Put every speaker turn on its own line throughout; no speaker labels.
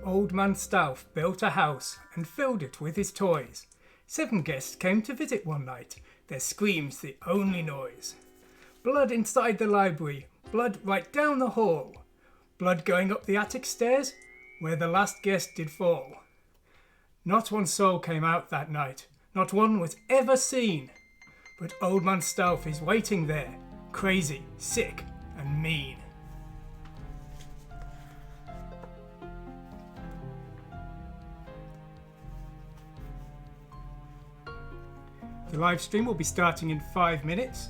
Old Man Stauff built a house and filled it with his toys. 7 guests came to visit one night, their screams the only noise. Blood inside the library, blood right down the hall, blood going up the attic stairs, where the last guest did fall. Not one soul came out that night, not one was ever seen. But Old Man Stauff is waiting there, crazy, sick, and mean. The live stream will be starting in 5 minutes.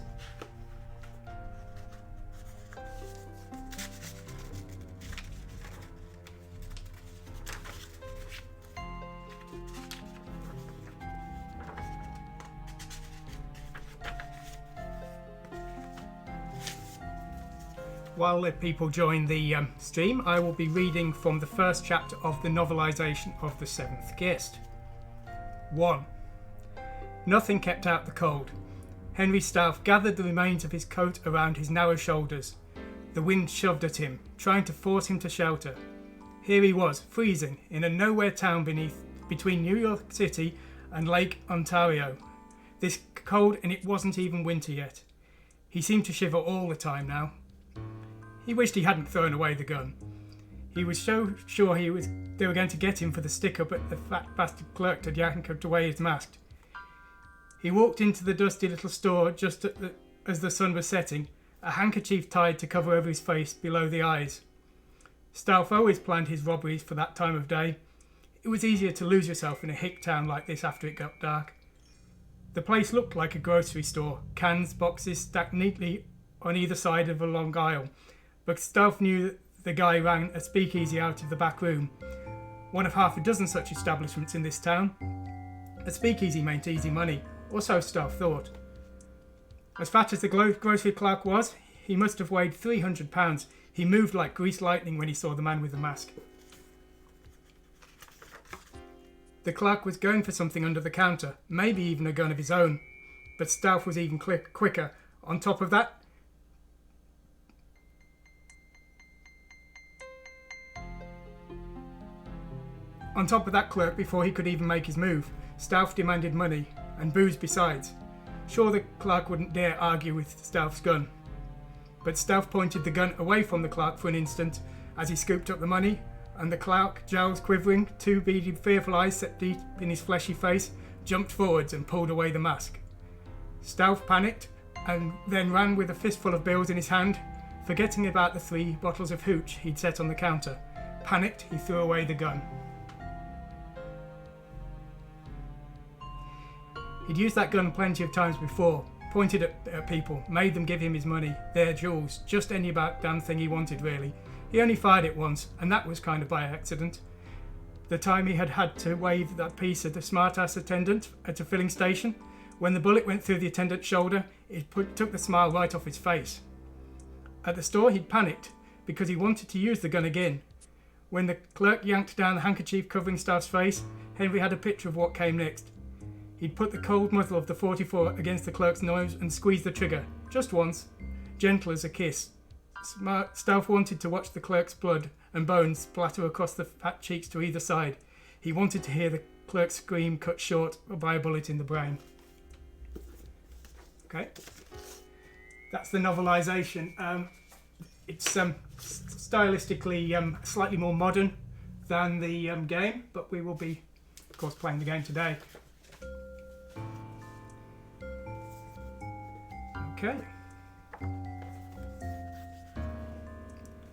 While the people join the stream, I will be reading from the first chapter of the novelisation of The Seventh Guest. 1. Nothing kept out the cold. Henry Stauff gathered the remains of his coat around his narrow shoulders. The wind shoved at him, trying to force him to shelter. Here he was, freezing, in a nowhere town between New York City and Lake Ontario. This cold, and it wasn't even winter yet. He seemed to shiver all the time now. He wished he hadn't thrown away the gun. He was so sure they were going to get him for the sticker, but the fat bastard clerk had yanked away his mask. He walked into the dusty little store just as the sun was setting, a handkerchief tied to cover over his face below the eyes. Stauff always planned his robberies for that time of day. It was easier to lose yourself in a hick town like this after it got dark. The place looked like a grocery store, cans, boxes stacked neatly on either side of a long aisle. But Stauff knew that the guy ran a speakeasy out of the back room, one of half a dozen such establishments in this town. A speakeasy meant easy money, or so Stauff thought. As fat as the grocery clerk was, he must have weighed 300 pounds. He moved like greased lightning when he saw the man with the mask. The clerk was going for something under the counter, maybe even a gun of his own. But Stauff was even quicker. On top of that, clerk, before he could even make his move, Stauff demanded money, and booze besides. Sure, the clerk wouldn't dare argue with Stauff's gun. But Stauff pointed the gun away from the clerk for an instant as he scooped up the money, and the clerk, jowls quivering, 2 beady fearful eyes set deep in his fleshy face, jumped forwards and pulled away the mask. Stauff panicked, and then ran with a fistful of bills in his hand, forgetting about the 3 bottles of hooch he'd set on the counter. Panicked, he threw away the gun. He'd used that gun plenty of times before, pointed at people, made them give him his money, their jewels, just any about damn thing he wanted really. He only fired it once, and that was kind of by accident. The time he had to wave that piece at the smart-ass attendant at a filling station, when the bullet went through the attendant's shoulder, it took the smile right off his face. At the store he'd panicked, because he wanted to use the gun again. When the clerk yanked down the handkerchief covering Stauff's face, Henry had a picture of what came next. He'd put the cold muzzle of the 44 against the clerk's nose and squeezed the trigger, just once, gentle as a kiss. Stauff wanted to watch the clerk's blood and bones splatter across the fat cheeks to either side. He wanted to hear the clerk's scream cut short by a bullet in the brain. Okay, that's the novelisation. It's stylistically slightly more modern than the game, but we will be, of course, playing the game today. Okay.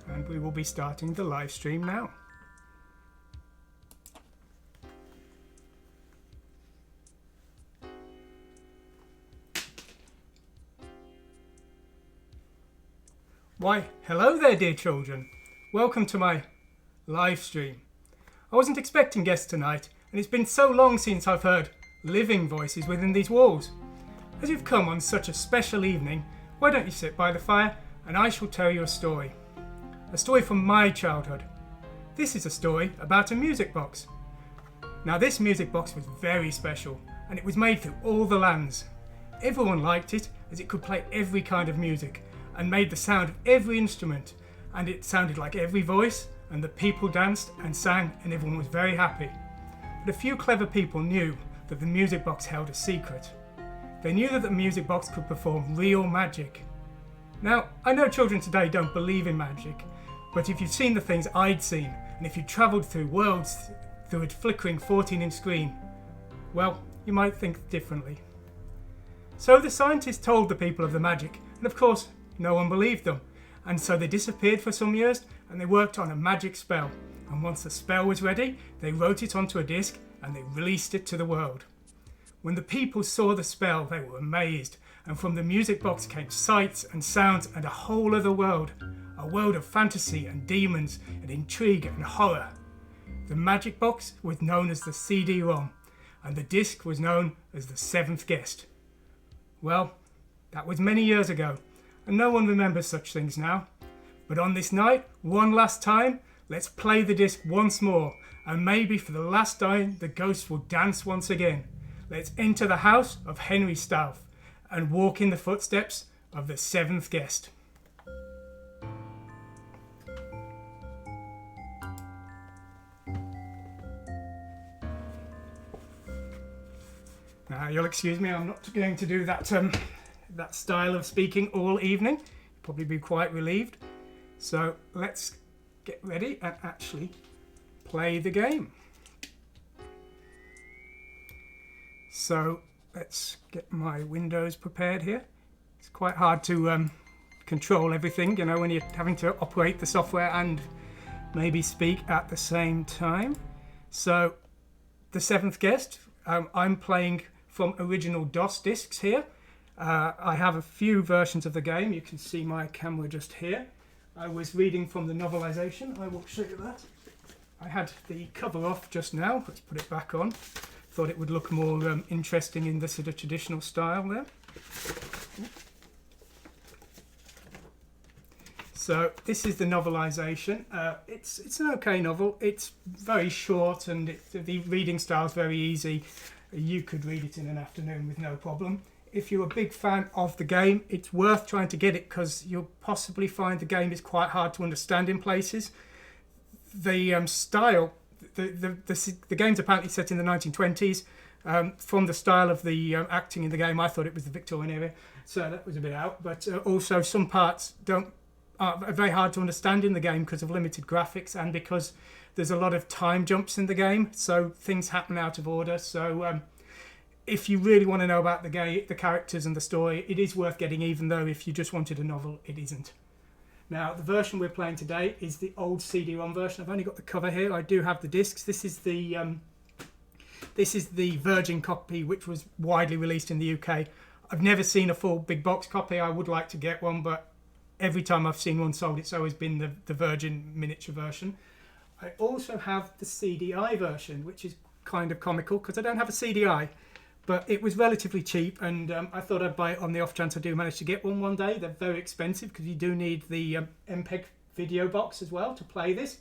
And we will be starting the live stream now. Why, hello there, dear children. Welcome to my live stream. I wasn't expecting guests tonight, and it's been so long since I've heard living voices within these walls. As you've come on such a special evening, why don't you sit by the fire and I shall tell you a story. A story from my childhood. This is a story about a music box. Now this music box was very special, and it was made through all the lands. Everyone liked it as it could play every kind of music and made the sound of every instrument, and it sounded like every voice and the people danced and sang and everyone was very happy. But a few clever people knew that the music box held a secret. They knew that the music box could perform real magic. Now, I know children today don't believe in magic, but if you've seen the things I'd seen, and if you travelled through worlds through a flickering 14-inch screen, well, you might think differently. So the scientists told the people of the magic, and of course, no one believed them. And so they disappeared for some years, and they worked on a magic spell. And once the spell was ready, they wrote it onto a disc, and they released it to the world. When the people saw the spell, they were amazed, and from the music box came sights and sounds and a whole other world, a world of fantasy and demons and intrigue and horror. The magic box was known as the CD-ROM, and the disc was known as the Seventh Guest. Well, that was many years ago, and no one remembers such things now. But on this night, one last time, let's play the disc once more, and maybe for the last time the ghosts will dance once again. Let's enter the house of Henry Stauff and walk in the footsteps of the Seventh Guest. Now, you'll excuse me, I'm not going to do that style of speaking all evening. You'll probably be quite relieved. So let's get ready and actually play the game. So let's get my windows prepared here. It's quite hard to control everything, you know, when you're having to operate the software and maybe speak at the same time. So the Seventh Guest, I'm playing from original DOS discs here. I have a few versions of the game. You can see my camera just here. I was reading from the novelization. I will show you that. I had the cover off just now. Let's put it back on. Thought it would look more interesting in the sort of traditional style there. So this is the novelization. It's an okay novel. It's very short and the reading style is very easy. You could read it in an afternoon with no problem. If you're a big fan of the game, it's worth trying to get it because you'll possibly find the game is quite hard to understand in places. The style, the game's apparently set in the 1920s. From the style of the acting in the game, I thought it was the Victorian era, so that was a bit out. But also some parts are very hard to understand in the game because of limited graphics and because there's a lot of time jumps in the game, so things happen out of order. So if you really want to know about the game, the characters and the story, it is worth getting, even though if you just wanted a novel, it isn't. Now, the version we're playing today is the old CD-ROM version. I've only got the cover here. I do have the discs. This is the Virgin copy, which was widely released in the UK. I've never seen a full big box copy. I would like to get one, but every time I've seen one sold, it's always been the Virgin miniature version. I also have the CDI version, which is kind of comical because I don't have a CDI. But it was relatively cheap, and I thought I'd buy it on the off chance I do manage to get one day. They're very expensive because you do need the MPEG video box as well to play this.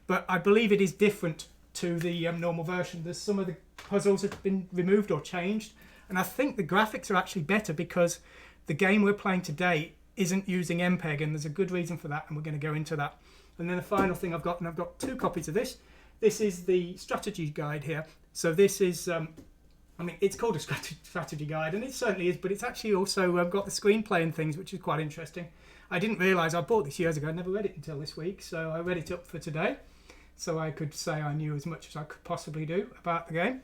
But I believe it is different to the normal version. There's some of the puzzles have been removed or changed, and I think the graphics are actually better because the game we're playing today isn't using MPEG, and there's a good reason for that, and we're going to go into that. And then the final thing I've got, and I've got two copies of this. This is the strategy guide here. So this is... I mean, it's called a strategy guide, and it certainly is, but it's actually also got the screenplay and things, which is quite interesting. I didn't realise, I bought this years ago, I never read it until this week, so I read it up for today, so I could say I knew as much as I could possibly do about the game.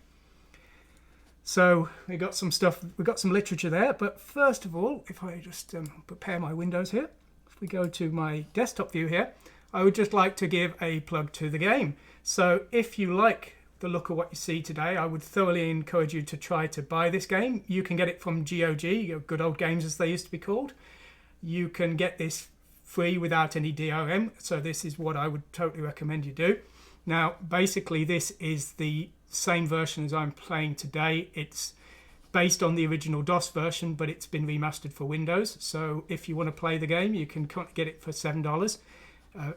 So we got some stuff, we got some literature there, but first of all, if I just prepare my windows here, if we go to my desktop view here, I would just like to give a plug to the game. So if you like the look of what you see today, I would thoroughly encourage you to try to buy this game. You can get it from GOG, Good Old Games as they used to be called. You can get this free without any DRM, so this is what I would totally recommend you do. Now, basically this is the same version as I'm playing today. It's based on the original DOS version, but it's been remastered for Windows. So if you want to play the game, you can get it for $7.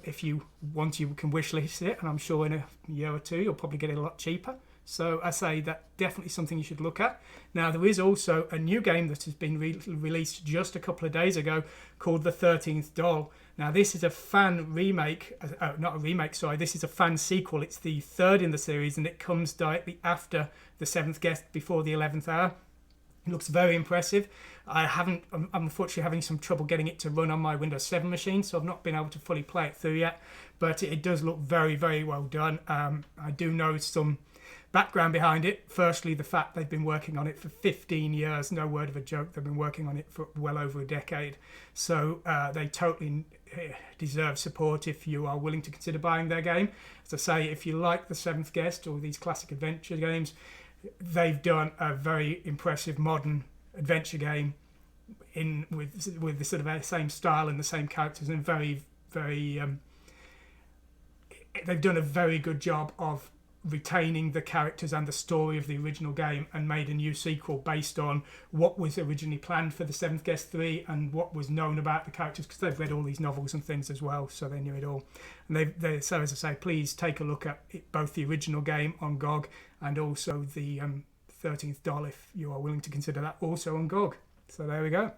If you want, you can wishlist it, and I'm sure in a year or two you'll probably get it a lot cheaper. So I say that definitely something you should look at. Now, there is also a new game that has been released just a couple of days ago called The 13th Doll. Now, this is a fan remake, not a remake, sorry, this is a fan sequel. It's the third in the series, and it comes directly after The Seventh Guest, before the 11th hour. It looks very impressive. I'm unfortunately having some trouble getting it to run on my Windows 7 machine, so I've not been able to fully play it through yet, but it does look very, very well done. I do know some background behind it. Firstly, the fact they've been working on it for 15 years, no word of a joke, they've been working on it for well over a decade. So they totally deserve support if you are willing to consider buying their game. As I say, if you like The Seventh Guest or these classic adventure games, they've done a very impressive modern adventure game with the sort of same style and the same characters, and very, very they've done a very good job of retaining the characters and the story of the original game, and made a new sequel based on what was originally planned for The Seventh Guest 3 and what was known about the characters, because they've read all these novels and things as well, so they knew it all. And so, as I say, please take a look at both the original game on GOG and also the 13th Doll, if you are willing to consider that also on GOG. So there we go.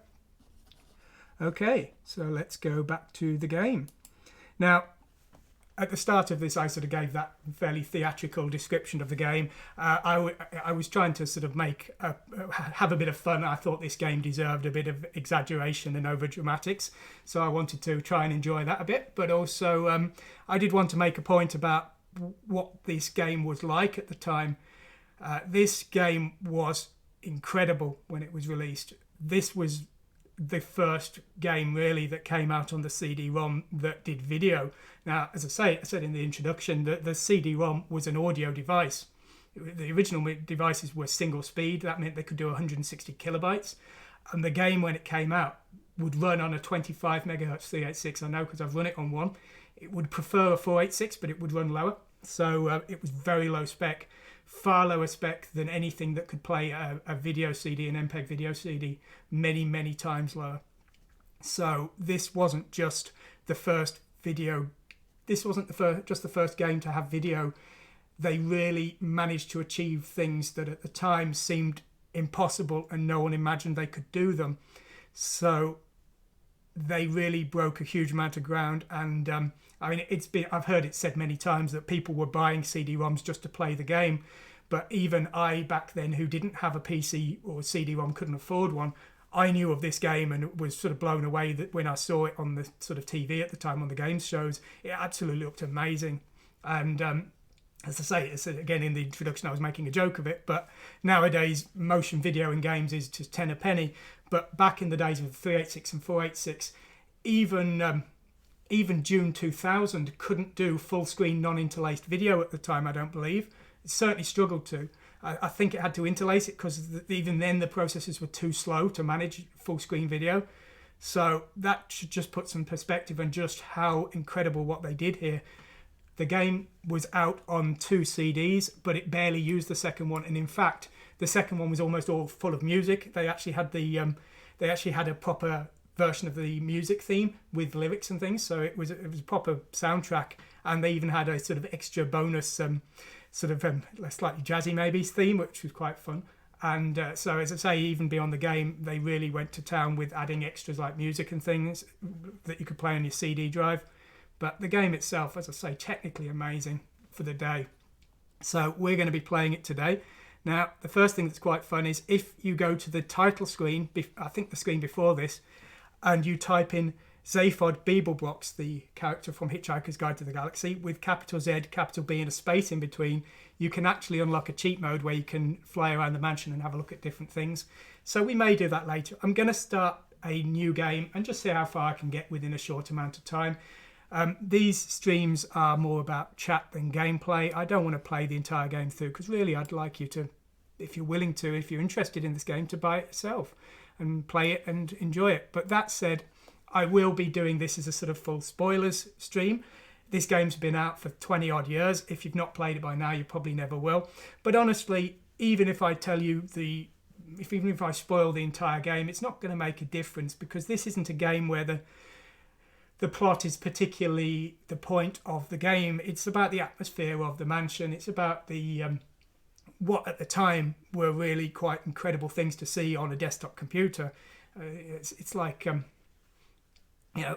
Okay, so let's go back to the game. Now, at the start of this, I sort of gave that fairly theatrical description of the game. I was trying to sort of have a bit of fun. I thought this game deserved a bit of exaggeration and over dramatics, so I wanted to try and enjoy that a bit. But also, I did want to make a point about what this game was like at the time. This game was incredible when it was released. This was the first game really that came out on the CD-ROM that did video. Now, as I said in the introduction, that the CD-ROM was an audio device. The original devices were single speed. That meant they could do 160 kilobytes. And the game, when it came out, would run on a 25 megahertz 386. I know because I've run it on one. It would prefer a 486, but it would run lower. So it was very low spec. Far lower spec than anything that could play a video CD, an MPEG video CD, many, many times lower. So this wasn't just the first video. This wasn't just the first game to have video. They really managed to achieve things that at the time seemed impossible, and no one imagined they could do them. So they really broke a huge amount of ground. And I mean, I've heard it said many times that people were buying CD-ROMs just to play the game. But even I, back then, who didn't have a PC or CD-ROM, couldn't afford one, I knew of this game and was sort of blown away that when I saw it on the sort of TV at the time on the games shows, it absolutely looked amazing. And as I say, again in the introduction, I was making a joke of it, but nowadays motion video in games is just 10 a penny. But back in the days of 386 and 486, even June 2000 couldn't do full screen non-interlaced video at the time, I don't believe. It certainly struggled to. I think it had to interlace it because even then the processors were too slow to manage full screen video. So that should just put some perspective on just how incredible what they did here. The game was out on 2 CDs, but it barely used the second one. And in fact, the second one was almost all full of music. They actually had a proper version of the music theme with lyrics and things. So it was a proper soundtrack, and they even had a sort of extra bonus slightly jazzy maybe theme, which was quite fun. And so, as I say, even beyond the game, they really went to town with adding extras like music and things that you could play on your CD drive. But the game itself, as I say, technically amazing for the day. So we're going to be playing it today. Now, the first thing that's quite fun is if you go to the title screen, I think the screen before this, and you type in Zaphod Beeblebrox, the character from Hitchhiker's Guide to the Galaxy, with capital Z, capital B and a space in between, you can actually unlock a cheat mode where you can fly around the mansion and have a look at different things. So we may do that later. I'm going to start a new game and just see how far I can get within a short amount of time. These streams are more about chat than gameplay. I don't want to play the entire game through because really I'd like you to, if you're willing to, if you're interested in this game, to buy it yourself and play it and enjoy it. But that said, I will be doing this as a sort of full spoilers stream. This game's been out for 20 odd years. If you've not played it by now, you probably never will. But honestly, even if I tell you even if I spoil the entire game, it's not going to make a difference because this isn't a game where the plot is particularly the point of the game. It's about the atmosphere of the mansion. It's about the what at the time were really quite incredible things to see on a desktop computer. It's like,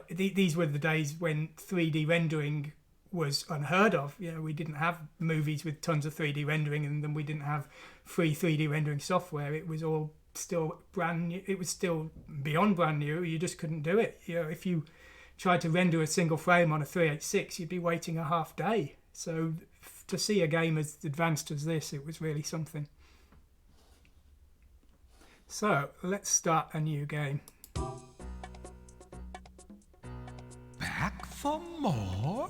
these were the days when 3D rendering was unheard of. We didn't have movies with tons of 3D rendering, and then we didn't have free 3D rendering software. It was all still brand new. It was still beyond brand new. You just couldn't do it. If you tried to render a single frame on a 386, you'd be waiting a half day. So to see a game as advanced as this, it was really something. So let's start a new game.
Back for more?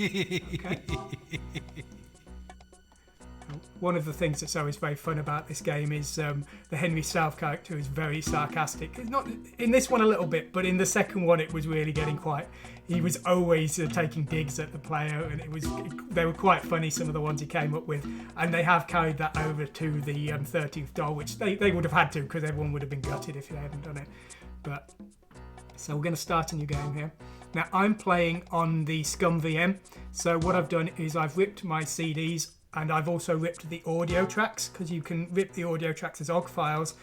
Okay. One of the things that's always very fun about this game is the Henry South character is very sarcastic. Not in this one a little bit, but in the second one it was really getting quite. He was always taking digs at the player, and they were quite funny, some of the ones he came up with. And they have carried that over to the 13th doll, which they would have had to, because everyone would have been gutted if they hadn't done it. But so we're going to start a new game here. Now I'm playing on the Scum VM. So what I've done is I've ripped my CDs. And I've also ripped the audio tracks, because you can rip the audio tracks as OGG files,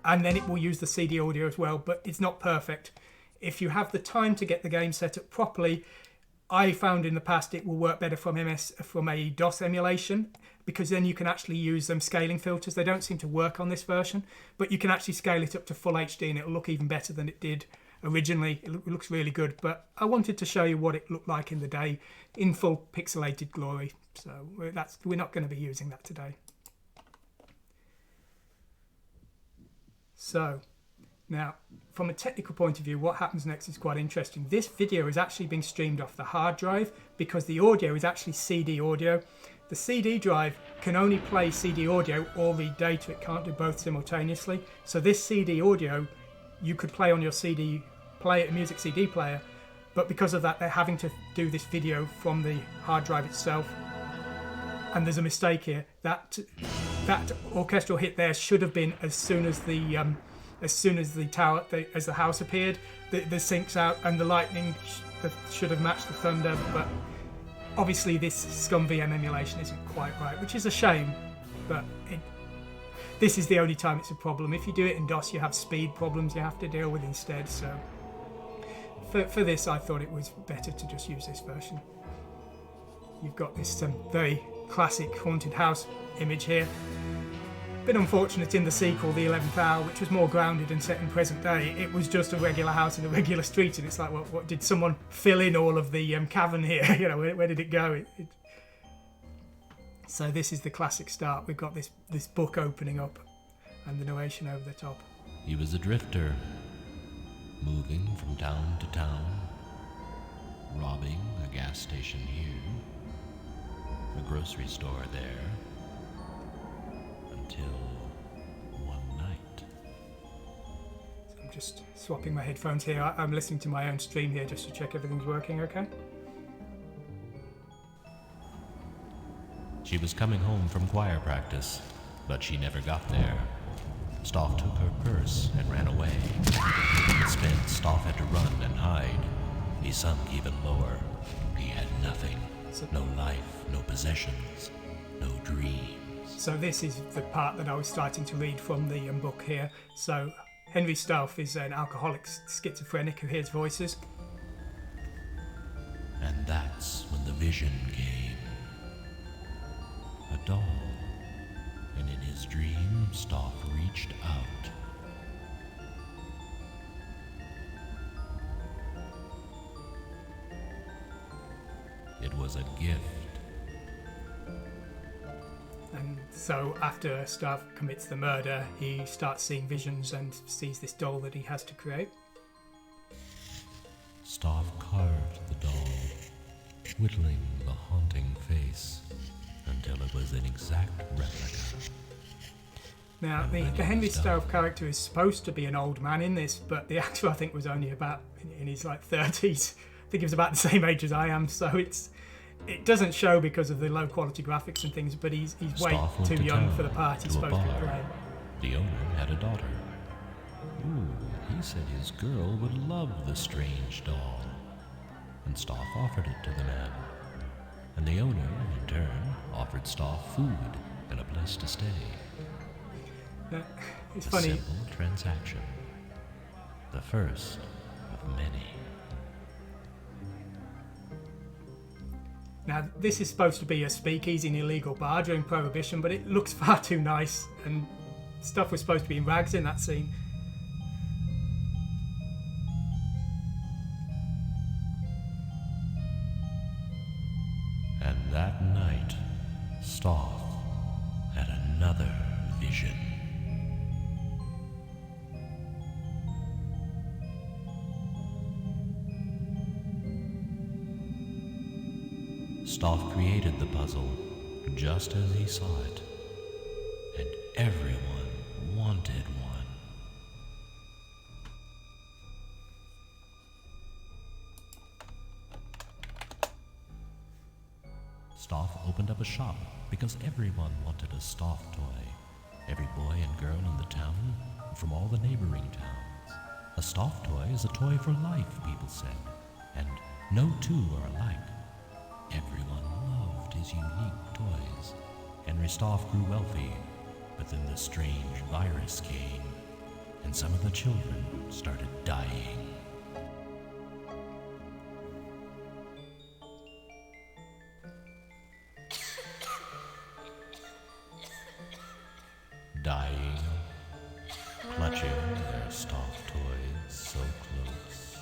and then it will use the CD audio as well, but it's not perfect. If you have the time to get the game set up properly, I found in the past it will work better from a DOS emulation, because then you can actually use them scaling filters. They don't seem to work on this version, but you can actually scale it up to full HD and it'll look even better than it did originally. It looks really good, but I wanted to show you what it looked like in the day in full pixelated glory. So we're not going to be using that today. So now, from a technical point of view, what happens next is quite interesting. This video is actually being streamed off the hard drive because the audio is actually CD audio. The CD drive can only play CD audio or read data. It can't do both simultaneously. So this CD audio you could play on your CD player, music CD player, but because of that they're having to do this video from the hard drive itself. And there's a mistake here. That orchestral hit there should have been as soon as the house appeared. The syncs out and the lightning should have matched the thunder, but obviously this Scum VM emulation isn't quite right, which is a shame. But this is the only time it's a problem. If you do it in DOS, you have speed problems you have to deal with instead. So for this, I thought it was better to just use this version. You've got this very classic haunted house image here. Bit unfortunate in the sequel, The 11th Hour, which was more grounded and set in present day. It was just a regular house in a regular street, and it's like, what did someone fill in all of the cavern here? Where did it go? So this is the classic start. We've got this book opening up and the narration over the top.
He was a drifter, moving from town to town, robbing a gas station here, a grocery store there, until one night.
So I'm just swapping my headphones here. I'm listening to my own stream here just to check everything's working okay.
She was coming home from choir practice, but she never got there. Stoff took her purse and ran away. Spent, Stoff had to run and hide. He sunk even lower. He had nothing. No life, no possessions, no dreams.
So this is the part that I was starting to read from the book here. So Henry Stoff is an alcoholic schizophrenic who hears voices.
And that's when the vision came. A doll. And in his dream, Stoff reached out. It was a gift.
And so after Stoff commits the murder, he starts seeing visions and sees this doll that he has to create.
Stoff carved the doll, whittling the haunting face until it was an exact replica.
Now, the Henry Stoff character is supposed to be an old man in this, but the actor I think was only about in his 30s. I think he was about the same age as I am, so it doesn't show because of the low quality graphics and things, but he's way too young for the part he's supposed to be playing.
The owner had a daughter. Ooh, he said his girl would love the strange doll. And Stoff offered it to the man. And the owner, in turn, offered Staff food and a place to stay.
It's
A
funny.
simple transaction. The first of many.
Now, this is supposed to be a speakeasy and illegal bar during Prohibition, but it looks far too nice, and stuff was supposed to be in rags in that scene.
And that night, Staff had another vision. Staff created the puzzle just as he saw it, and everyone wanted one. Staff opened up a shop because everyone wanted a Staff toy. Every boy and girl in the town, and from all the neighboring towns. A Staff toy is a toy for life, people said, and no two are alike. Everyone loved his unique toys. Henry Staff grew wealthy, but then the strange virus came, and some of the children started dying. Dying, clutching their Staff toys so close.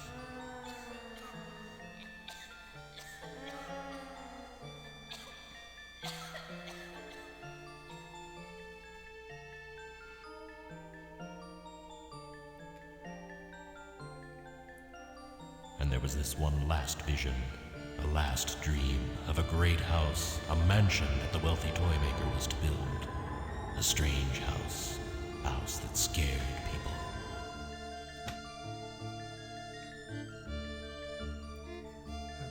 And there was this one last vision, a last dream of a great house, a mansion that the wealthy toy maker was to build. A strange house, a house that scared people.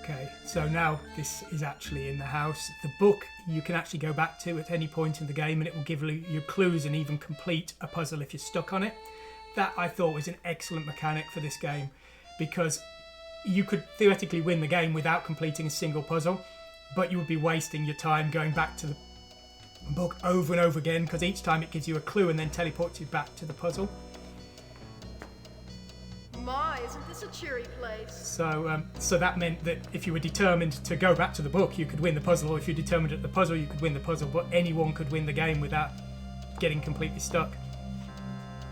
Okay, so now this is actually in the house. The book you can actually go back to at any point in the game, and it will give you clues and even complete a puzzle if you're stuck on it. That I thought was an excellent mechanic for this game, because you could theoretically win the game without completing a single puzzle, but you would be wasting your time going back to the book over and over again, because each time it gives you a clue and then teleports you back to the puzzle.
My, isn't this a cheery place?
So that meant that if you were determined to go back to the book, you could win the puzzle, or if you're determined at the puzzle, you could win the puzzle, but anyone could win the game without getting completely stuck.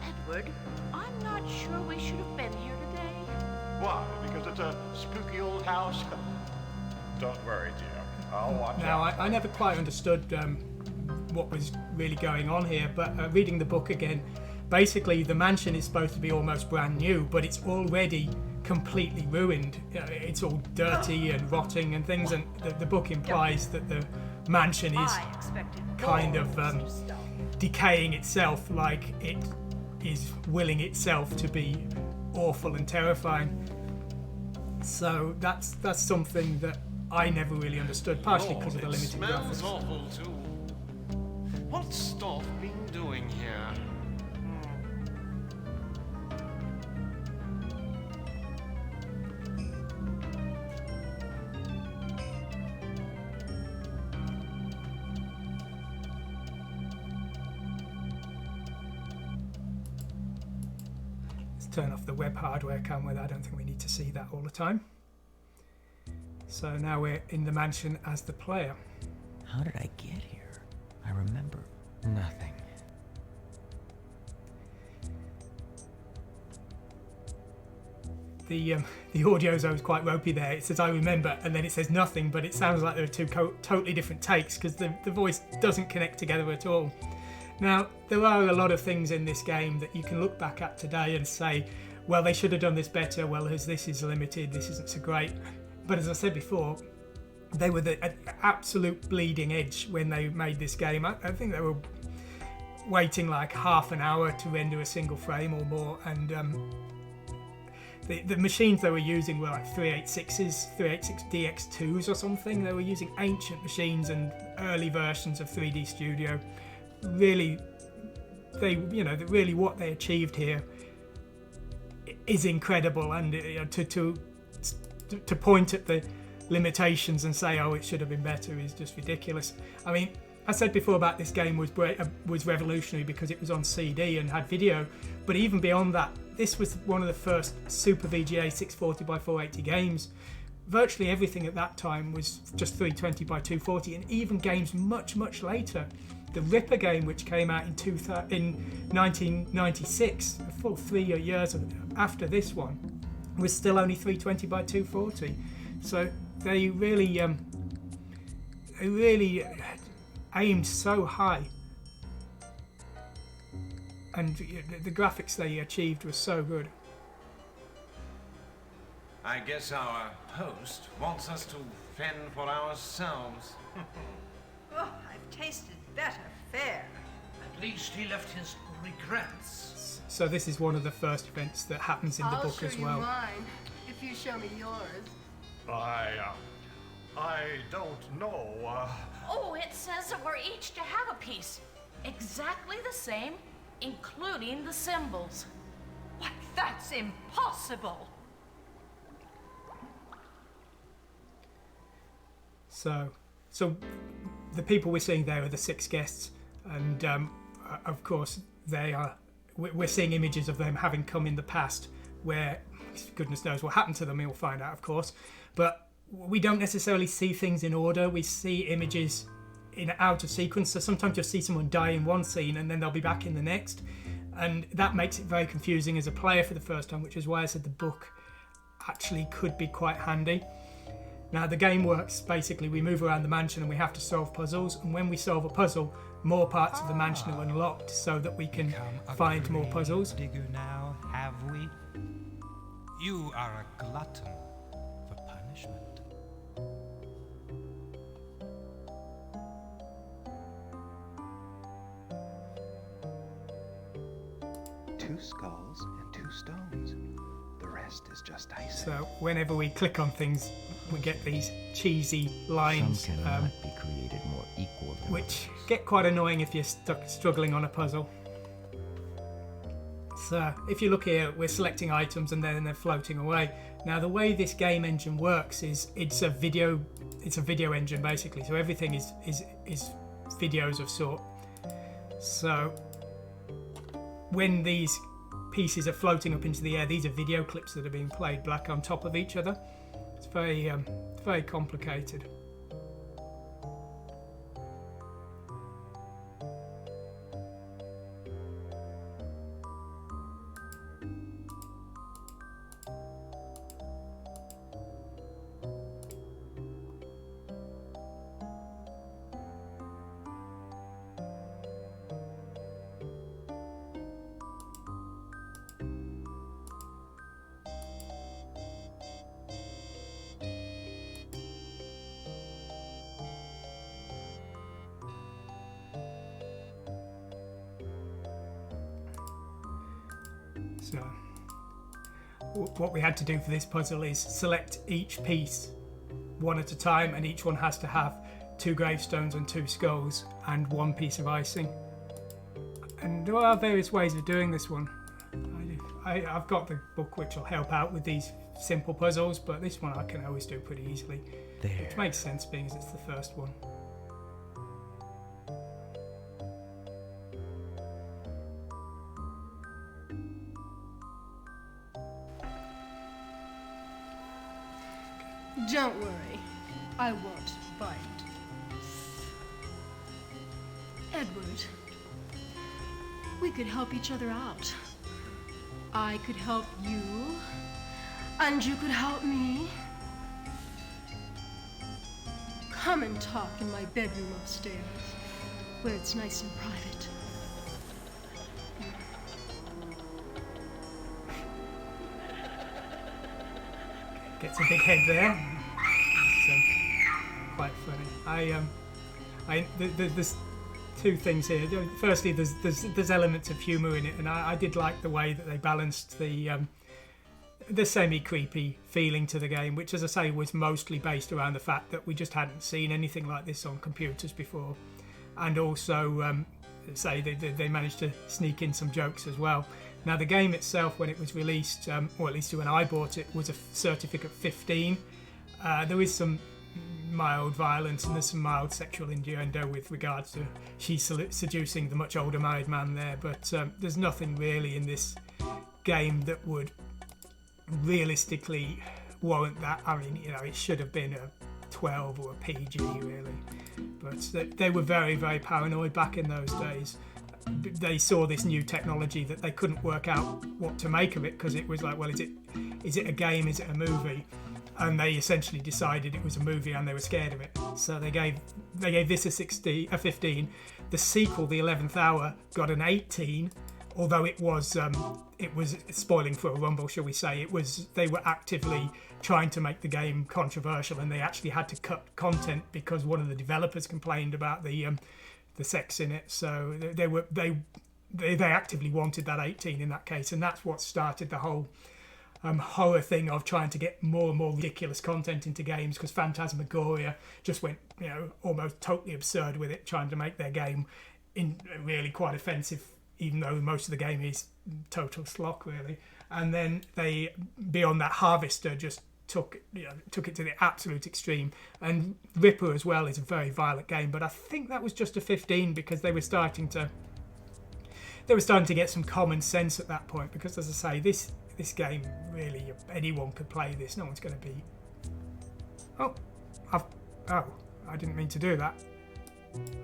Edward, I'm not sure we should have been here today.
Why? Because it's a spooky old house? Don't worry, dear. I'll watch
Now,
out.
I never quite understood what was really going on here, but reading the book again, basically the mansion is supposed to be almost brand new, but it's already completely ruined. It's all dirty and rotting and things, and the book implies that the mansion is
I expected
kind of
Mr. Stone.
decaying itself, like it is willing itself to be awful and terrifying. So that's something that I never really understood, partially because of the limited
Smells
graphics.
awful too. What's Staff been doing here?
Let's turn off the web hardware camera. I don't think we need to see that all the time. So now we're in the mansion as the player.
How did I get here? I remember nothing.
The audio is always quite ropey there. It says I remember, and then it says nothing, but it sounds like there are two totally different takes, because the voice doesn't connect together at all. Now, there are a lot of things in this game that you can look back at today and say, well, they should have done this better, well, as this is limited, this isn't so great. But as I said before, they were the absolute bleeding edge when they made this game. I think they were waiting like half an hour to render a single frame or more, and the machines they were using were like 386s, 386 DX2s or something. They were using ancient machines and early versions of 3D Studio. Really, really what they achieved here is incredible, and to point at the limitations and say, oh, it should have been better is just ridiculous. I mean, I said before about this game was revolutionary because it was on CD and had video, but even beyond that, this was one of the first Super VGA 640x480 games. Virtually everything at that time was just 320x240, and even games much, much later. The Ripper game, which came out in 1996, a full 3 years after this one, was still only 320x240. So they really aimed so high, and the graphics they achieved were so good.
I guess our host wants us to fend for ourselves.
Oh, I've tasted better fare.
At least he left his regrets.
So this is one of the first events that happens in the book as well.
I'll show you mine if you show me yours.
I don't know.
Oh, it says that we're each to have a piece. Exactly the same, including the symbols.
Why, that's impossible.
So the people we're seeing there are the 6 guests, and of course we're seeing images of them having come in the past, where goodness knows what happened to them. We'll find out, of course, but we don't necessarily see things in order. We see images in out of sequence, so sometimes you'll see someone die in one scene and then they'll be back in the next, and that makes it very confusing as a player for the first time, which is why I said the book actually could be quite handy. Now the game works basically, we move around the mansion and we have to solve puzzles, and when we solve a puzzle, more parts of the mansion are unlocked so that we can find more puzzles.
Digger now, have we? You are a glutton for punishment.
2 skulls and 2 stones. The rest is just icing.
So whenever we click on things, we get these cheesy lines,
Some cannot be created more equal than
which
others.
get quite annoying if you're struggling on a puzzle. So if you look here, we're selecting items and then they're floating away. Now the way this game engine works is it's a video engine basically. So everything is videos of sort. So when these pieces are floating up into the air, these are video clips that are being played back on top of each other. It's very complicated. So what we had to do for this puzzle is select each piece one at a time, and each one has to have 2 gravestones and 2 skulls and 1 piece of icing. And there are various ways of doing this one. I've got the book which will help out with these simple puzzles, but this one I can always do pretty easily.
There.
Which makes sense being as it's the first one.
Don't worry, I won't bite. Edward, we could help each other out. I could help you, and you could help me. Come and talk in my bedroom upstairs, where it's nice and private.
Gets a big head there. It's quite funny. There's 2 things here. Firstly, there's elements of humour in it, and I did like the way that they balanced the semi-creepy feeling to the game, which, as I say, was mostly based around the fact that we just hadn't seen anything like this on computers before, and also they managed to sneak in some jokes as well. Now the game itself, when it was released, or at least when I bought it, was a certificate 15, There is some mild violence and there's some mild sexual innuendo with regards to she seducing the much older married man there, but there's nothing really in this game that would realistically warrant that. I mean, you know, it should have been a 12 or a PG really, but they were very, very paranoid back in those days. They saw this new technology that they couldn't work out what to make of it, because it was like, well, is it a game, is it a movie? And they essentially decided it was a movie and they were scared of it, so they gave this a 15. The sequel, The 11th Hour, got an 18, although it was spoiling for a rumble, shall we say. They were actively trying to make the game controversial, and they actually had to cut content because one of the developers complained about the sex in it. So they actively wanted that 18 in that case, and that's what started the whole horror thing of trying to get more and more ridiculous content into games, because Phantasmagoria just went, you know, almost totally absurd with it, trying to make their game in really quite offensive, even though most of the game is total schlock really. And then they, beyond that, Harvester just took it to the absolute extreme, and Ripper as well is a very violent game, but I think that was just a 15 because they were starting to get some common sense at that point, because as I say, this game really, anyone could play this. No one's going to be... I didn't mean to do that.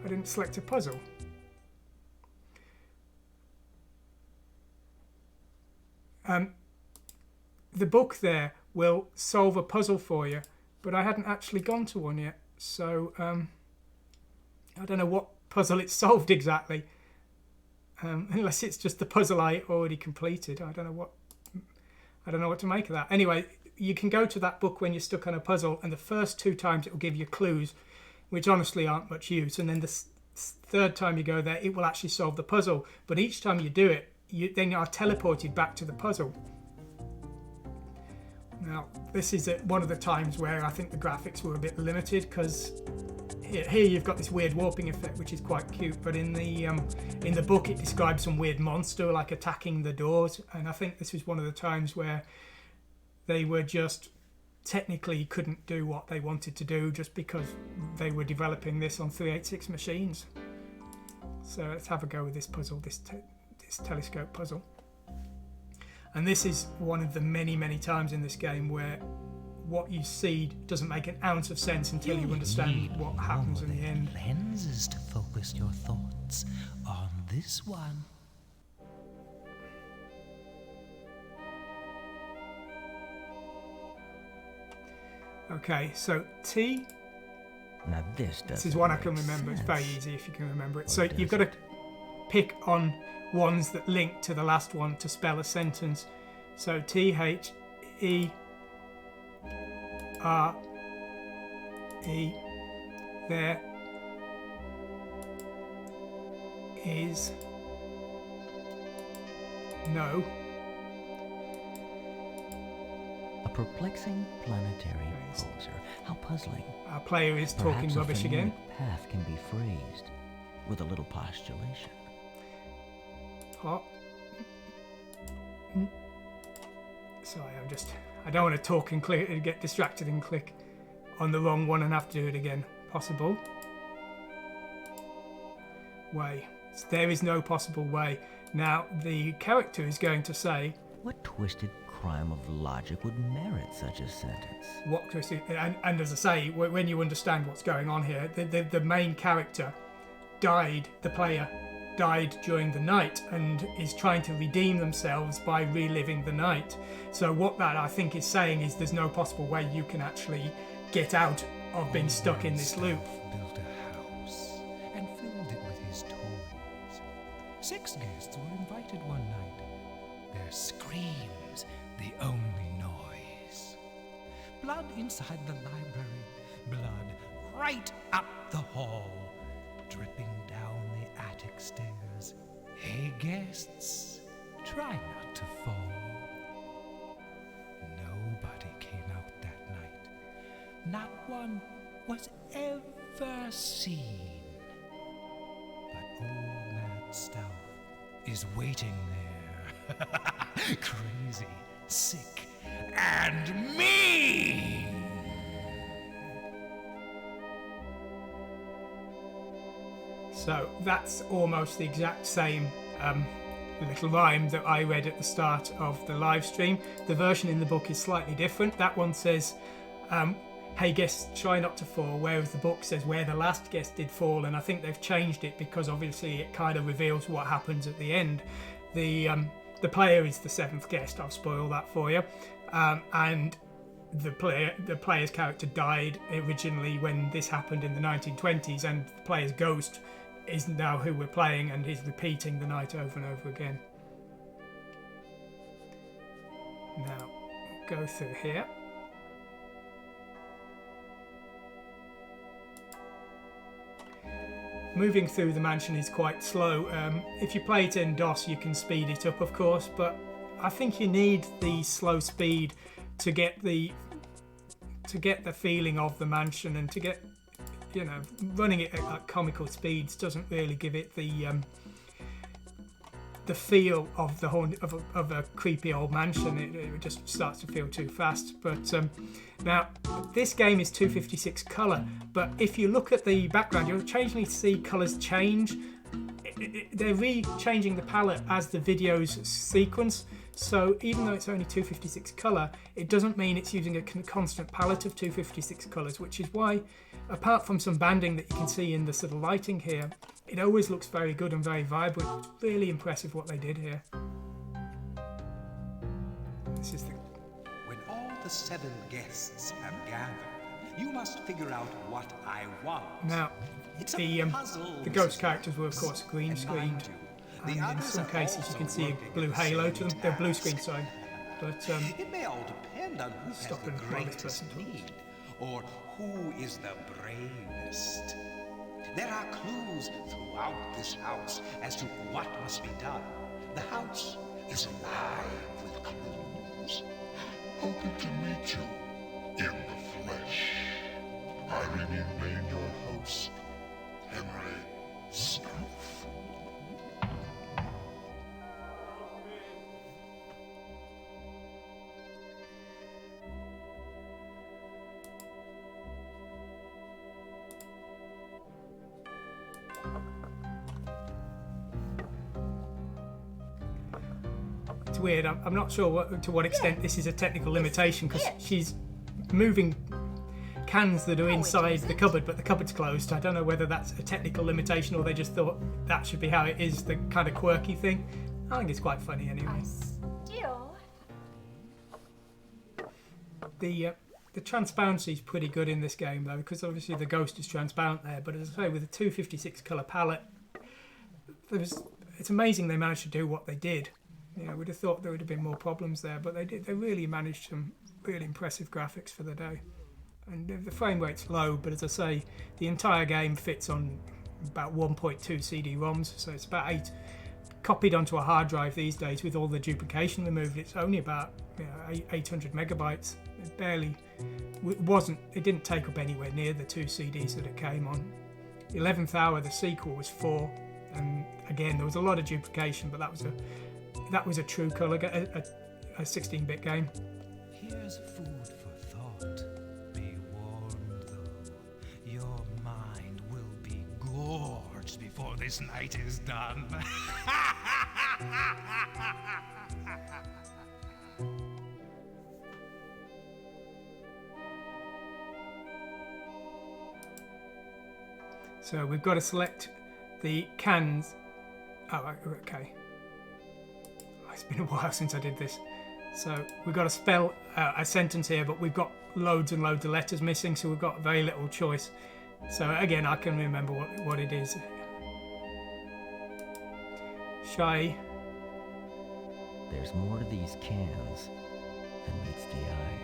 I didn't select a puzzle. The book there will solve a puzzle for you, but I hadn't actually gone to one yet, so I don't know what puzzle it solved exactly, unless it's just the puzzle I already completed. I don't know what to make of that. Anyway, you can go to that book when you're stuck on a puzzle, and the first 2 times it will give you clues, which honestly aren't much use, and then the third time you go there, it will actually solve the puzzle, but each time you do it, you then are teleported back to the puzzle. Now, this is one of the times where I think the graphics were a bit limited, because here you've got this weird warping effect, which is quite cute, but in the book it describes some weird monster like attacking the doors, and I think this was one of the times where they were just technically couldn't do what they wanted to do just because they were developing this on 386 machines. So let's have a go with this puzzle, this telescope puzzle. And this is one of the many, many times in this game where what you see doesn't make an ounce of sense until you understand what happens in the end.
Lenses to focus your thoughts on this one.
Okay, so T.
Now this
is one I can remember. It's very easy if you can remember it. So you've got to pick on ones that link to the last one to spell a sentence. So THERE there is no.
A perplexing planetary poser. How puzzling.
Our player is talking
Perhaps
rubbish
a
again.
path can be phrased with a little postulation.
What? Sorry, I don't want to talk and click and get distracted and click on the wrong one and have to do it again. Possible way. So there is no possible way. Now the character is going to say,
what twisted crime of logic would merit such a sentence?
What twisted? And as I say, when you understand what's going on here, the main character died. The player died during the night and is trying to redeem themselves by reliving the night. So what that I think is saying is there's no possible way you can actually get out of being stuck in this loop.
Built a house and filled it with his toys. 6 guests were invited one night. Their screams the only noise. Blood inside the library, blood right up the hall, dripping down the attic stairs. Hey guests, try not to fall. Nobody came out that night. Not one was ever seen. But old man Stout is waiting there. Crazy, sick, and mean.
So that's almost the exact same little rhyme that I read at the start of the live stream. The version in the book is slightly different. That one says, hey guests, try not to fall, whereas the book says where the last guest did fall, and I think they've changed it because obviously it kind of reveals what happens at the end. The player is the seventh guest. I'll spoil that for you. And the player's character died originally when this happened in the 1920s, and the player's ghost is now who we're playing, and he's repeating the night over and over again. Now, go through here. Moving through the mansion is quite slow. If you play it in DOS, you can speed it up, of course, but I think you need the slow speed to get the feeling of the mansion, and to get, you know, running it at comical speeds doesn't really give it the feel of the whole of a creepy old mansion. It just starts to feel too fast. But now this game is 256 color, but if you look at the background, you'll occasionally see colors change. They're re-changing the palette as the videos sequence. So even though it's only 256 color, it doesn't mean it's using a constant palette of 256 colors, which is why, apart from some banding that you can see in the sort of lighting here, it always looks very good and very vibrant. It's really impressive what they did here. This is the...
When all the 7 guests have gathered, you must figure out what I want.
Now, the ghost characters were of course green screened, and in some cases you can see a blue halo to them. They're blue screen, sorry. But
it may all depend on who has the greatest need, or who is the bravest. There are clues throughout this house as to what must be done. The house is alive with clues.
Hoping to meet you in the flesh. I remain your host, Henry Snoof.
it's weird. I'm not sure to what extent this is a technical limitation, because she's moving cans that are inside the cupboard, but the cupboard's closed. I don't know whether that's a technical limitation or they just thought that should be how it is, the kind of quirky thing. I think it's quite funny anyway. The transparency is pretty good in this game though, because obviously the ghost is transparent there, but as I say, with a 256 colour palette, it's amazing they managed to do what they did. You know, we'd have thought there would have been more problems there, but they did. They really managed some really impressive graphics for the day. And the frame rate's low, but as I say, the entire game fits on about 1.2 CD-ROMs, so it's about 8 copied onto a hard drive these days. With all the duplication removed, it's only about 800 megabytes. It didn't take up anywhere near the 2 CDs that it came on. 11th Hour, the sequel, was 4, and again there was a lot of duplication, but that was a true colour, a 16-bit game.
Here's food for thought. Be warned, though. Your mind will be gorged before this night is done.
So we've got to select the cans. Oh, okay. It's been a while since I did this. So we've got to spell a sentence here, but we've got loads and loads of letters missing, so we've got very little choice. So again, I can remember what it is. Shy.
There's more to these cans than meets the eye.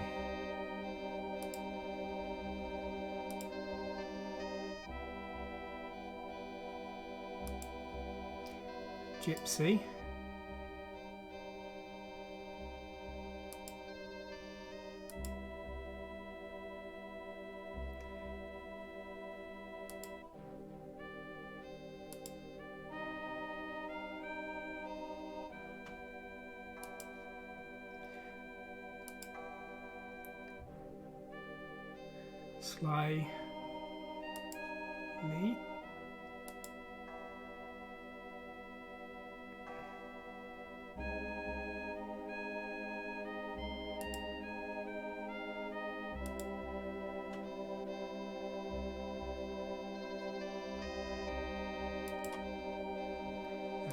Gypsy. Sly. Lee.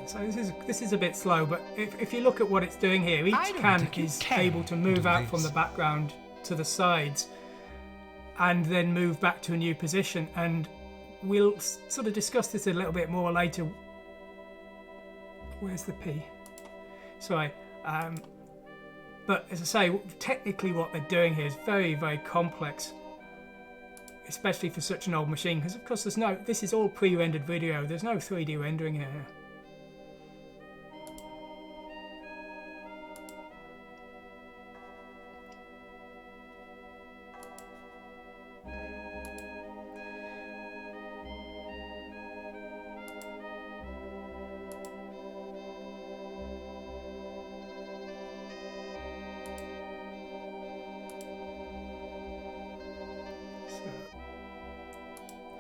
So this is a bit slow, but if you look at what it's doing here, each can is able to move out from the background to the sides and then move back to a new position, and we'll sort of discuss this a little bit more later. Where's the P? Sorry. But as I say, technically what they're doing here is very, very complex, especially for such an old machine, because of course this is all pre-rendered video, there's no 3D rendering here.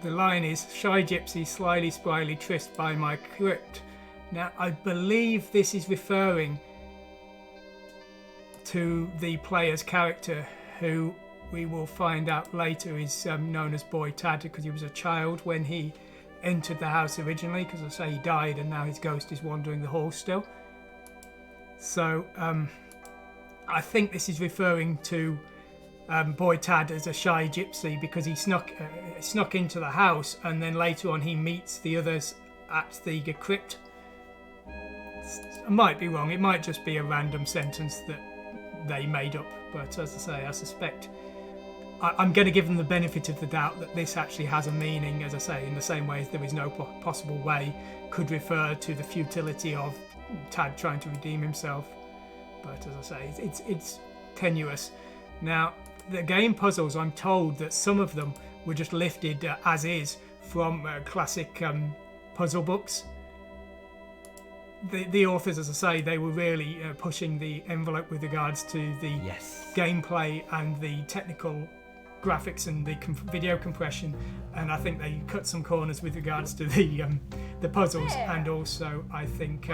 The line is, "Shy gypsy, slyly, spryly tryst by my crypt." Now, I believe this is referring to the player's character, who we will find out later is known as Boy Tad, because he was a child when he entered the house originally, because I say he died and now his ghost is wandering the halls still. So, I think this is referring to Boy Tad as a shy gypsy, because he snuck into the house, and then later on he meets the others at the crypt. I might be wrong, it might just be a random sentence that they made up, but as I say, I suspect I'm going to give them the benefit of the doubt that this actually has a meaning, as I say, in the same way as there is no possible way could refer to the futility of Tad trying to redeem himself. But as I say, it's tenuous. Now, the game puzzles, I'm told that some of them were just lifted as is from classic puzzle books. The authors, as I say, they were really pushing the envelope with regards to the gameplay and the technical graphics and the video compression, and I think they cut some corners with regards to the puzzles, and also I think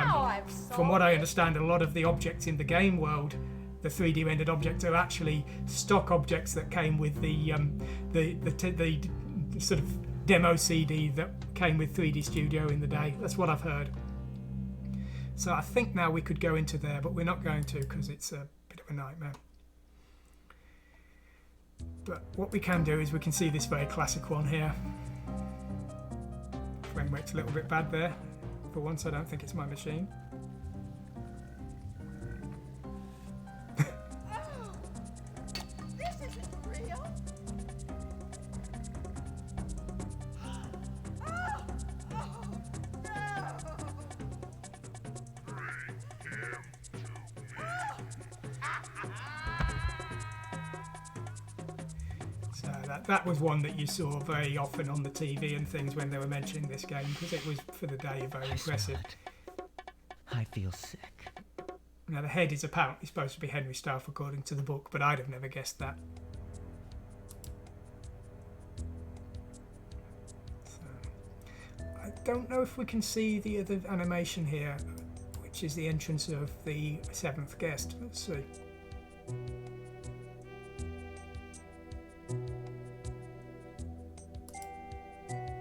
from what I understand, a lot of the objects in the game world, the 3D rendered objects, are actually stock objects that came with the sort of demo CD that came with 3D Studio in the day. That's what I've heard. So I think now we could go into there, but we're not going to, because it's a bit of a nightmare. But what we can do is we can see this very classic one here. Frame rate's a little bit bad there. For once, I don't think it's my machine.
This isn't real.
So that was one that you saw very often on the TV and things when they were mentioning this game, because it was, for the day, very impressive.
I feel sick.
Now the head is apparently supposed to be Henry Staff according to the book, but I'd have never guessed that. So, I don't know if we can see the other animation here, which is the entrance of the 7th guest. Let's see.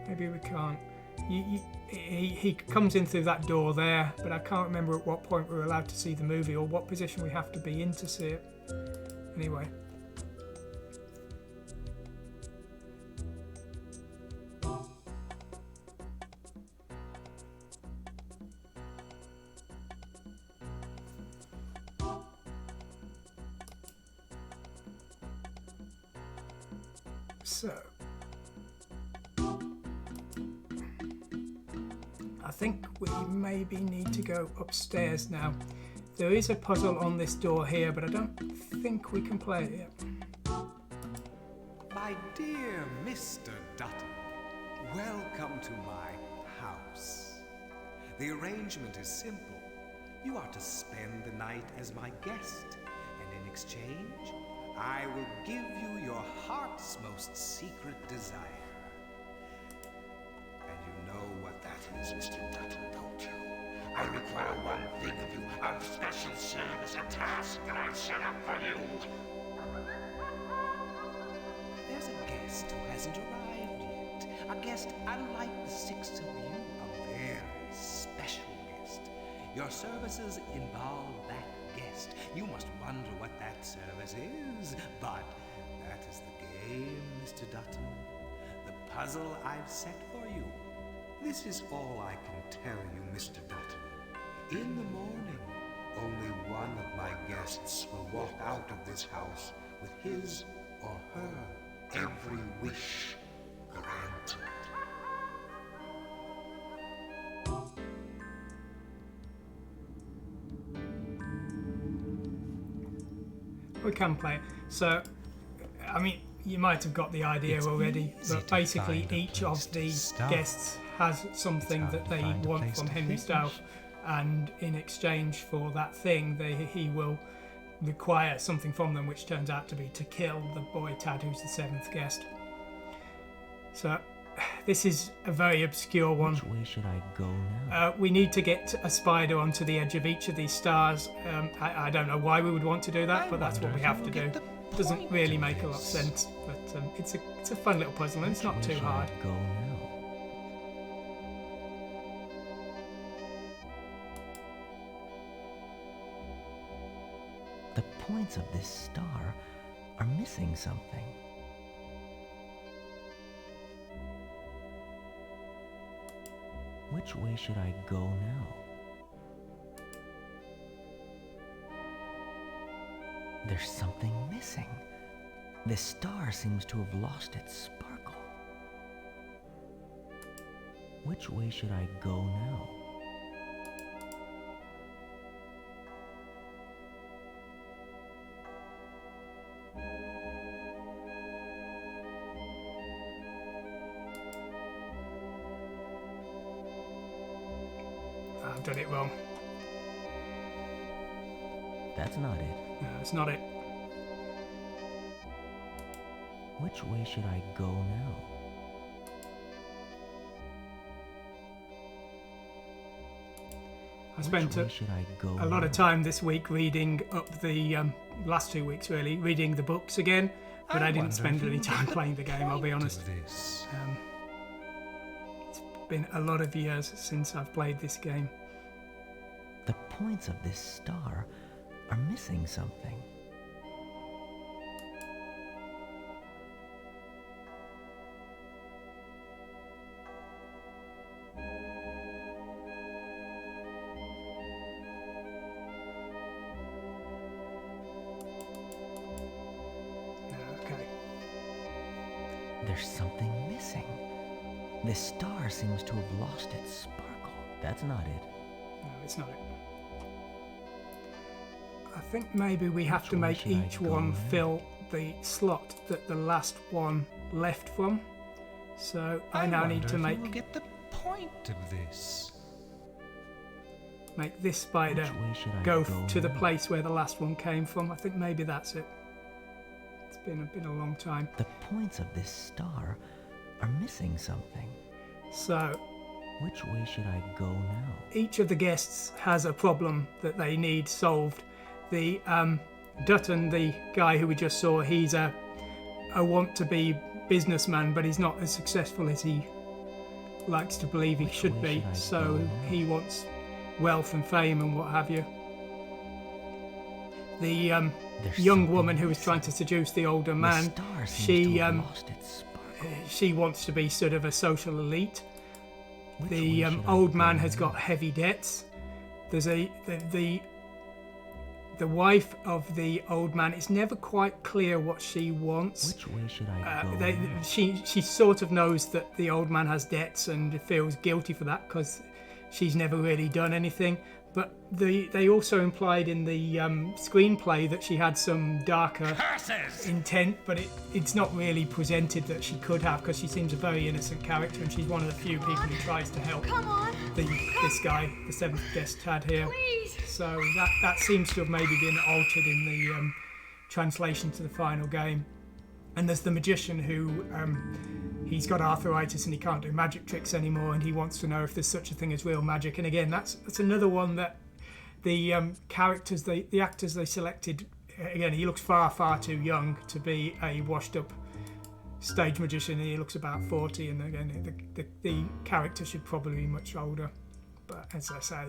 Maybe we can't. He comes in through that door there, but I can't remember at what point we're allowed to see the movie or what position we have to be in to see it. Anyway. So. I think we maybe need to go upstairs now. There is a puzzle on this door here, but I don't think we can play it yet.
My dear Mr. Dutton, welcome to my house. The arrangement is simple. You are to spend the night as my guest, and in exchange, I will give you your heart's most secret desire. What that is, Mr. Dutton, don't you? I require one thing of you, a special service, a task that I've set up for you. There's a guest who hasn't arrived yet. A guest unlike the 6 of you. A very special guest. Your services involve that guest. You must wonder what that service is. But that is the game, Mr. Dutton. The puzzle I've set for you. This is all I can tell you, Mr. Dutton. In the morning, only one of my guests will walk out of this house with his or her every wish granted.
We can play it. So, I mean, you might have got the idea already, but basically each of the guests has something that they want from Henry Stouff, and in exchange for that thing, he will require something from them, which turns out to be to kill the boy Tad, who's the 7th guest. So, this is a very obscure one.
Which way should I go now?
We need to get a spider onto the edge of each of these stars. I don't know why we would want to do that, but that's what we have to do. Doesn't really make a lot of sense, but it's a fun little puzzle, and it's not too hard.
Go now. The points of this star are missing something. Which way should I go now? There's something missing. This star seems to have lost its sparkle. Which way should I go now?
I've done it wrong.
That's not it.
No, it's not it.
Which way should I go now?
I spent a lot of time this week reading up the last 2 weeks, really, reading the books again, but I didn't spend any time playing the game, I'll be honest. It's been a lot of years since I've played this game.
The points of this star are missing something.
Okay.
There's something missing. This star seems to have lost its sparkle. That's not it.
No, it's not it. I think maybe we have to make each one fill the slot that the last one left from. So I now need to make
get the point of this.
Make this spider go to the place where the last one came from. I think maybe that's it. It's been a long time.
The points of this star are missing something.
So
which way should I go now?
Each of the guests has a problem that they need solved. The Dutton, the guy who we just saw, he's a want-to-be businessman, but he's not as successful as he likes to believe he should be. So he wants wealth and fame and what have you. The young woman who was trying to seduce the older man, she wants to be sort of a social elite. The old man has got heavy debts. There's the wife of the old man. It's never quite clear what she wants.
Which way should I go?
She sort of knows that the old man has debts and feels guilty for that because she's never really done anything. But they also implied in the screenplay that she had some darker intent, but it's not really presented that she could have, because she seems a very innocent character, and she's one of the few people who tries to help this guy, the 7th guest, Tad here.
Please.
So that seems to have maybe been altered in the translation to the final game. And there's the magician who he's got arthritis and he can't do magic tricks anymore, and he wants to know if there's such a thing as real magic. And again, that's another one that the characters, the actors they selected, again, he looks far too young to be a washed up stage magician. He looks about 40, and again, the character should probably be much older. But as I say,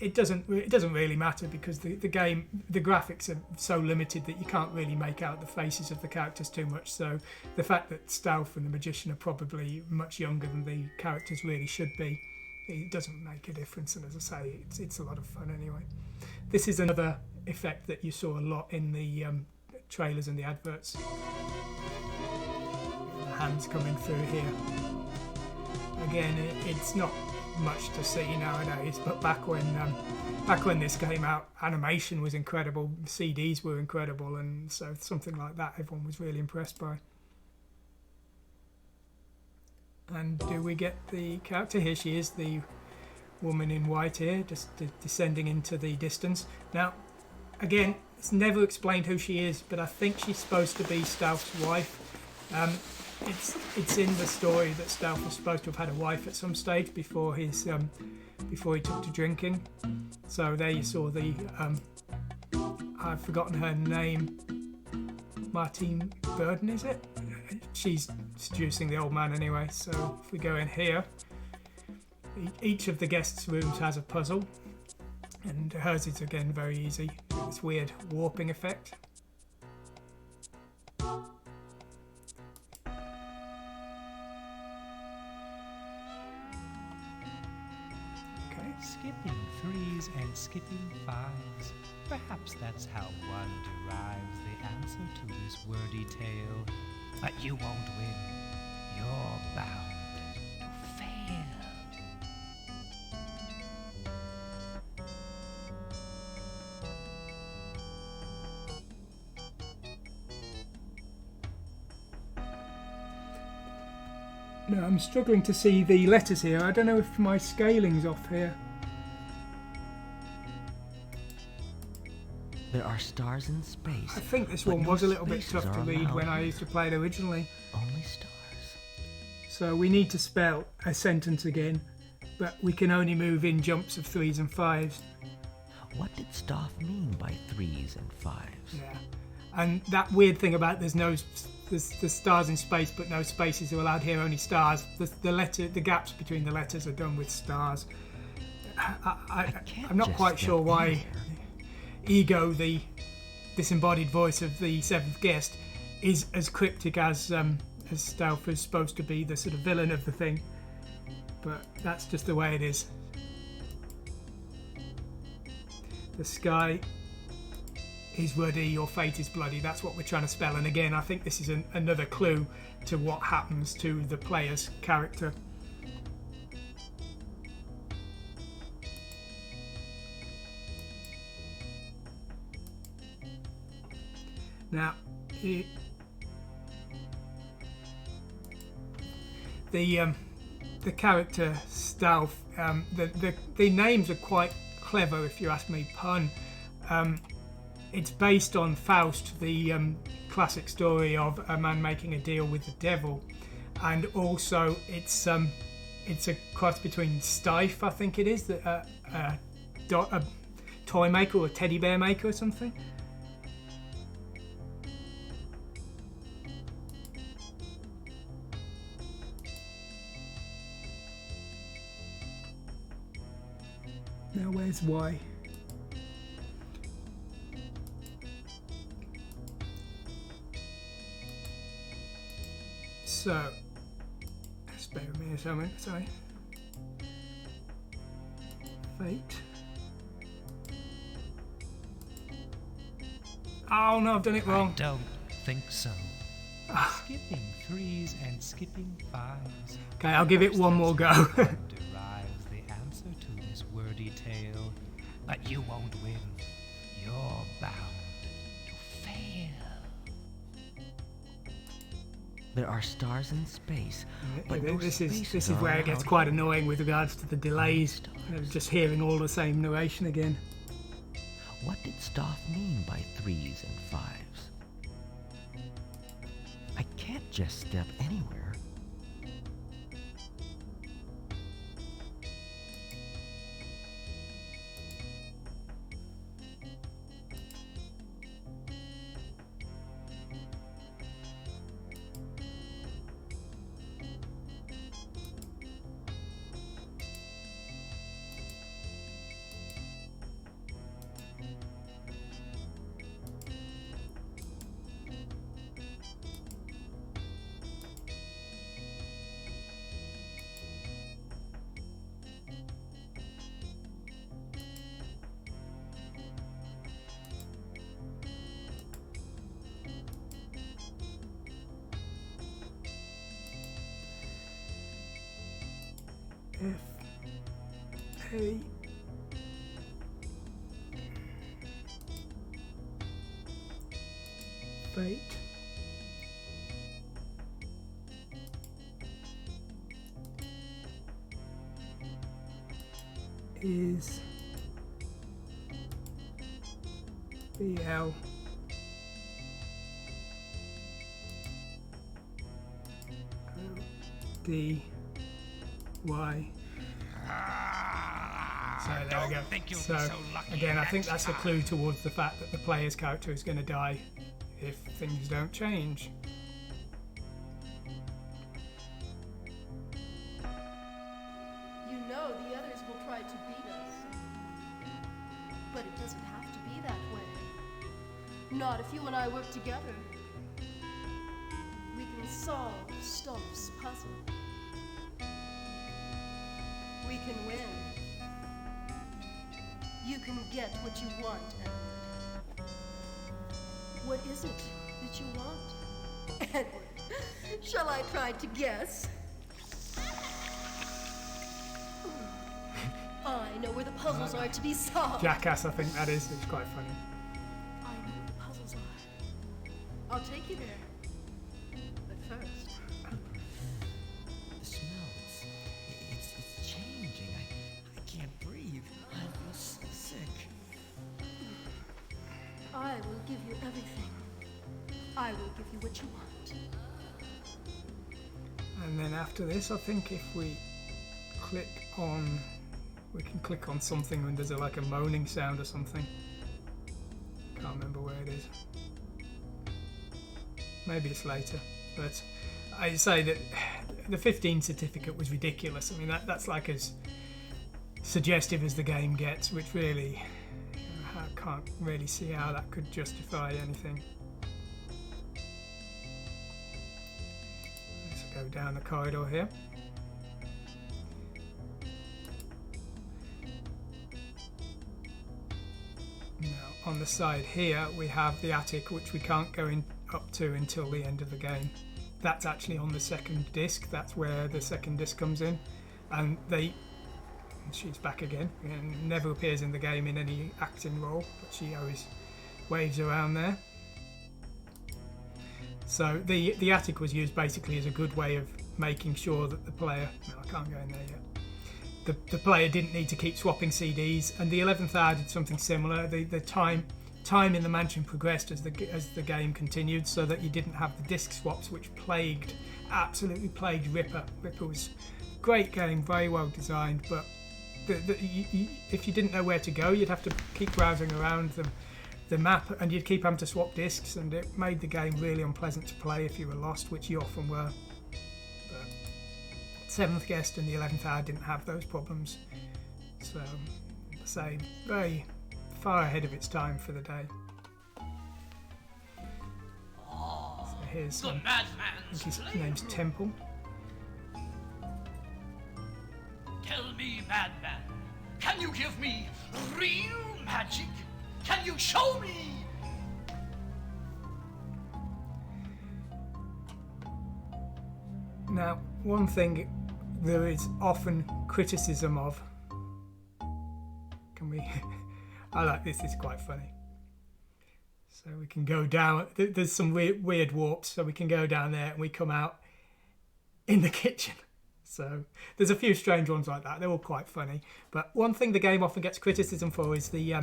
it doesn't really matter because the graphics are so limited that you can't really make out the faces of the characters too much. So the fact that Stealth and the Magician are probably much younger than the characters really should be, it doesn't make a difference. And as I say, it's a lot of fun anyway. This is another effect that you saw a lot in the trailers and the adverts. The hands coming through here. Again, it's not much to see nowadays, but back when this came out, animation was incredible, CDs were incredible, and so something like that everyone was really impressed by. And do we get the character? Here she is, the woman in white here, just descending into the distance. Now, again, it's never explained who she is, but I think she's supposed to be Stealth's wife. It's in the story that Stealth was supposed to have had a wife at some stage before he took to drinking. So there you saw the I've forgotten her name. Martine Burden, is it? She's seducing the old man anyway. So if we go in here, each of the guests' rooms has a puzzle, and hers is again very easy. This weird warping effect.
Skipping 3s and skipping 5s. Perhaps that's how one derives the answer to this wordy tale. But you won't win. You're bound to fail.
No, I'm struggling to see the letters here. I don't know if my scaling's off here.
There are stars in space.
I think this one was a little bit tough to read when I used to play it originally.
Only stars.
So we need to spell a sentence again, but we can only move in jumps of 3s and 5s.
What did Stoff mean by 3s and 5s?
Yeah, and that weird thing about there's stars in space, but no spaces are allowed here. Only stars. The gaps between the letters are done with stars. I'm not quite sure why. Ego, the disembodied voice of the seventh guest, is as cryptic as Stealth is supposed to be, the sort of villain of the thing. But that's just the way it is. The sky is ruddy, your fate is bloody. That's what we're trying to spell. And again, I think this is another clue to what happens to the player's character. Now, the character Stealth, the names are quite clever, if you ask me. Pun. It's based on Faust, the classic story of a man making a deal with the devil, and also it's a cross between Stife, I think it is, a toy maker or a teddy bear maker or something. Now where's Y? So, spare me a moment, sorry. Fate. Oh no, I've done it wrong.
I don't think so. Skipping 3s and skipping 5s.
Okay, I'll give it one more go.
Derives the answer to this wordy tale, but you won't win. You're bound to fail.
There are stars in space, but
this is where it gets quite annoying with regards to the delays. Just hearing all the same narration again.
What did Stoff mean by 3s and 5s? I can't just step anywhere.
if a fate is BL D Y. So there we go. So again, I think that's a clue towards the fact that the player's character is going to die if things don't change.
You know the others will try to beat us. But it doesn't have to be that way. Not if you and I work together. We can solve Stoff's puzzle. We can win. You can get what you want, Edward. What is it that you want? Edward, shall I try to guess? I know where the puzzles are to be solved.
Jackass, I think that is. It's quite funny.
I know where the puzzles are. I'll take you there. But first...
The smells. It's changing. I can't breathe. I feel so sick.
I will give you everything. I will give you what you want.
And then after this, I think if we click on... We can click on something when there's like a moaning sound or something. Can't remember where it is. Maybe it's later. But I'd say that the 15 certificate was ridiculous. I mean, that's like as suggestive as the game gets, which really, I can't really see how that could justify anything. Let's go down the corridor here. Now, on the side here, we have the attic, which we can't go up to until the end of the game. That's actually on the second disc. That's where the second disc comes in. And she's back again. And never appears in the game in any acting role, but she always waves around there. So the attic was used basically as a good way of making sure that the player... No, I can't go in there yet. The player didn't need to keep swapping CDs, and the 11th hour did something similar. The time in the mansion progressed as the game continued, so that you didn't have the disc swaps, which absolutely plagued Ripper. Ripper was a great game, very well designed, but if you didn't know where to go, you'd have to keep browsing around the map, and you'd keep having to swap discs, and it made the game really unpleasant to play if you were lost, which you often were. 7th Guest and the 11th Hour didn't have those problems, so I'd say very far ahead of its time for the day. So here's I think his name's Temple.
Tell me, madman, can you give me real magic? Can you show me?
Now, one thing there is often criticism of. I like this, it's quite funny. So we can go down, there's some weird warps, so we can go down there and we come out in the kitchen. So there's a few strange ones like that, they're all quite funny. But one thing the game often gets criticism for is the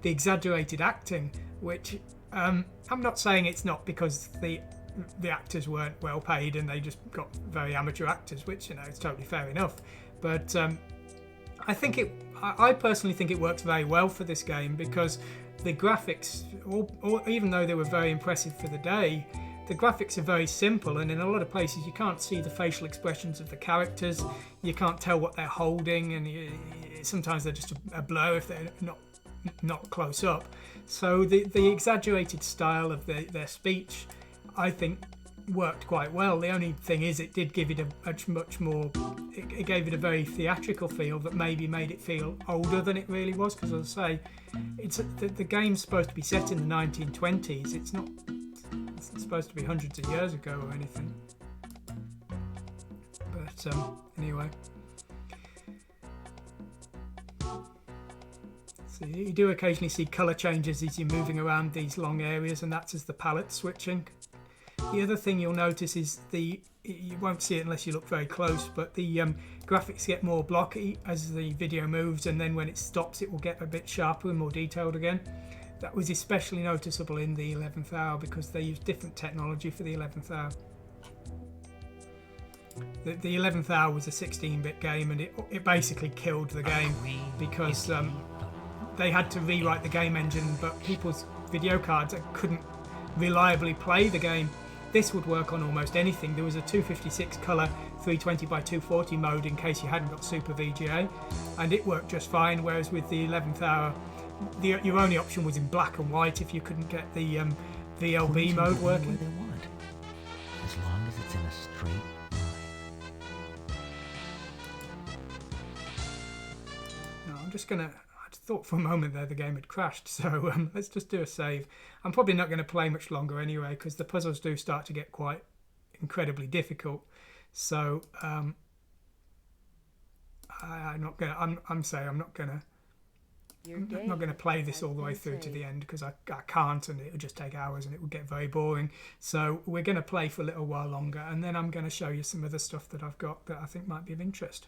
exaggerated acting, which I'm not saying it's not because the actors weren't well paid and they just got very amateur actors, which, it's totally fair enough. But I personally think it works very well for this game, because the graphics, even though they were very impressive for the day, the graphics are very simple, and in a lot of places you can't see the facial expressions of the characters, you can't tell what they're holding, and sometimes they're just a blur if they're not close up. So the exaggerated style of their speech, I think, worked quite well. The only thing is, it did give it a much more. It gave it a very theatrical feel that maybe made it feel older than it really was. Because, as I say, the game's supposed to be set in the 1920s. It's not supposed to be hundreds of years ago or anything. But anyway, So you do occasionally see colour changes as you're moving around these long areas, and that's as the palette switching. The other thing you'll notice is you won't see it unless you look very close, but the graphics get more blocky as the video moves, and then when it stops it will get a bit sharper and more detailed again. That was especially noticeable in the 11th hour because they used different technology for the 11th hour. The 11th hour was a 16-bit game, and it basically killed the game because they had to rewrite the game engine, but people's video cards couldn't reliably play the game. This would work on almost anything. There was a 256 colour 320 by 240 mode in case you hadn't got Super VGA, and it worked just fine, whereas with the 11th hour your only option was in black and white if you couldn't get the VLB mode working.
They want, as long as it's in a straight line.
No, I'm just gonna. I thought for a moment there the game had crashed, so let's just do a save. I'm probably not going to play much longer anyway because the puzzles do start to get quite incredibly difficult. So I'm not gonna play this all the way through to the end because I can't, and it would just take hours and it would get very boring. So we're going to play for a little while longer, and then I'm going to show you some other stuff that I've got that I think might be of interest.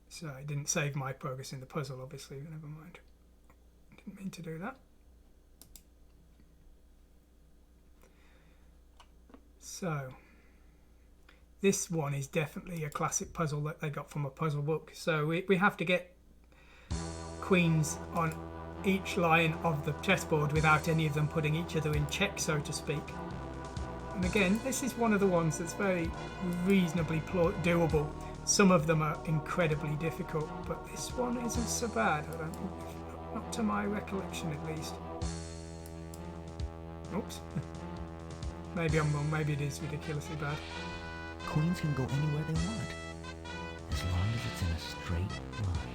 So I didn't save my progress in the puzzle, obviously, but never mind. Didn't mean to do that. So this one is definitely a classic puzzle that they got from a puzzle book. So we have to get queens on each line of the chessboard without any of them putting each other in check, so to speak. And again, this is one of the ones that's very reasonably doable. Some of them are incredibly difficult, but this one isn't so bad, I don't think. Not to my recollection, at least. Oops. Maybe I'm wrong, maybe it is ridiculously bad.
Queens can go anywhere they want, as long as it's in a straight line.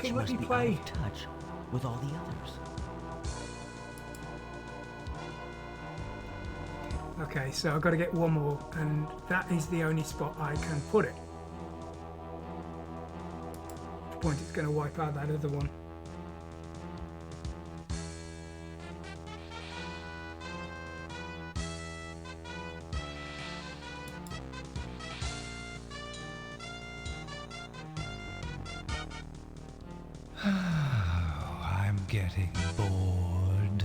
Each must be out of touch with all the others.
Okay, so I've got to get one more, and that is the only spot I can put it. At which point it's going to wipe out that other one.
I'm getting bored.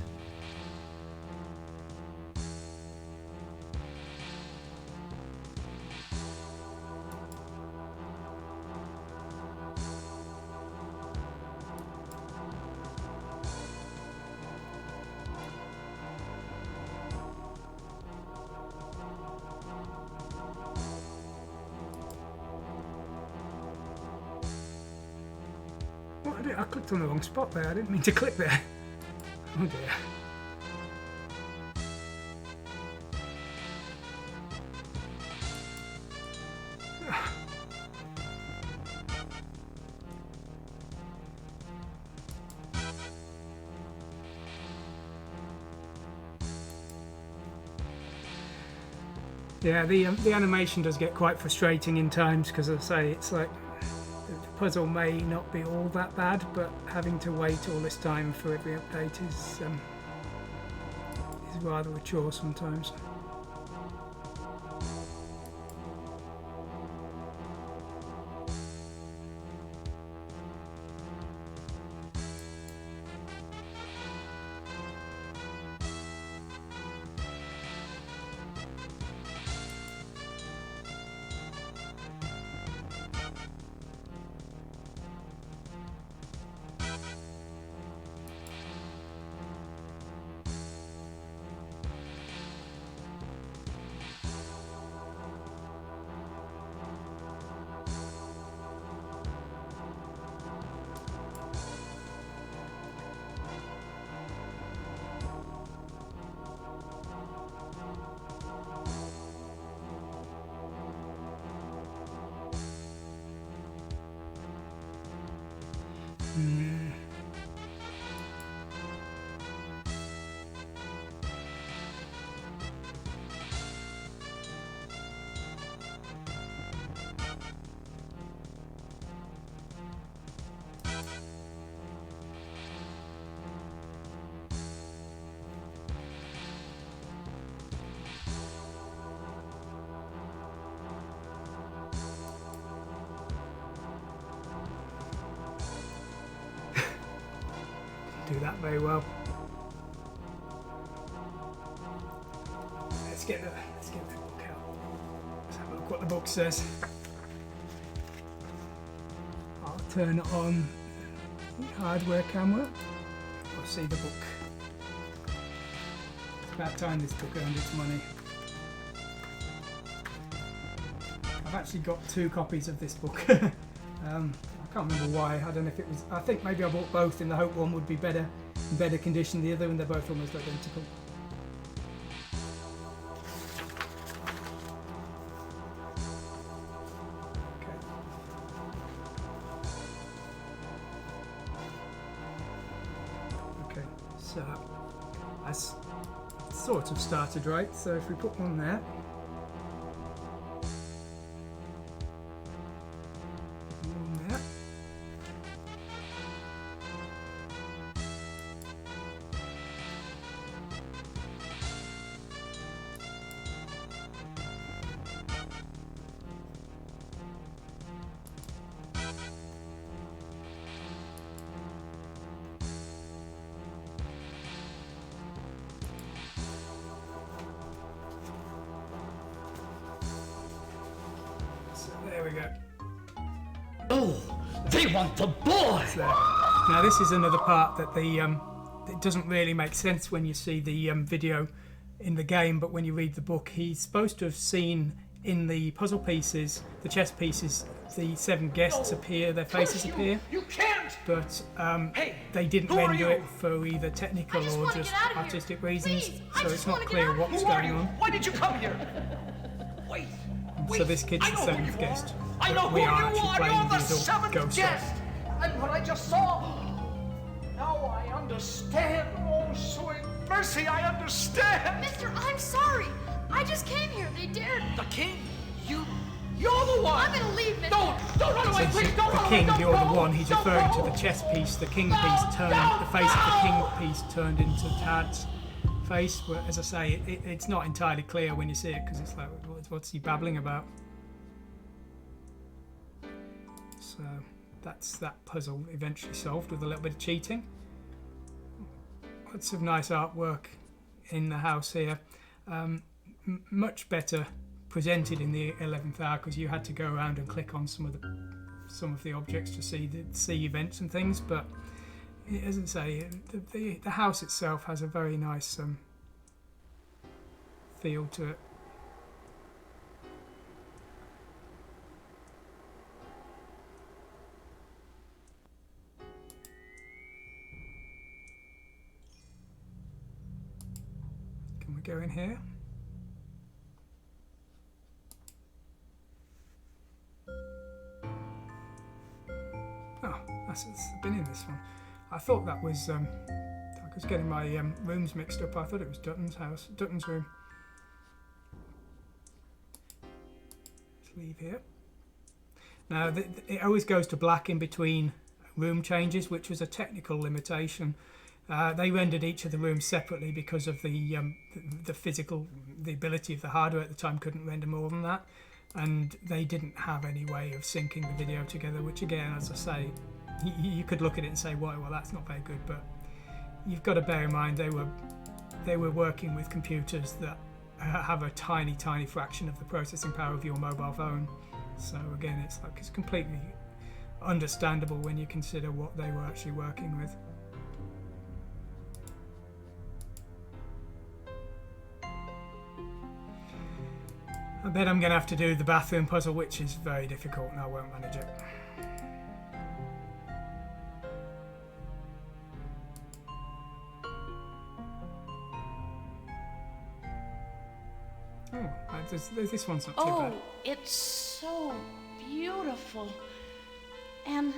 I clicked on the wrong spot there. I didn't mean to click there. Oh dear. Yeah, the animation does get quite frustrating in times because, as I say, it's like the puzzle may not be all that bad, but having to wait all this time for every update is rather a chore sometimes. Do that very well. Let's get the book out. Let's have a look what the book says. I'll turn on the hardware camera. I'll see the book. It's about time this book earned its money. I've actually got 2 copies of this book. I can't remember why. I don't know if it was. I think maybe I bought both in the hope one would be better condition than the other, and they're both almost identical. Okay, so that's sort of started right. So if we put one there. There we go.
Oh, they want the boy!
So, now this is another part that it doesn't really make sense when you see the video in the game, but when you read the book, he's supposed to have seen in the puzzle pieces, the chess pieces, the 7 guests appear, their faces appear.
You can't!
But they didn't render it for either technical or just artistic reasons, so it's not clear what's going on.
Why did you come here? Wait.
So this kid's the 7th guest.
I know who
we
you
are actually
are.
playing
You're
the
the
adult
7th
ghost.
guest. And what I just saw. Now I understand. Oh, sweet mercy, I understand.
Mister, I'm sorry. I just came here. They dared.
The king? You're the one.
I'm gonna leave, Mister.
Don't run away, please. Don't run
The
away.
king,
Don't
you're
go.
the one. He's
Don't
referring
go.
to the chess piece. The king piece turned, the face of the king piece turned into Tad's face. But as I say, it's not entirely clear when you see it because it's like, what's he babbling about? So that's that puzzle eventually solved with a little bit of cheating. Lots of nice artwork in the house here. Much better presented in the 11th hour because you had to go around and click on some of the objects to see events and things. But as I say, the house itself has a very nice feel to it. Can we go in here? Oh, it's been in this one. I thought that was, I was getting my rooms mixed up. I thought it was Dutton's room. Let's leave here. Now, it always goes to black in between room changes, which was a technical limitation. They rendered each of the rooms separately because of the ability of the hardware at the time couldn't render more than that, and they didn't have any way of syncing the video together. Which again, as I say, you could look at it and say, well, that's not very good. But you've got to bear in mind they were working with computers that have a tiny fraction of the processing power of your mobile phone. So again, it's completely understandable when you consider what they were actually working with. I bet I'm going to have to do the bathroom puzzle, which is very difficult, and I won't manage it. Oh, this one's not too bad.
Oh, it's so beautiful. And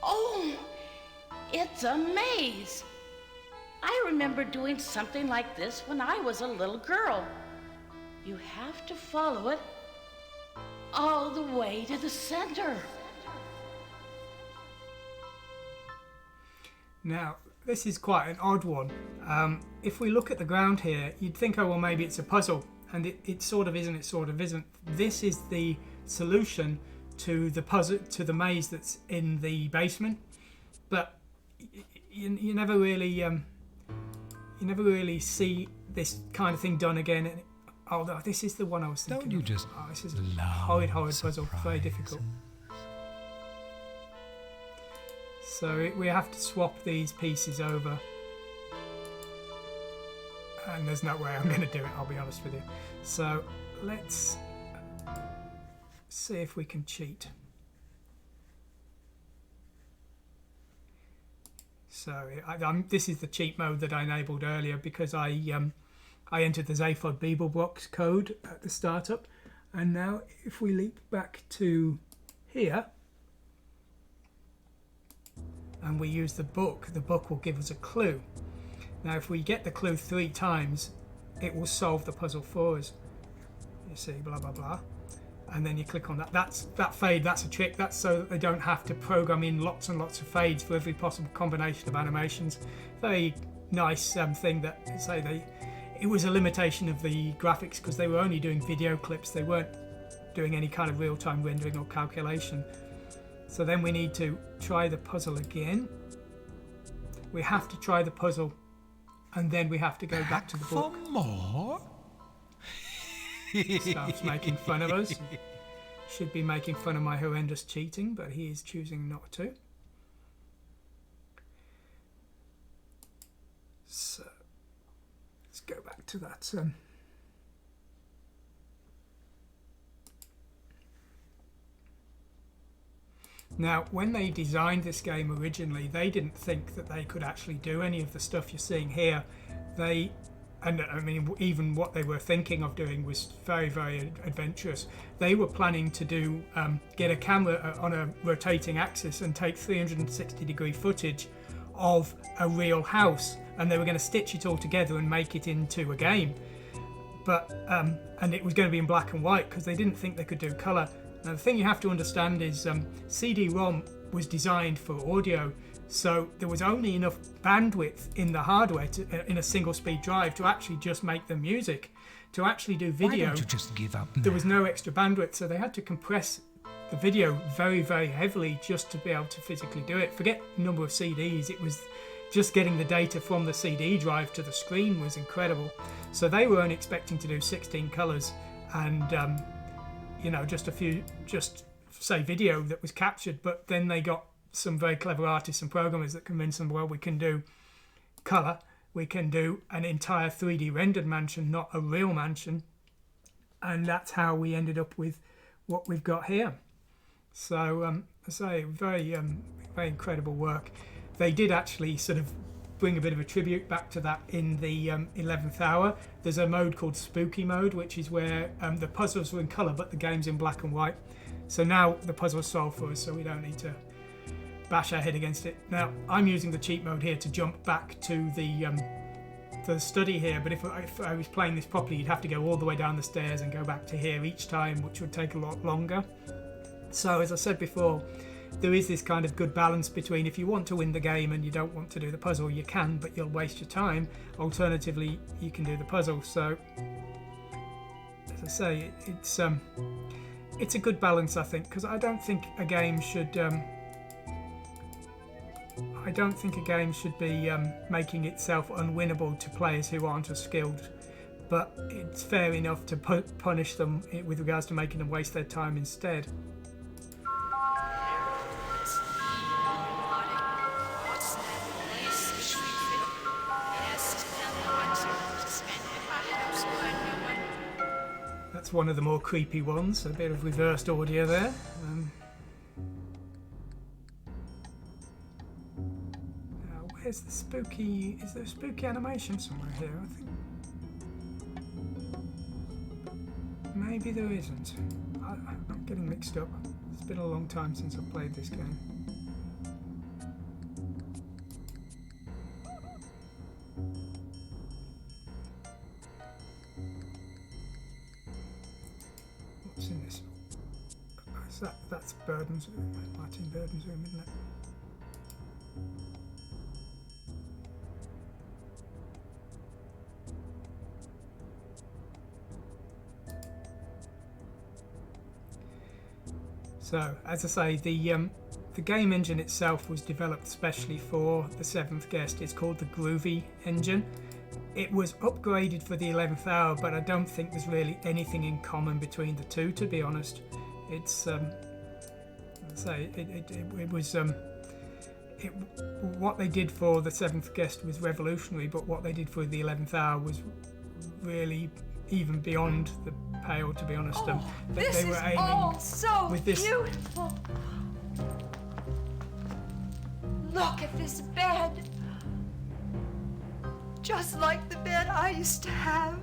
Oh, it's a maze. I remember doing something like this when I was a little girl. You have to follow it all the way to the center.
Now, this is quite an odd one. If we look at the ground here, you'd think, oh, well, maybe it's a puzzle. And it sort of is and it sort of isn't. This is the solution to the puzzle, to the maze that's in the basement. But you never really see this kind of thing done again. And, oh, this is the one I was thinking.
Don't you just
this is a horrid puzzle, very difficult. So we have to swap these pieces over. And there's no way I'm going to do it, I'll be honest with you. So let's see if we can cheat. So this is the cheat mode that I enabled earlier because I entered the Zaphod Beeblebrox code at the startup. And now if we leap back to here and we use the book will give us a clue. Now if we get the clue 3 times, it will solve the puzzle for us. You see, blah blah blah. And then you click on that. That fade, that's a trick. That's so that they don't have to program in lots and lots of fades for every possible combination of animations. Very nice thing that it was a limitation of the graphics because they were only doing video clips. They weren't doing any kind of real-time rendering or calculation. So then we need to try the puzzle again. We have to try the puzzle and then we have to go back to the book.
For more?
Starts making fun of us. Should be making fun of my horrendous cheating, but he is choosing not to. So let's go back to that. Now, when they designed this game originally, they didn't think that they could actually do any of the stuff you're seeing here. Even what they were thinking of doing was very, very adventurous. They were planning to do get a camera on a rotating axis and take 360-degree footage of a real house, and they were going to stitch it all together and make it into a game. But and it was going to be in black and white because they didn't think they could do colour. Now the thing you have to understand is CD-ROM was designed for audio, so there was only enough bandwidth in the hardware in a single speed drive to actually just make the music. To actually do video,
why don't you just give up now?
There was no extra bandwidth, so they had to compress the video very, very heavily just to be able to physically do it. Forget the number of CDs, it was just getting the data from the CD drive to the screen was incredible. So they were only expecting to do 16 colours and just say video that was captured, but then they got some very clever artists and programmers that convinced them, well, we can do colour, we can do an entire 3D rendered mansion, not a real mansion, and that's how we ended up with what we've got here. So I say very incredible work. They did actually sort of bring a bit of a tribute back to that in the 11th hour. There's a mode called Spooky Mode, which is where the puzzles are in colour but the game's in black and white. So now the puzzle's solved for us, so we don't need to bash our head against it. Now I'm using the cheat mode here to jump back to the study here, but if I was playing this properly, you'd have to go all the way down the stairs and go back to here each time, which would take a lot longer. So as I said before, there is this kind of good balance between if you want to win the game and you don't want to do the puzzle, you can, but you'll waste your time. Alternatively, you can do the puzzle. So as I say, it's a good balance, I think, because I don't think a game should be making itself unwinnable to players who aren't as skilled, but it's fair enough to punish them with regards to making them waste their time instead. That's one of the more creepy ones, a bit of reversed audio there. Where's the spooky... Is there a spooky animation somewhere here? I think... Maybe there isn't. I'm getting mixed up. It's been a long time since I've played this game. So that's Burden's room, Martin Burden's room, isn't it? So, as I say, the game engine itself was developed specially for the 7th Guest. It's called the Groovy engine. It was upgraded for the 11th hour, but I don't think there's really anything in common between the two, to be honest. It's what they did for the 7th Guest was revolutionary, but what they did for the 11th hour was really even beyond the pale, to be honest. They were aiming
all so
with this.
Beautiful. Look at this bed. Just like the bed I used to have.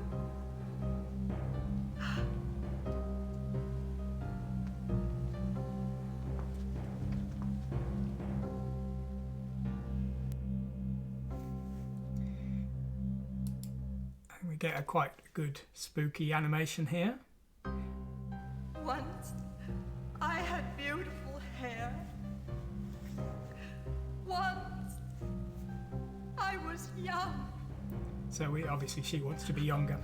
And we get a quite good spooky animation here.
Once I had beautiful hair. Once I was young.
So obviously she wants to be younger,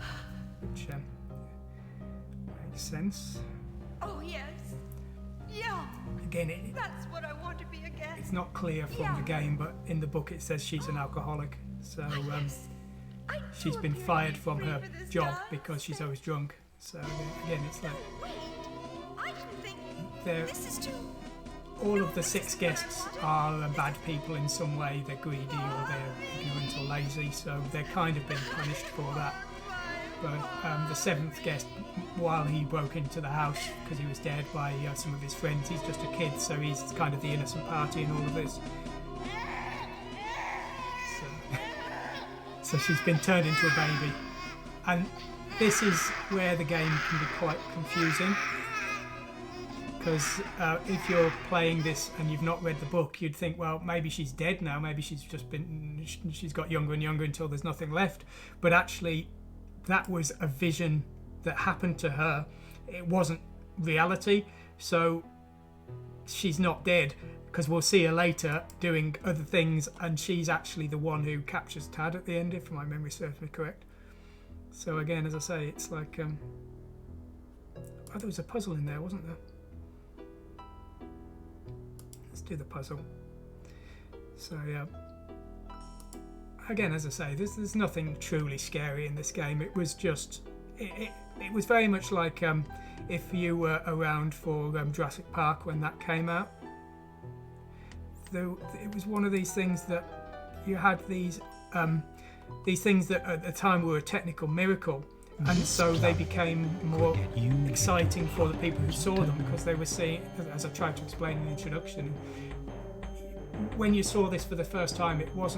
which makes sense.
Oh yes, young.
Again,
that's what I want to be again.
It's not clear from the game, but in the book it says she's an alcoholic. So she's been fired from her job because she's always drunk. So again, it's like all of the 6 guests are bad people in some way. They're greedy or they're ignorant or lazy, so they're kind of being punished for that. But the 7th guest, while he broke into the house because he was dared by some of his friends, he's just a kid, so he's kind of the innocent party in all of this. So she's been turned into a baby. And this is where the game can be quite confusing. Because if you're playing this and you've not read the book, you'd think, well, maybe she's dead now. Maybe she's got younger and younger until there's nothing left. But actually, that was a vision that happened to her. It wasn't reality. So she's not dead, because we'll see her later doing other things, and she's actually the one who captures Tad at the end, if my memory serves me correct. So again, as I say, it's like there was a puzzle in there, wasn't there? Let's do the puzzle. So yeah, again, as I say, there's nothing truly scary in this game. It was just it was very much like if you were around for Jurassic Park when that came out. Though it was one of these things that you had these things that at the time were a technical miracle, and so they became more exciting for the people who saw them, because they were seeing, as I tried to explain in the introduction, when you saw this for the first time, it was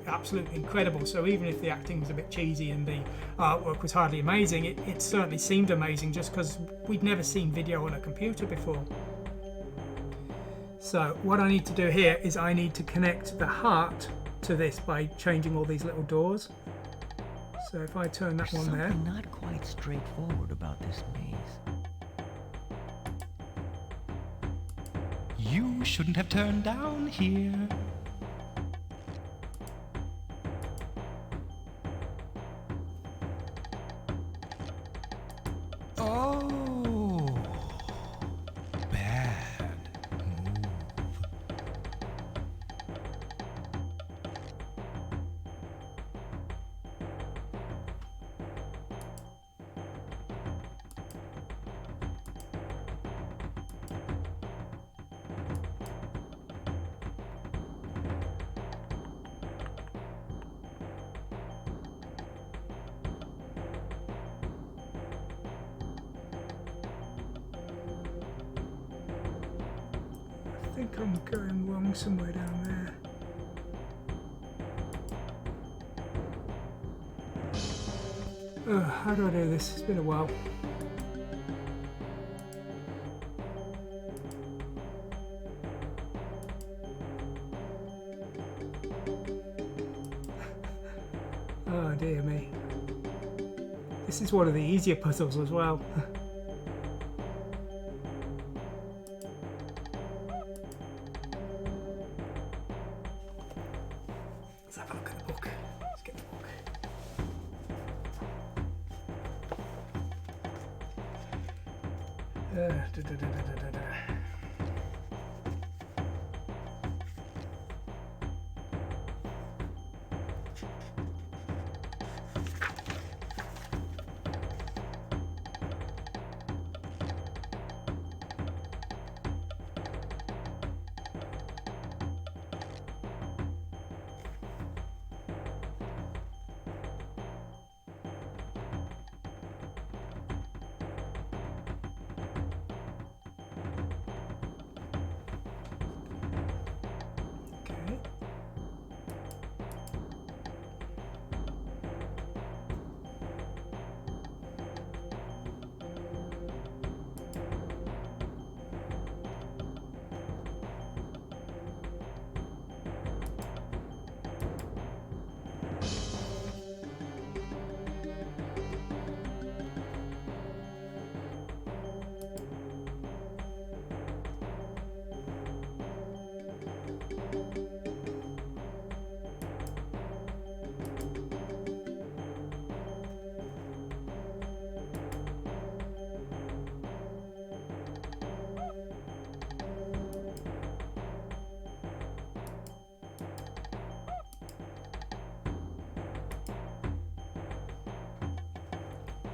absolutely incredible. So even if the acting was a bit cheesy and the artwork was hardly amazing, it certainly seemed amazing just because we'd never seen video on a computer before. So what I need to do here is I need to connect the heart to this by changing all these little doors. So if I turn that one there.
Something not quite straightforward about this maze.
You shouldn't have turned down here. Oh, bad move.
I think I'm going wrong somewhere down there. How do I do this? It's been a while. Oh dear me. This is one of the easier puzzles as well.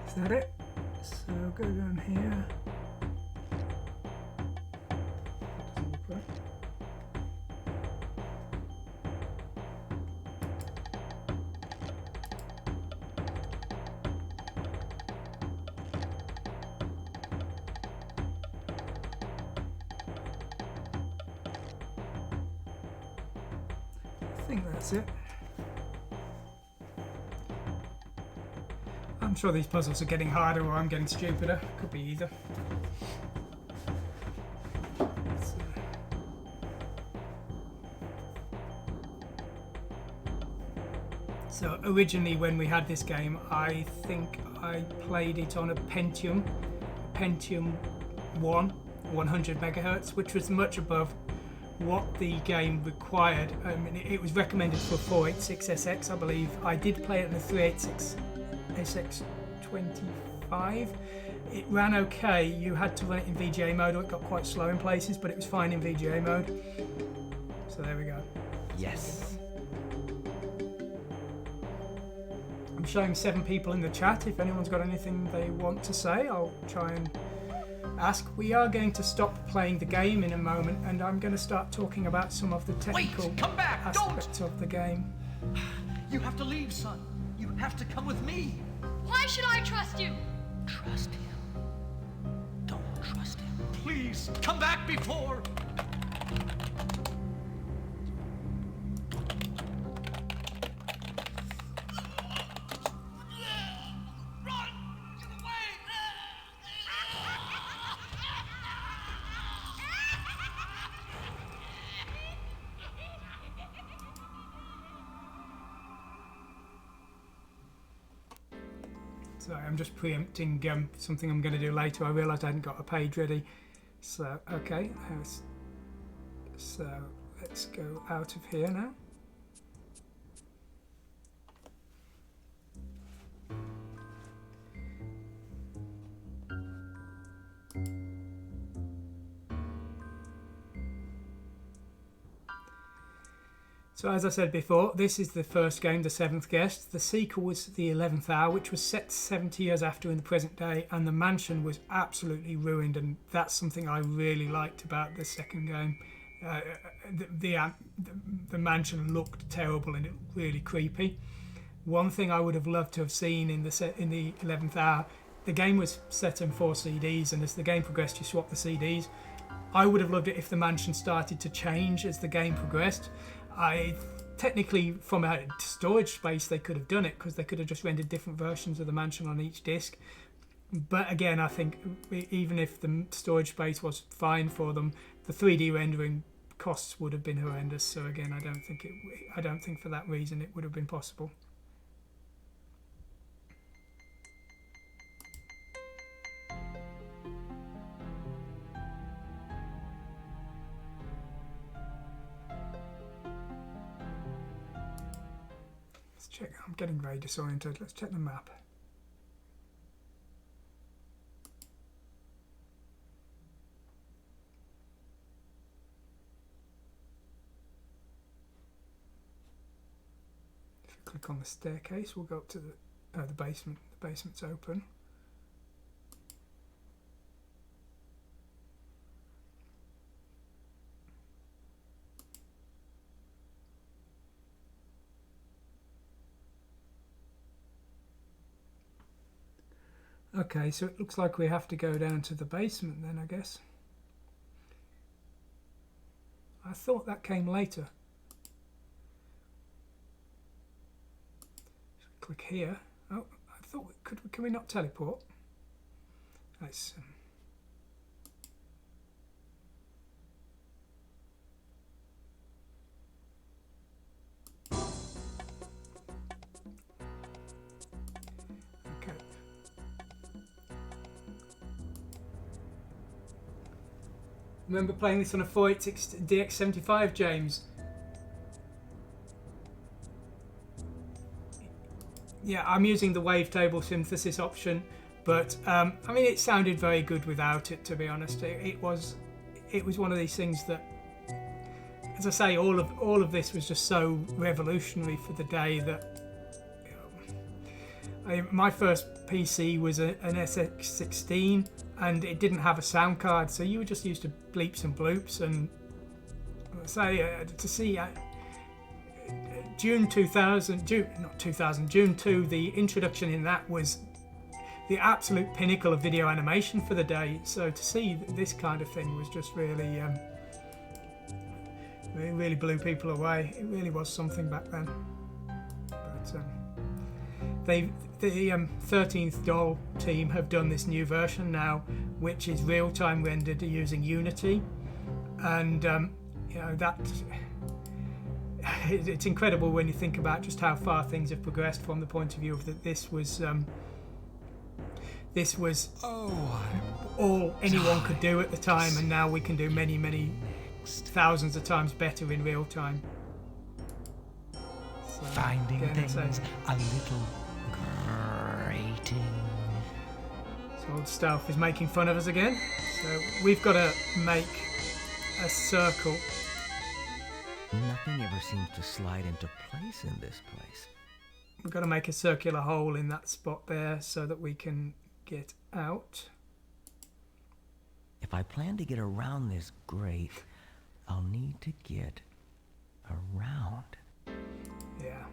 Is that it? So go down here. That doesn't look right. I think that's it. I'm sure these puzzles are getting harder or I'm getting stupider. Could be either. So originally when we had this game, I think I played it on a Pentium 1, 100 megahertz, which was much above what the game required. I mean, it was recommended for 486SX, I believe. I did play it on the 386 SX25. It ran okay. You had to run it in VGA mode, or it got quite slow in places, but it was fine in VGA mode. So there we go.
Yes.
I'm showing 7 people in the chat. If anyone's got anything they want to say, I'll try and ask. We are going to stop playing the game in a moment, and I'm going to start talking about some of the technical
come back!
aspects of the game.
You have to leave, son. You have to come with me.
Why should I trust you?
Trust him. Don't trust him.
Please, come back before...
Sorry, I'm just preempting something I'm going to do later. I realised I hadn't got a page ready. So, okay. So, let's go out of here now. So as I said before, this is the first game, The Seventh Guest. The sequel was The 11th Hour, which was set 70 years after in the present day, and the mansion was absolutely ruined, and that's something I really liked about the second game. The mansion looked terrible and it looked really creepy. One thing I would have loved to have seen in the 11th Hour, the game was set on 4 CDs, and as the game progressed you swap the CDs. I would have loved it if the mansion started to change as the game progressed. Technically, from a storage space, they could have done it because they could have just rendered different versions of the mansion on each disc. But again, I think even if the storage space was fine for them, the 3D rendering costs would have been horrendous. So again, I don't think for that reason it would have been possible. Check. I'm getting very disoriented. Let's check the map. Click on the staircase. We'll go up to the basement. The basement's open. Okay, so it looks like we have to go down to the basement then, I guess. I thought that came later. Click here. Oh, I thought can we not teleport? Let's okay. Remember playing this on a 486 DX75, James? Yeah, I'm using the wavetable synthesis option, but I mean, it sounded very good without it, to be honest. It was one of these things that, as I say, all of this was just so revolutionary for the day that my first PC was an SX16, and it didn't have a sound card, so you were just used to bleeps and bloops. And to see. June 2, the introduction in that was the absolute pinnacle of video animation for the day. So to see this kind of thing was just really, really blew people away. It really was something back then. But the 13th Doll team have done this new version now, which is real-time rendered using Unity, and you know that. It's incredible when you think about just how far things have progressed from the point of view of that this was all anyone could do at the time, and now we can do many thousands of times better in real time. So,
finding things a little grating.
So old Stealth is making fun of us again. So we've got to make a circle.
Nothing ever seems to slide into place in this place.
We've got to make a circular hole in that spot there so that we can get out.
If I plan to get around this grate, I'll need to get around.
Yeah.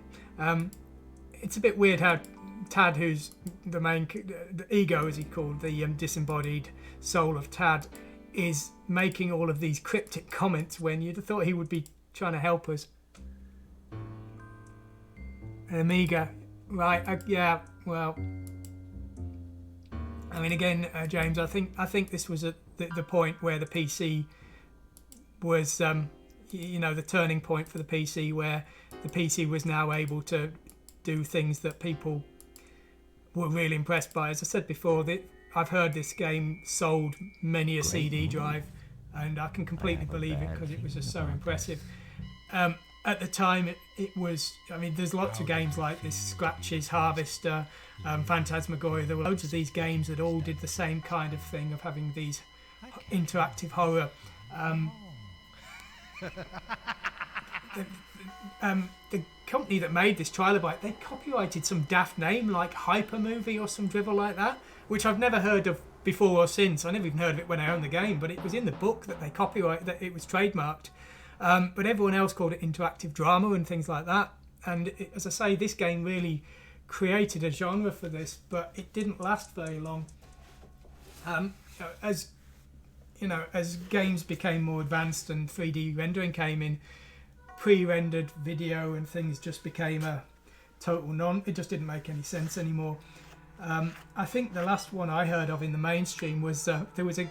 It's a bit weird how Tad, who's the main, the ego as he called, the disembodied soul of Tad, is making all of these cryptic comments when you'd have thought he would be trying to help us. Amiga, right? Yeah. Well, I mean, again, James, I think this was at the point where the PC was, you know, the turning point for the PC, where the PC was now able to do things that people were really impressed by. As I said before, I've heard this game sold many a CD drive, and I can completely believe it because it was just so impressive. At the time, it was, I mean, there's lots of games like this, Scratches, Harvester, Phantasmagoria. There were loads of these games that all did the same kind of thing of having these interactive horror. The company that made this, Trilobite, they copyrighted some daft name like Hyper Movie or some drivel like that, which I've never heard of before or since. I never even heard of it when I owned the game, but it was in the book that they copyrighted, that it was trademarked. But everyone else called it interactive drama and things like that. And as I say, this game really created a genre for this, but it didn't last very long. As you know, as games became more advanced and 3D rendering came in, pre-rendered video and things just became a total it just didn't make any sense anymore. I think the last one I heard of in the mainstream was there was a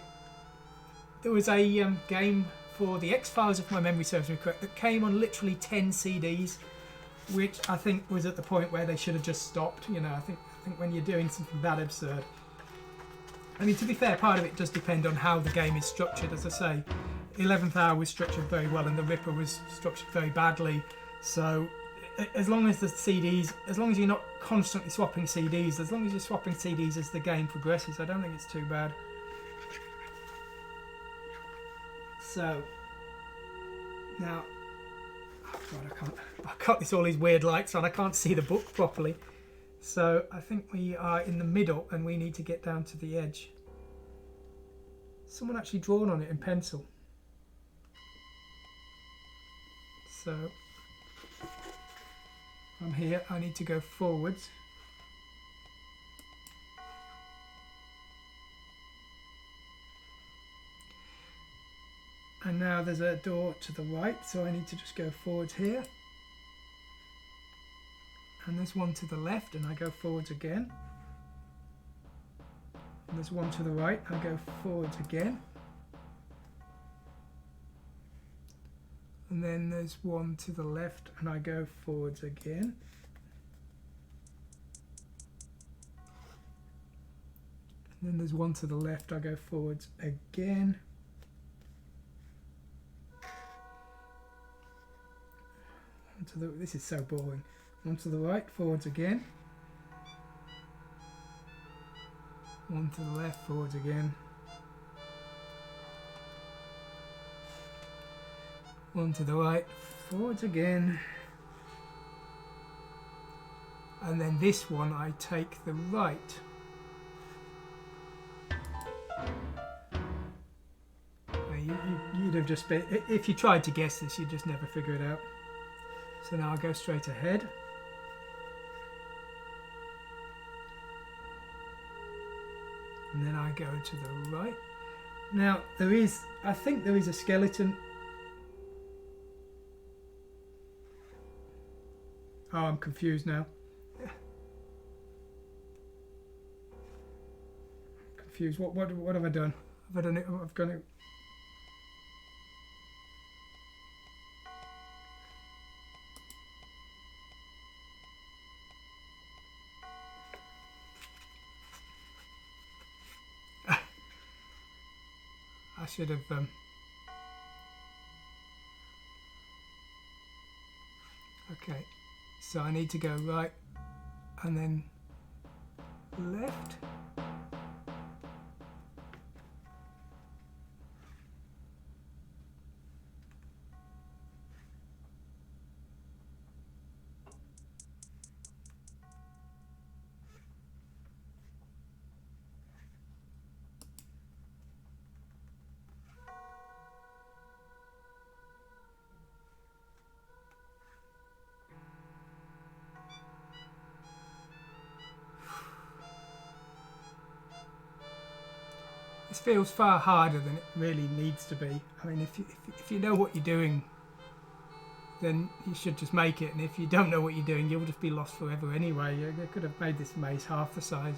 game for the X-Files, if my memory serves me correct, that came on literally 10 CDs, which I think was at the point where they should have just stopped. You know, I think when you're doing something that absurd. I mean, to be fair, part of it does depend on how the game is structured. As I say, 11th Hour was structured very well and the Ripper was structured very badly. So as long as the CDs, as long as you're not constantly swapping CDs, as long as you're swapping CDs as the game progresses, I don't think it's too bad. So now God, I've got all these weird lights on. I can't see the book properly. So I think we are in the middle and we need to get down to the edge. Someone actually drawn on it in pencil. So I'm here. I need to go forwards. And now there's a door to the right, so I need to just go forwards here. And there's one to the left, and I go forwards again. And there's one to the right, I go forwards again. And then there's one to the left, and I go forwards again. And then there's one to the left, I go forwards again. This is so boring. One to the right, forwards again. One to the left, forwards again. One to the right, forwards again. And then this one, I take the right. You'd have just been, if you tried to guess this, you'd just never figure it out. So now I'll go straight ahead. And then I go to the right. Now I think there is a skeleton. Oh, I'm confused now. Confused. What have I done? Have I done it? I've gone it. I should have okay, so I need to go right and then left. This feels far harder than it really needs to be. I mean, if you know what you're doing, then you should just make it. And if you don't know what you're doing, you'll just be lost forever anyway. You could have made this maze half the size.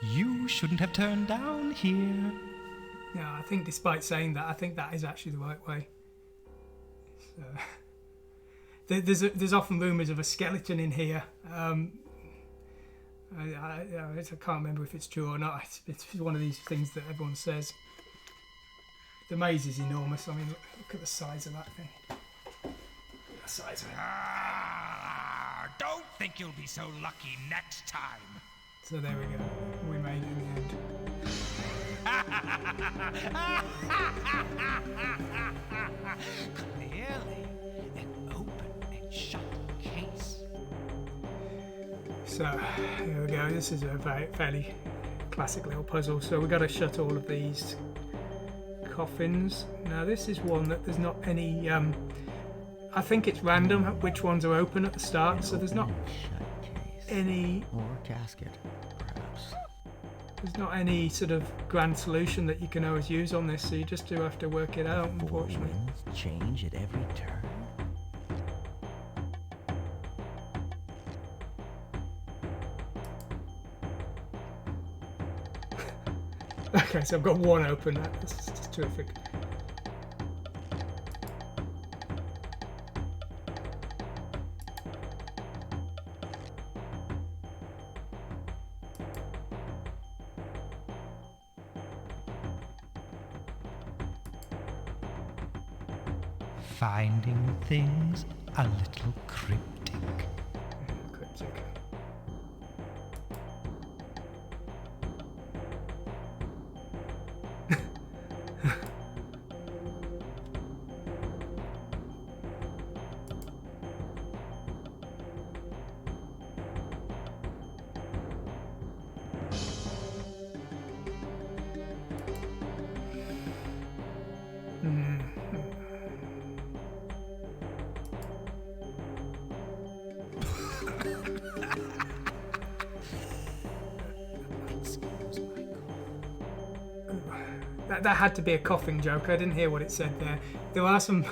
You shouldn't have turned down here.
Yeah, I think despite saying that, I think that is actually the right way. So, there's often rumours of a skeleton in here. I can't remember if it's true or not. It's one of these things that everyone says. The maze is enormous. I mean, look at the size of that thing. The size of it.
Don't think you'll be so lucky next time.
So there we go. We made it in the end.
Clearly, an open and shut case.
So here we go. This is a fairly classic little puzzle. So we've got to shut all of these coffins. Now this is one that there's not any. I think it's random which ones are open at the start. So there's not any.
Or casket.
There's not any sort of grand solution that you can always use on this, so you just do have to work it out, unfortunately.
Change at every turn.
Okay, so I've got one open. That's terrific.
finding things a little cryptic.
Cryptic. That had to be a coughing joke. I didn't hear what it said there. There are some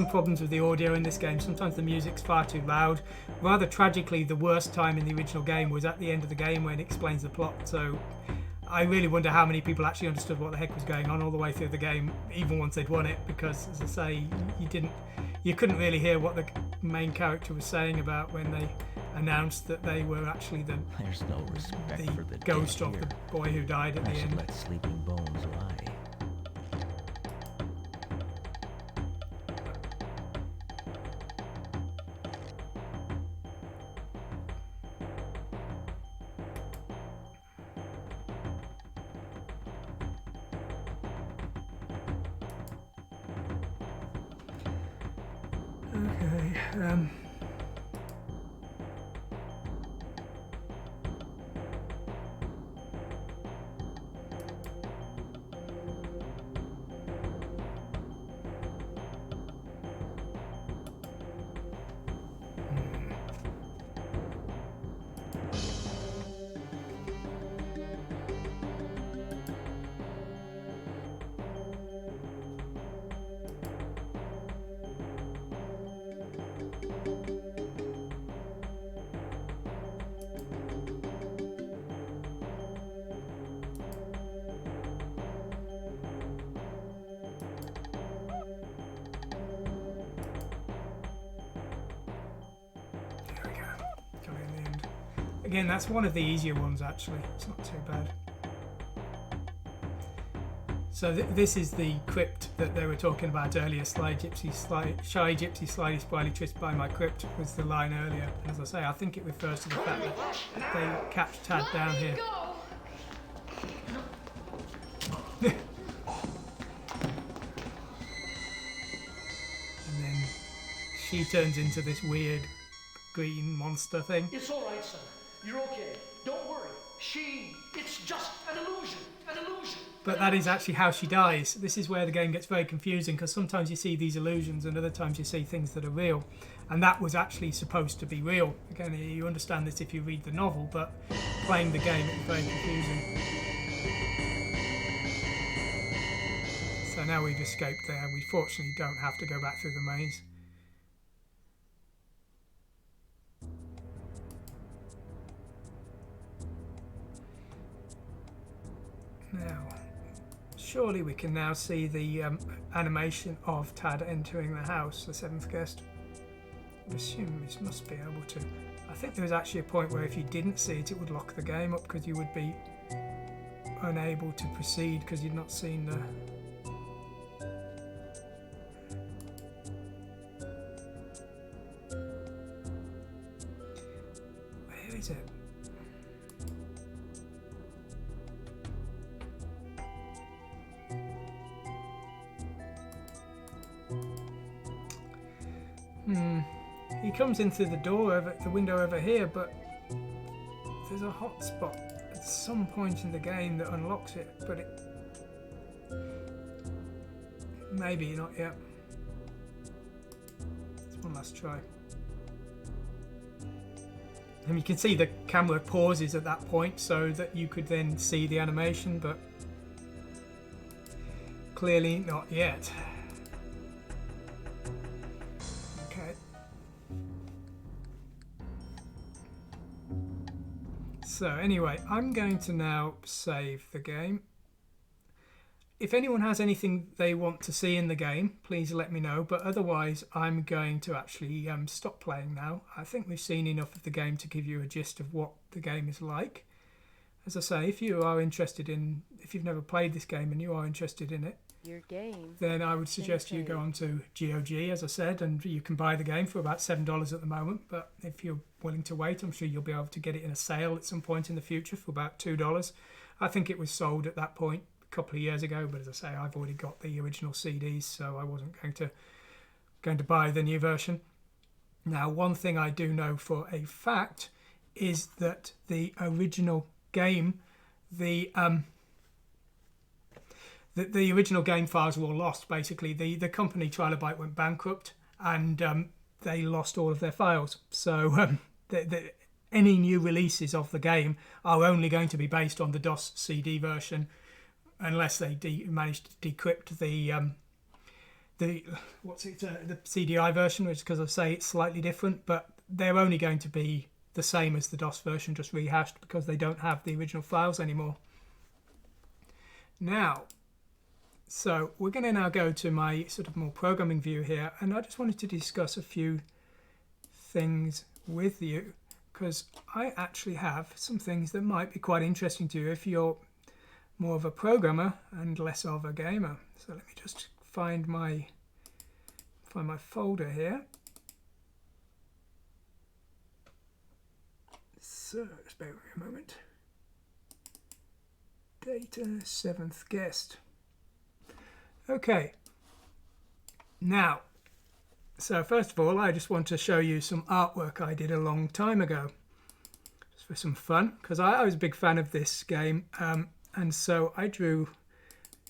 problems with the audio in this game. Sometimes the music's far too loud. Rather tragically, the worst time in the original game was at the end of the game when it explains the plot. So I really wonder how many people actually understood what the heck was going on all the way through the game, even once they'd won it, because, as I say, you couldn't really hear what the main character was saying about when they announced that they were actually
There's no respect for the
ghost
dead
of the
here.
boy who died at the
I should
end.
let sleeping bones lie.
Okay, Again, that's one of the easier ones actually. It's not too bad. So this is the crypt that they were talking about earlier. Shy gypsy, slyly, spryly twist by my crypt was the line earlier. And as I say, I think it refers to the fact that they catch Tad down here. And then she turns into this weird green monster thing.
It's all right, son. You're okay. Don't worry. It's just an illusion. An illusion.
But that is actually how she dies. This is where the game gets very confusing, because sometimes you see these illusions and other times you see things that are real. And that was actually supposed to be real. Again, you understand this if you read the novel, but playing the game it's very confusing. So now we've escaped there. We fortunately don't have to go back through the maze. Now, surely we can now see the animation of Tad entering the house, the seventh guest. I assume it must be able to. I think there was actually a point where if you didn't see it, it would lock the game up because you would be unable to proceed because you'd not seen the... Where is it? He comes in through the door over the window over here, but there's a hotspot at some point in the game that unlocks it, but it maybe not yet. Let's one last try. And you can see the camera pauses at that point so that you could then see the animation, but clearly not yet. So anyway, I'm going to now save the game. If anyone has anything they want to see in the game, please let me know. But otherwise, I'm going to actually stop playing now. I think we've seen enough of the game to give you a gist of what the game is like. As I say, if you are interested in, if you've never played this game and you are interested in it,
your game,
then I would suggest you go on to GOG, as I said, and you can buy the game for about $7 at the moment. But if you're willing to wait, I'm sure you'll be able to get it in a sale at some point in the future for about $2. I think it was sold at that point a couple of years ago, but as I say, I've already got the original CDs, so I wasn't going to buy the new version. Now, one thing I do know for a fact is that the original game, the original game files were all lost. Basically, the company Trilobyte went bankrupt, and they lost all of their files. So any new releases of the game are only going to be based on the DOS CD version, unless they manage to decrypt the CDI version, which, because I say it's slightly different, but they're only going to be the same as the DOS version, just rehashed, because they don't have the original files anymore. Now, so we're going to now go to my sort of more programming view here, and I just wanted to discuss a few things with you, because I actually have some things that might be quite interesting to you if you're more of a programmer and less of a gamer. So let me just find my folder here. So just bear with me a moment. Data 7th guest. Okay. Now, so first of all, I just want to show you some artwork I did a long time ago, just for some fun, because I was a big fan of this game, and so I drew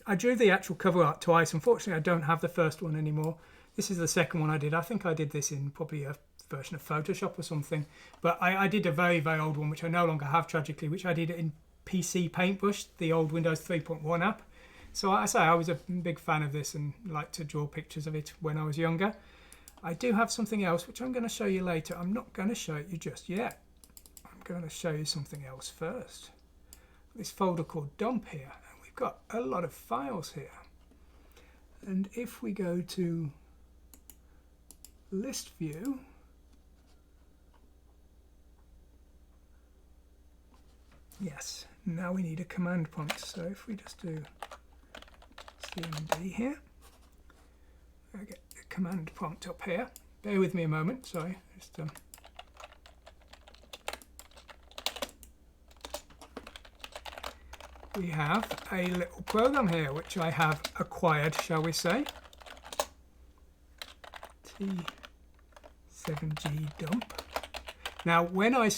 the actual cover art twice. Unfortunately, I don't have the first one anymore. This is the second one I did. I think I did this in probably a version of Photoshop or something, but I did a very, very old one, which I no longer have, tragically, which I did in PC Paintbrush, the old Windows 3.1 app. So I was a big fan of this and liked to draw pictures of it when I was younger. I do have something else which I'm going to show you later. I'm not going to show it you just yet. I'm going to show you something else first. This folder called Dump here, and we've got a lot of files here. And if we go to List View, yes, now we need a command prompt. So if we just do CMD here, I get the command prompt up here. Bear with me a moment, sorry. Just, we have a little program here which I have acquired, shall we say. T7G dump. Now, when I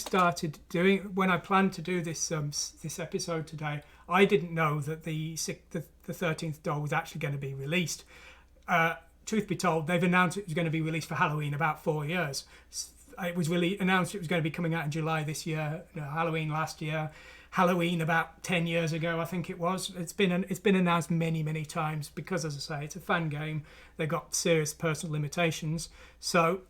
planned to do this this episode today, I didn't know that the 13th doll was actually going to be released. Truth be told, they've announced it was going to be released for Halloween about 4 years. It was really announced it was going to be coming out in July this year, Halloween last year, Halloween about 10 years ago, I think it was. It's been announced many, many times because, as I say, it's a fan game. They've got serious personal limitations. So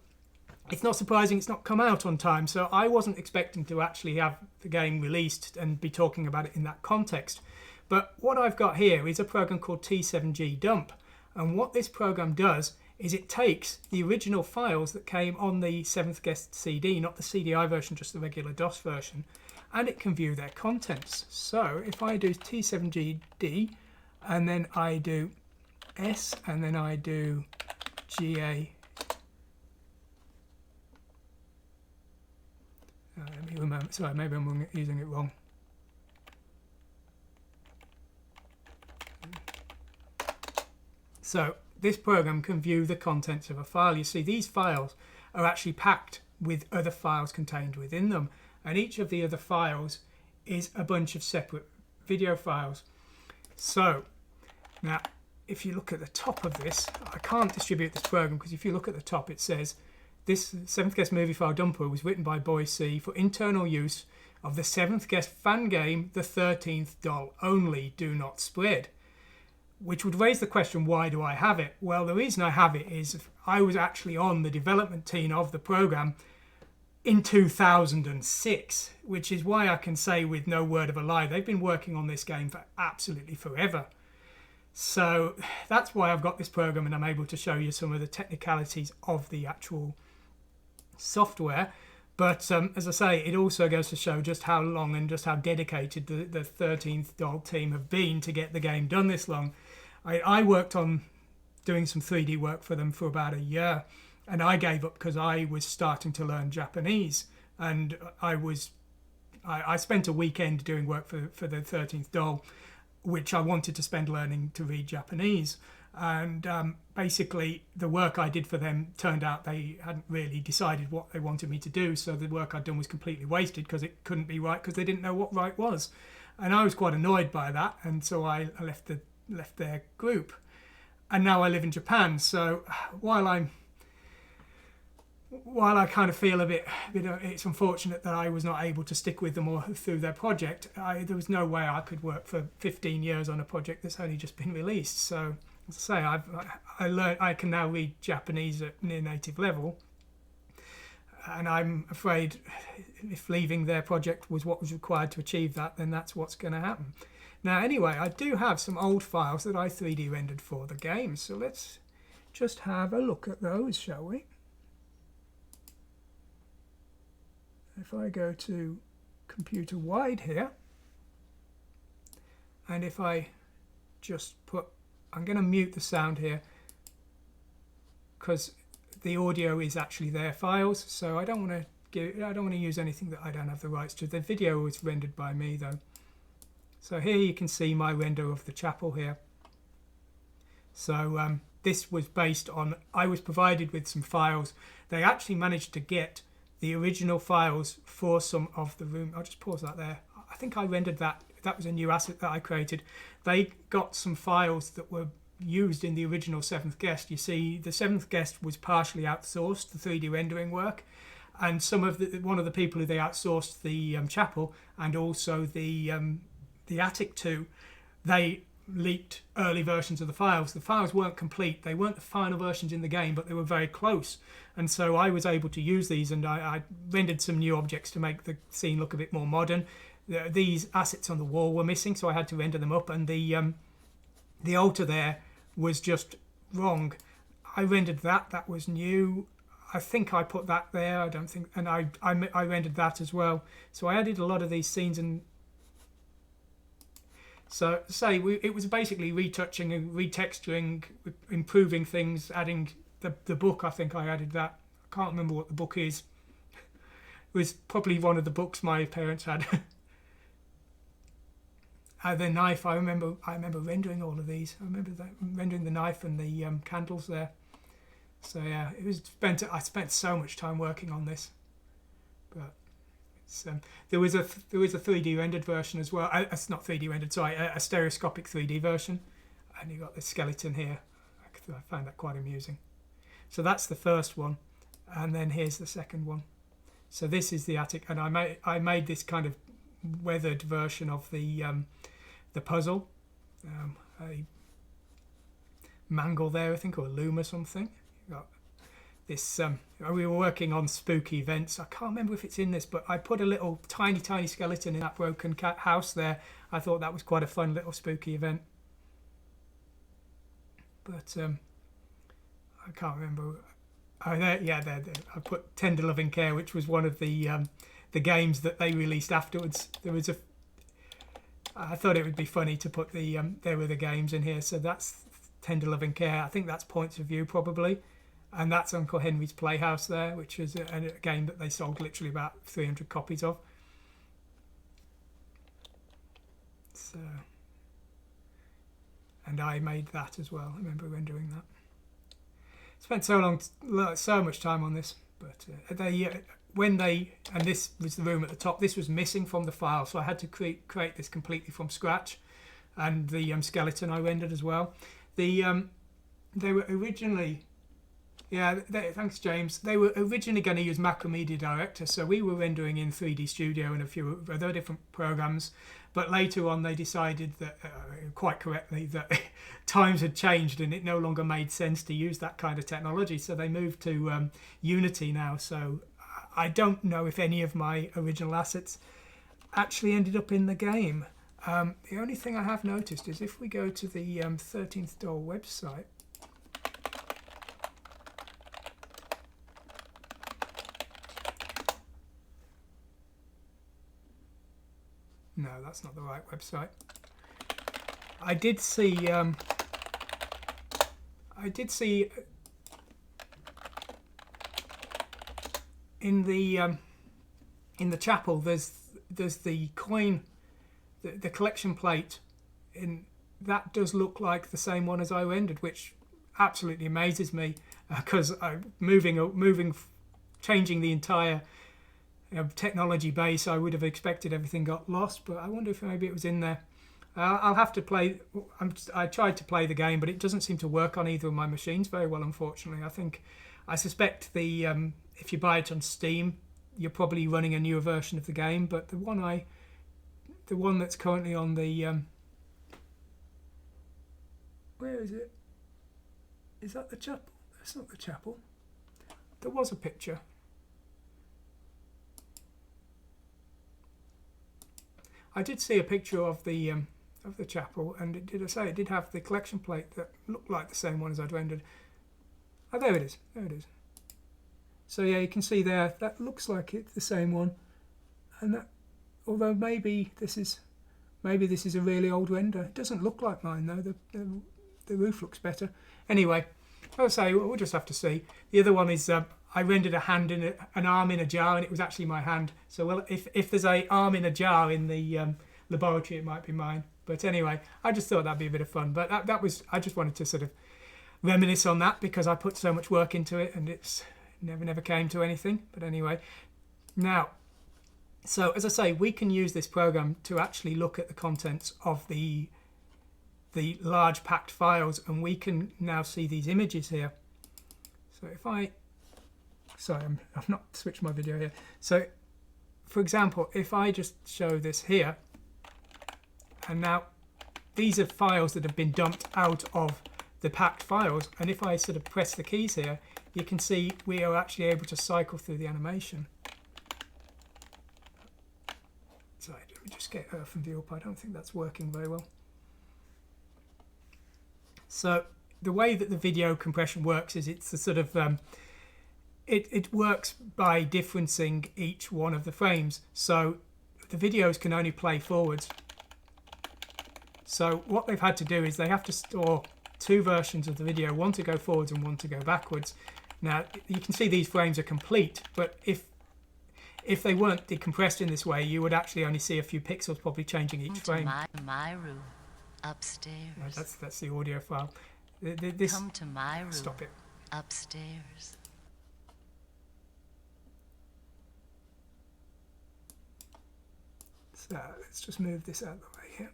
it's not surprising it's not come out on time. So I wasn't expecting to actually have the game released and be talking about it in that context. But what I've got here is a program called T7G dump. And what this program does is it takes the original files that came on the 7th Guest CD, not the CDI version, just the regular DOS version, and it can view their contents. So if I do T7GD, and then I do S, and then I do GA, let me remember, sorry, maybe I'm using it wrong. So this program can view the contents of a file. You see, these files are actually packed with other files contained within them, and each of the other files is a bunch of separate video files. So now if you look at the top of this, I can't distribute this program because if you look at the top it says this 7th Guest movie file dumper was written by Boy C for internal use of the 7th Guest fan game The 13th Doll only, do not spread. Which would raise the question, why do I have it? Well, the reason I have it is I was actually on the development team of the program in 2006, which is why I can say with no word of a lie, they've been working on this game for absolutely forever. So that's why I've got this program and I'm able to show you some of the technicalities of the actual software. But as I say, it also goes to show just how long and just how dedicated the 13th Doll team have been to get the game done this long. I worked on doing some 3D work for them for about a year, and I gave up because I was starting to learn Japanese, and I spent a weekend doing work for the 13th doll, which I wanted to spend learning to read Japanese. And basically the work I did for them turned out they hadn't really decided what they wanted me to do, so the work I'd done was completely wasted because it couldn't be right because they didn't know what right was. And I was quite annoyed by that, and so I left their group. And now I live in Japan, so while I kind of feel a bit, it's unfortunate that I was not able to stick with them or through their project. There was no way I could work for 15 years on a project that's only just been released. So, as I say, I can now read Japanese at near native level, and I'm afraid if leaving their project was what was required to achieve that, then that's what's going to happen. Now, anyway, I do have some old files that I 3D rendered for the game, so let's just have a look at those, shall we? If I go to computer wide here, and if I just put, I'm going to mute the sound here because the audio is actually their files, so I don't want to use anything that I don't have the rights to. The video was rendered by me though. So here you can see my render of the chapel here. So this was based on, I was provided with some files. They actually managed to get the original files for some of the room. I'll just pause that there. I think I rendered that. That was a new asset that I created. They got some files that were used in the original Seventh Guest. You see, the Seventh Guest was partially outsourced, the 3D rendering work, and one of the people who they outsourced the chapel and also the attic to, they leaked early versions of the files. The files weren't complete. They weren't the final versions in the game, but they were very close. And so I was able to use these, and I rendered some new objects to make the scene look a bit more modern. These assets on the wall were missing, so I had to render them up, and the altar there was just wrong. I rendered that. That was new. I think I put that there. I don't think, and I rendered that as well. So I added a lot of these scenes, and so it was basically retouching and retexturing, improving things, adding the book. I think I added that. I can't remember what the book is. It was probably one of the books my parents had. The knife, I remember rendering all of these. I remember rendering the knife and the candles there. So yeah, I spent so much time working on this. But there was a 3D rendered version as well. It's not 3D rendered, sorry, a stereoscopic 3D version. And you got the skeleton here. I found that quite amusing. So that's the first one, and then here's the second one. So this is the attic, and I made this kind of weathered version of the puzzle. A mangle there, I think, or a loom or something. You got this. We were working on spooky events. I can't remember if it's in this, but I put a little tiny skeleton in that broken cat house there. I thought that was quite a fun little spooky event. But I can't remember. There. I put Tender Loving Care, which was one of the games that they released afterwards. I thought it would be funny to put there were the games in here. So that's Tender Loving Care. I think that's Points of View probably. And that's Uncle Henry's Playhouse there, which is a game that they sold literally about 300 copies of. So, and I made that as well. I remember rendering that. Spent so much time on this, but and this was the room at the top. This was missing from the file, so I had to create this completely from scratch, and the skeleton I rendered as well. They were originally, thanks James. They were originally going to use Macromedia Director, so we were rendering in 3D Studio and a few other different programs. But later on, they decided that, quite correctly, that times had changed and it no longer made sense to use that kind of technology. So they moved to Unity now. So I don't know if any of my original assets actually ended up in the game. The only thing I have noticed is if we go to the 13th Doll website, no, that's not the right website. I did see I did see in the chapel there's the coin, the collection plate, in that does look like the same one as I rendered, which absolutely amazes me, because changing the entire technology base, I would have expected everything got lost, but I wonder if maybe it was in there. I'll have to play. I tried to play the game, but it doesn't seem to work on either of my machines very well, unfortunately. I suspect if you buy it on Steam, you're probably running a newer version of the game, but the one that's currently on the where is it? Is that the chapel? That's not the chapel. There was a picture. I did see a picture of the chapel, and it did have the collection plate that looked like the same one as I'd rendered. Oh, there it is. There it is. So yeah, you can see there. That looks like it's the same one, and that, although maybe this is a really old render. It doesn't look like mine though. The roof looks better. Anyway, I'll say we'll just have to see. The other one is I rendered a hand in an arm in a jar, and it was actually my hand. So well, if there's a arm in a jar in the laboratory, it might be mine. But anyway, I just thought that'd be a bit of fun. But that was, I just wanted to sort of reminisce on that, because I put so much work into it, and it's never came to anything. But anyway, now, so as I say, we can use this program to actually look at the contents of the large packed files, and we can now see these images here. So if sorry, I've not switched my video here. So for example, if I just show this here, and now these are files that have been dumped out of the packed files, and if I sort of press the keys here, you can see we are actually able to cycle through the animation. Sorry, let me just get Earth and View up. I don't think that's working very well. So the way that the video compression works is it's a sort of it works by differencing each one of the frames. So the videos can only play forwards. So what they've had to do is they have to store two versions of the video, one to go forwards and one to go backwards. Now you can see these frames are complete, but if they weren't decompressed in this way, you would actually only see a few pixels probably changing each frame.
My room, upstairs.
No, that's the audio file.
Come to my room.
Stop it.
Upstairs.
So let's just move this out of the way here.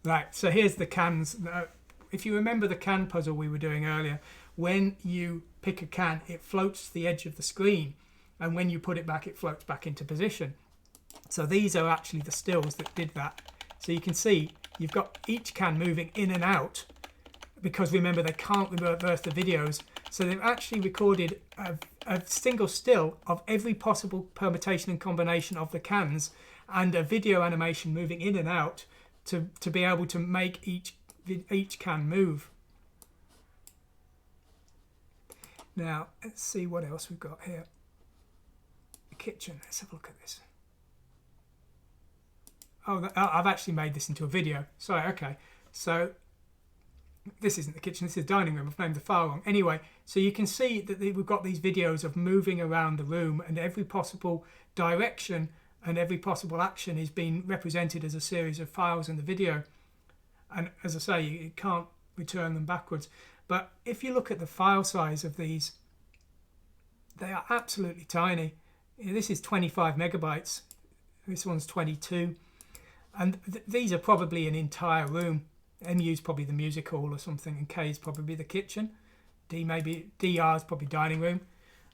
Right, so here's the cans. Now, if you remember the can puzzle we were doing earlier, when you pick a can, it floats to the edge of the screen, and when you put it back, it floats back into position. So these are actually the stills that did that. So you can see you've got each can moving in and out, because remember they can't reverse the videos. So they've actually recorded a single still of every possible permutation and combination of the cans, and a video animation moving in and out to be able to make each can move. Now let's see what else we've got here. The kitchen. Let's have a look at this. Oh, I've actually made this into a video. Sorry, okay. So this isn't the kitchen, this is the dining room. I've named the file wrong. Anyway, so you can see that we've got these videos of moving around the room, and every possible direction and every possible action is being represented as a series of files in the video. And as I say, you can't return them backwards. But if you look at the file size of these, they are absolutely tiny. This is 25 megabytes. This one's 22. And these are probably an entire room. MU is probably the music hall or something, and K is probably the kitchen. DR is probably dining room.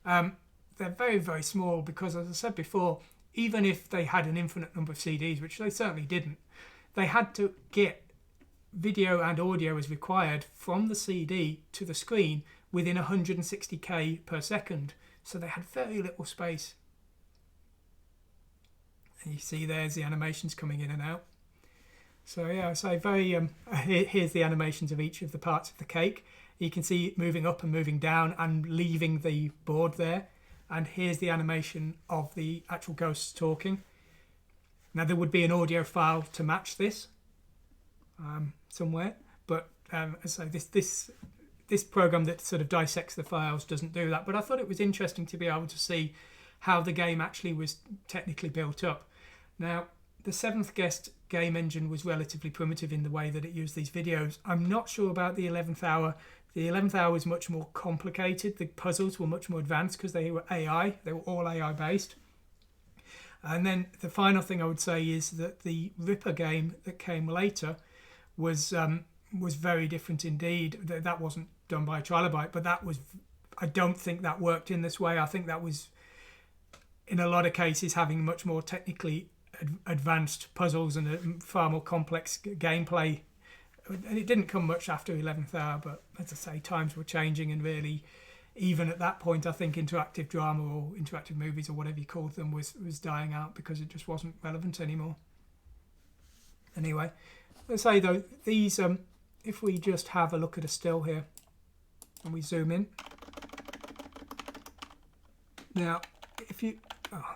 They're very, very small because, as I said before, even if they had an infinite number of CDs, which they certainly didn't, they had to get video and audio as required from the CD to the screen within 160k per second. So they had very little space. And you see there's the animations coming in and out. So yeah, so very here's the animations of each of the parts of the cake. You can see it moving up and moving down and leaving the board there. And here's the animation of the actual ghosts talking. Now there would be an audio file to match this somewhere, but So this program that sort of dissects the files doesn't do that, but I thought it was interesting to be able to see how the game actually was technically built up. Now, the Seventh Guest game engine was relatively primitive in the way that it used these videos. I'm not sure about the 11th hour. The 11th hour was much more complicated. The puzzles were much more advanced because they were AI. They were all AI based. And then the final thing I would say is that the Ripper game that came later was very different indeed. That wasn't done by Trilobite, but I don't think that worked in this way. I think that was, in a lot of cases, having much more technically advanced puzzles and a far more complex gameplay. And it didn't come much after 11th hour, but as I say, times were changing, and really, even at that point, I think interactive drama or interactive movies or whatever you called them was dying out because it just wasn't relevant anymore. Anyway, let's say though, these, if we just have a look at a still here and we zoom in. Now, if you... Oh,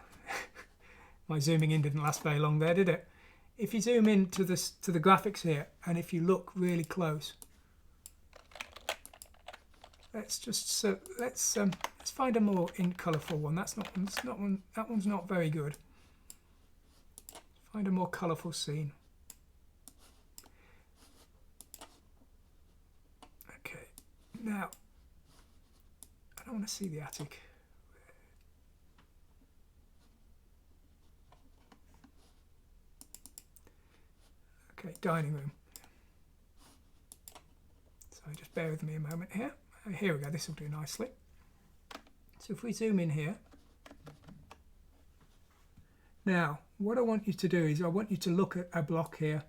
my zooming in didn't last very long there, did it? If you zoom in to the graphics here, and if you look really close, let's find a more colourful one. That one's not very good. Find a more colourful scene. Okay, now I don't want to see the attic. Okay, dining room. So just bear with me a moment here. Here we go, this will do nicely. So if we zoom in here. Now, what I want you to do is I want you to look at a block here.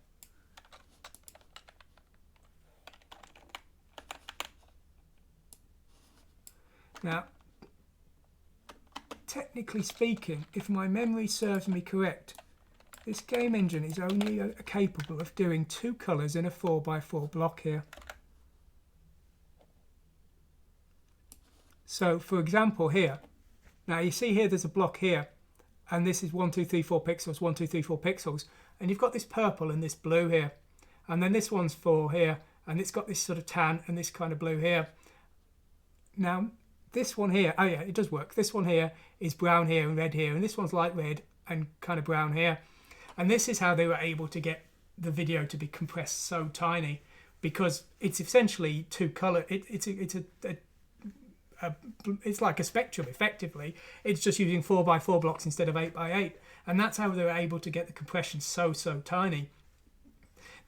Now, technically speaking, if my memory serves me correct, this game engine is only capable of doing 2 colours in a 4x4 block here. So, for example, here, now you see here there's a block here, and this is 1, 2, 3, 4 pixels, 1, 2, 3, 4 pixels, and you've got this purple and this blue here, and then this one's 4 here, and it's got this sort of tan and this kind of blue here. Now, this one here, oh yeah, it does work. This one here is brown here and red here, and this one's light red and kind of brown here. And this is how they were able to get the video to be compressed so tiny, because it's essentially 2 colour. It's like a spectrum effectively. It's just using 4x4 blocks instead of 8x8, and that's how they were able to get the compression so tiny.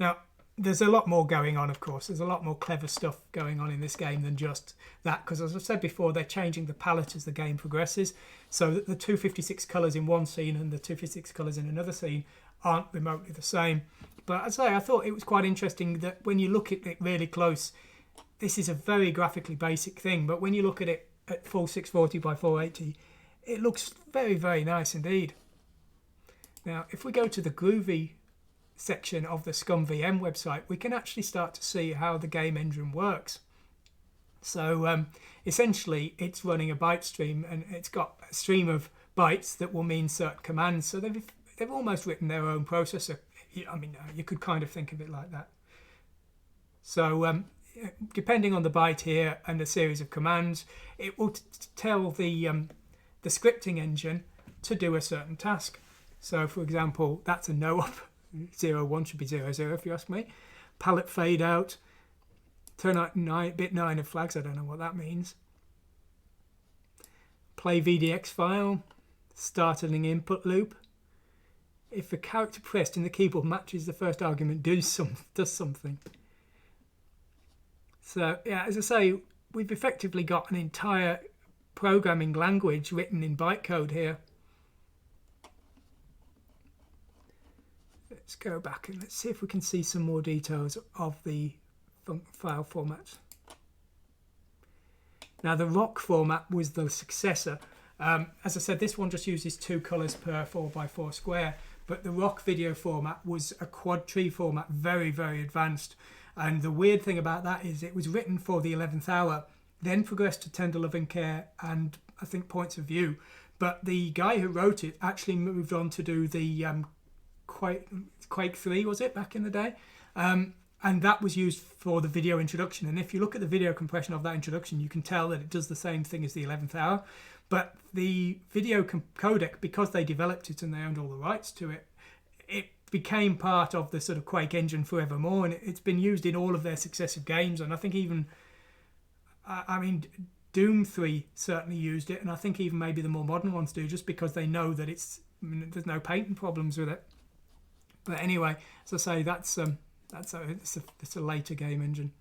Now, there's a lot more going on, of course. There's a lot more clever stuff going on in this game than just that, because as I've said before, they're changing the palette as the game progresses, so that the 256 colours in one scene and the 256 colours in another scene aren't remotely the same. But as I say, I thought it was quite interesting that when you look at it really close, this is a very graphically basic thing, but when you look at it at full 640 by 480, it looks very, very nice indeed. Now, if we go to the Groovy section of the ScumVM website, we can actually start to see how the game engine works. So essentially, it's running a byte stream, and it's got a stream of bytes that will mean certain commands. So they've almost written their own processor. I mean, you could kind of think of it like that. So depending on the byte here and the series of commands, it will tell the scripting engine to do a certain task. So, for example, that's a no up. 01 should be 00 if you ask me. Palette fade out. Turn out bit 9 of flags. I don't know what that means. Play VDX file. Start an input loop. If the character pressed in the keyboard matches the first argument, does something. So, yeah, as I say, we've effectively got an entire programming language written in bytecode here. Let's go back and let's see if we can see some more details of the file formats. Now, the ROC format was the successor. As I said, this one just uses 2 colours per 4x4 square, but the ROC video format was a quad tree format, very, very advanced. And the weird thing about that is it was written for the 11th hour, then progressed to Tender Loving Care and I think Points of View. But the guy who wrote it actually moved on to do the Quake 3, was it, back in the day? and that was used for the video introduction. And if you look at the video compression of that introduction, you can tell that it does the same thing as the 11th hour. But the video codec, because they developed it and they owned all the rights to it, it became part of the sort of Quake engine forevermore, and it's been used in all of their successive games. And I think even, I mean, Doom 3 certainly used it, and I think even maybe the more modern ones do, just because they know that there's no patent problems with it. But anyway, as I say, it's a later game engine.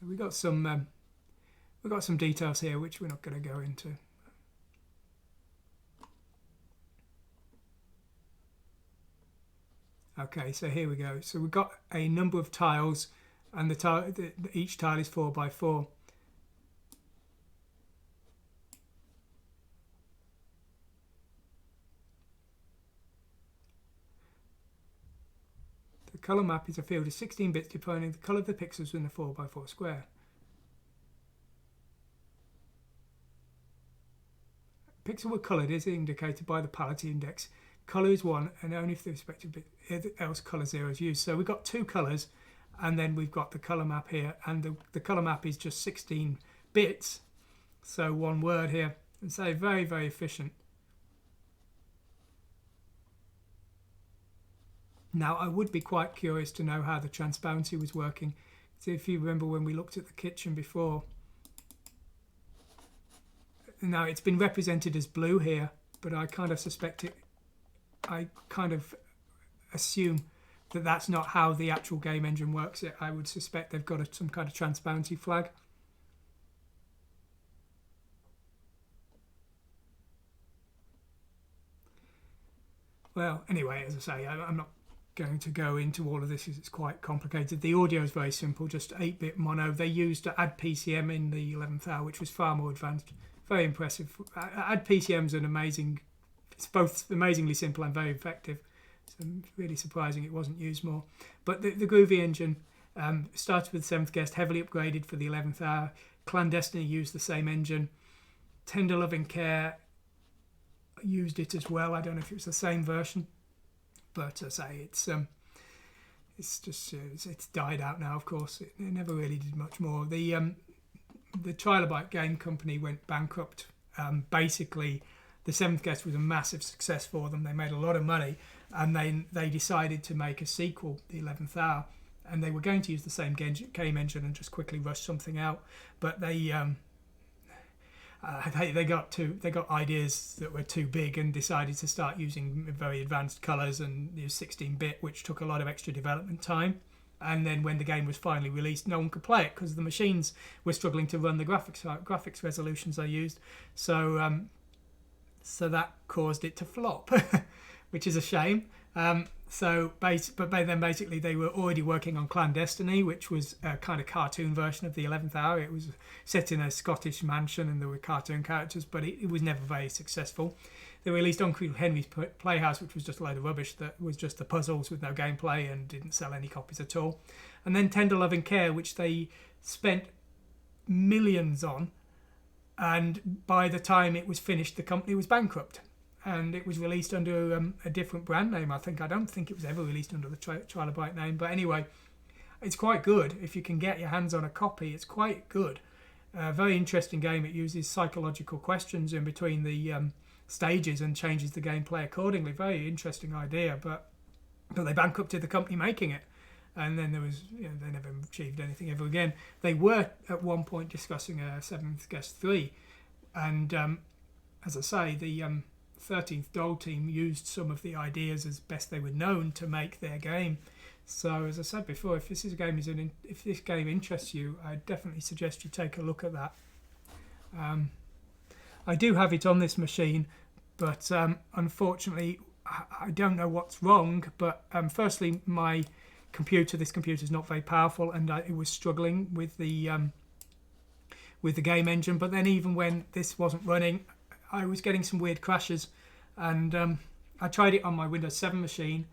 We got some details here which we're not going to go into. Okay, so here we go. So we've got a number of tiles, and each tile is 4 by 4. The color map is a field of 16 bits defining the color of the pixels in a 4 by 4 square. Pixel were colored is indicated by the palette index. Color is 1, and only if the respective bit else color 0 is used. So we've got 2 colors, and then we've got the color map here, and the color map is just 16 bits. So one word here, and so very, very efficient. Now I would be quite curious to know how the transparency was working. So if you remember when we looked at the kitchen before, now it's been represented as blue here, but I kind of suspect I kind of assume that that's not how the actual game engine works. I would suspect they've got some kind of transparency flag. Well, anyway, as I say, I'm not going to go into all of this because it's quite complicated. The audio is very simple, just 8-bit mono. They used Add PCM in the 11th hour, which was far more advanced. Very impressive. Add PCM is an amazing, it's both amazingly simple and very effective. So really surprising it wasn't used more. But the Groovy engine started with the 7th Guest, heavily upgraded for the 11th hour. Clandestiny used the same engine. Tender Loving Care used it as well. I don't know if it was the same version, but as I say, it's died out now. Of course, it never really did much more. The Trilobite Game Company went bankrupt. Basically, the 7th Guest was a massive success for them. They made a lot of money, and they decided to make a sequel, the 11th hour, and they were going to use the same game engine and just quickly rush something out, but they got ideas that were too big and decided to start using very advanced colours and use 16-bit, which took a lot of extra development time. And then when the game was finally released, no one could play it because the machines were struggling to run the graphics resolutions they used. So that caused it to flop, which is a shame. But then basically they were already working on Clandestiny, which was a kind of cartoon version of the 11th hour. It was set in a Scottish mansion and there were cartoon characters, but it was never very successful. They released Uncle Henry's Playhouse, which was just a load of rubbish that was just the puzzles with no gameplay and didn't sell any copies at all. And then Tender Loving Care, which they spent millions on, and by the time it was finished, the company was bankrupt. And it was released under a different brand name, I think. I don't think it was ever released under the Trilobite name. But anyway, it's quite good. If you can get your hands on a copy, it's quite good. Very interesting game. It uses psychological questions in between the stages and changes the gameplay accordingly. Very interesting idea, but they bankrupted the company making it. And then there was, they never achieved anything ever again. They were at one point discussing a 7th Guest 3. And as I say, the 13th Doll team used some of the ideas as best they were known to make their game. So as I said before, if this game interests you, I definitely suggest you take a look at that. I do have it on this machine, but unfortunately I don't know what's wrong. But firstly, this computer is not very powerful, and it was struggling with the game engine. But then even when this wasn't running, I was getting some weird crashes, and I tried it on my Windows 7 machine,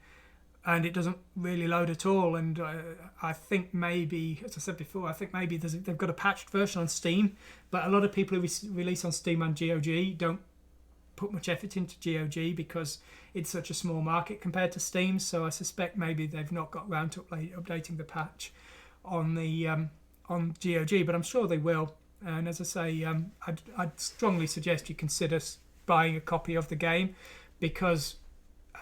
and it doesn't really load at all. And I think maybe, as I said before, they've got a patched version on Steam, but a lot of people who release on Steam and GOG don't put much effort into GOG because it's such a small market compared to Steam. So I suspect maybe they've not got round to updating the patch on the on GOG, but I'm sure they will. And as I say, I'd strongly suggest you consider buying a copy of the game because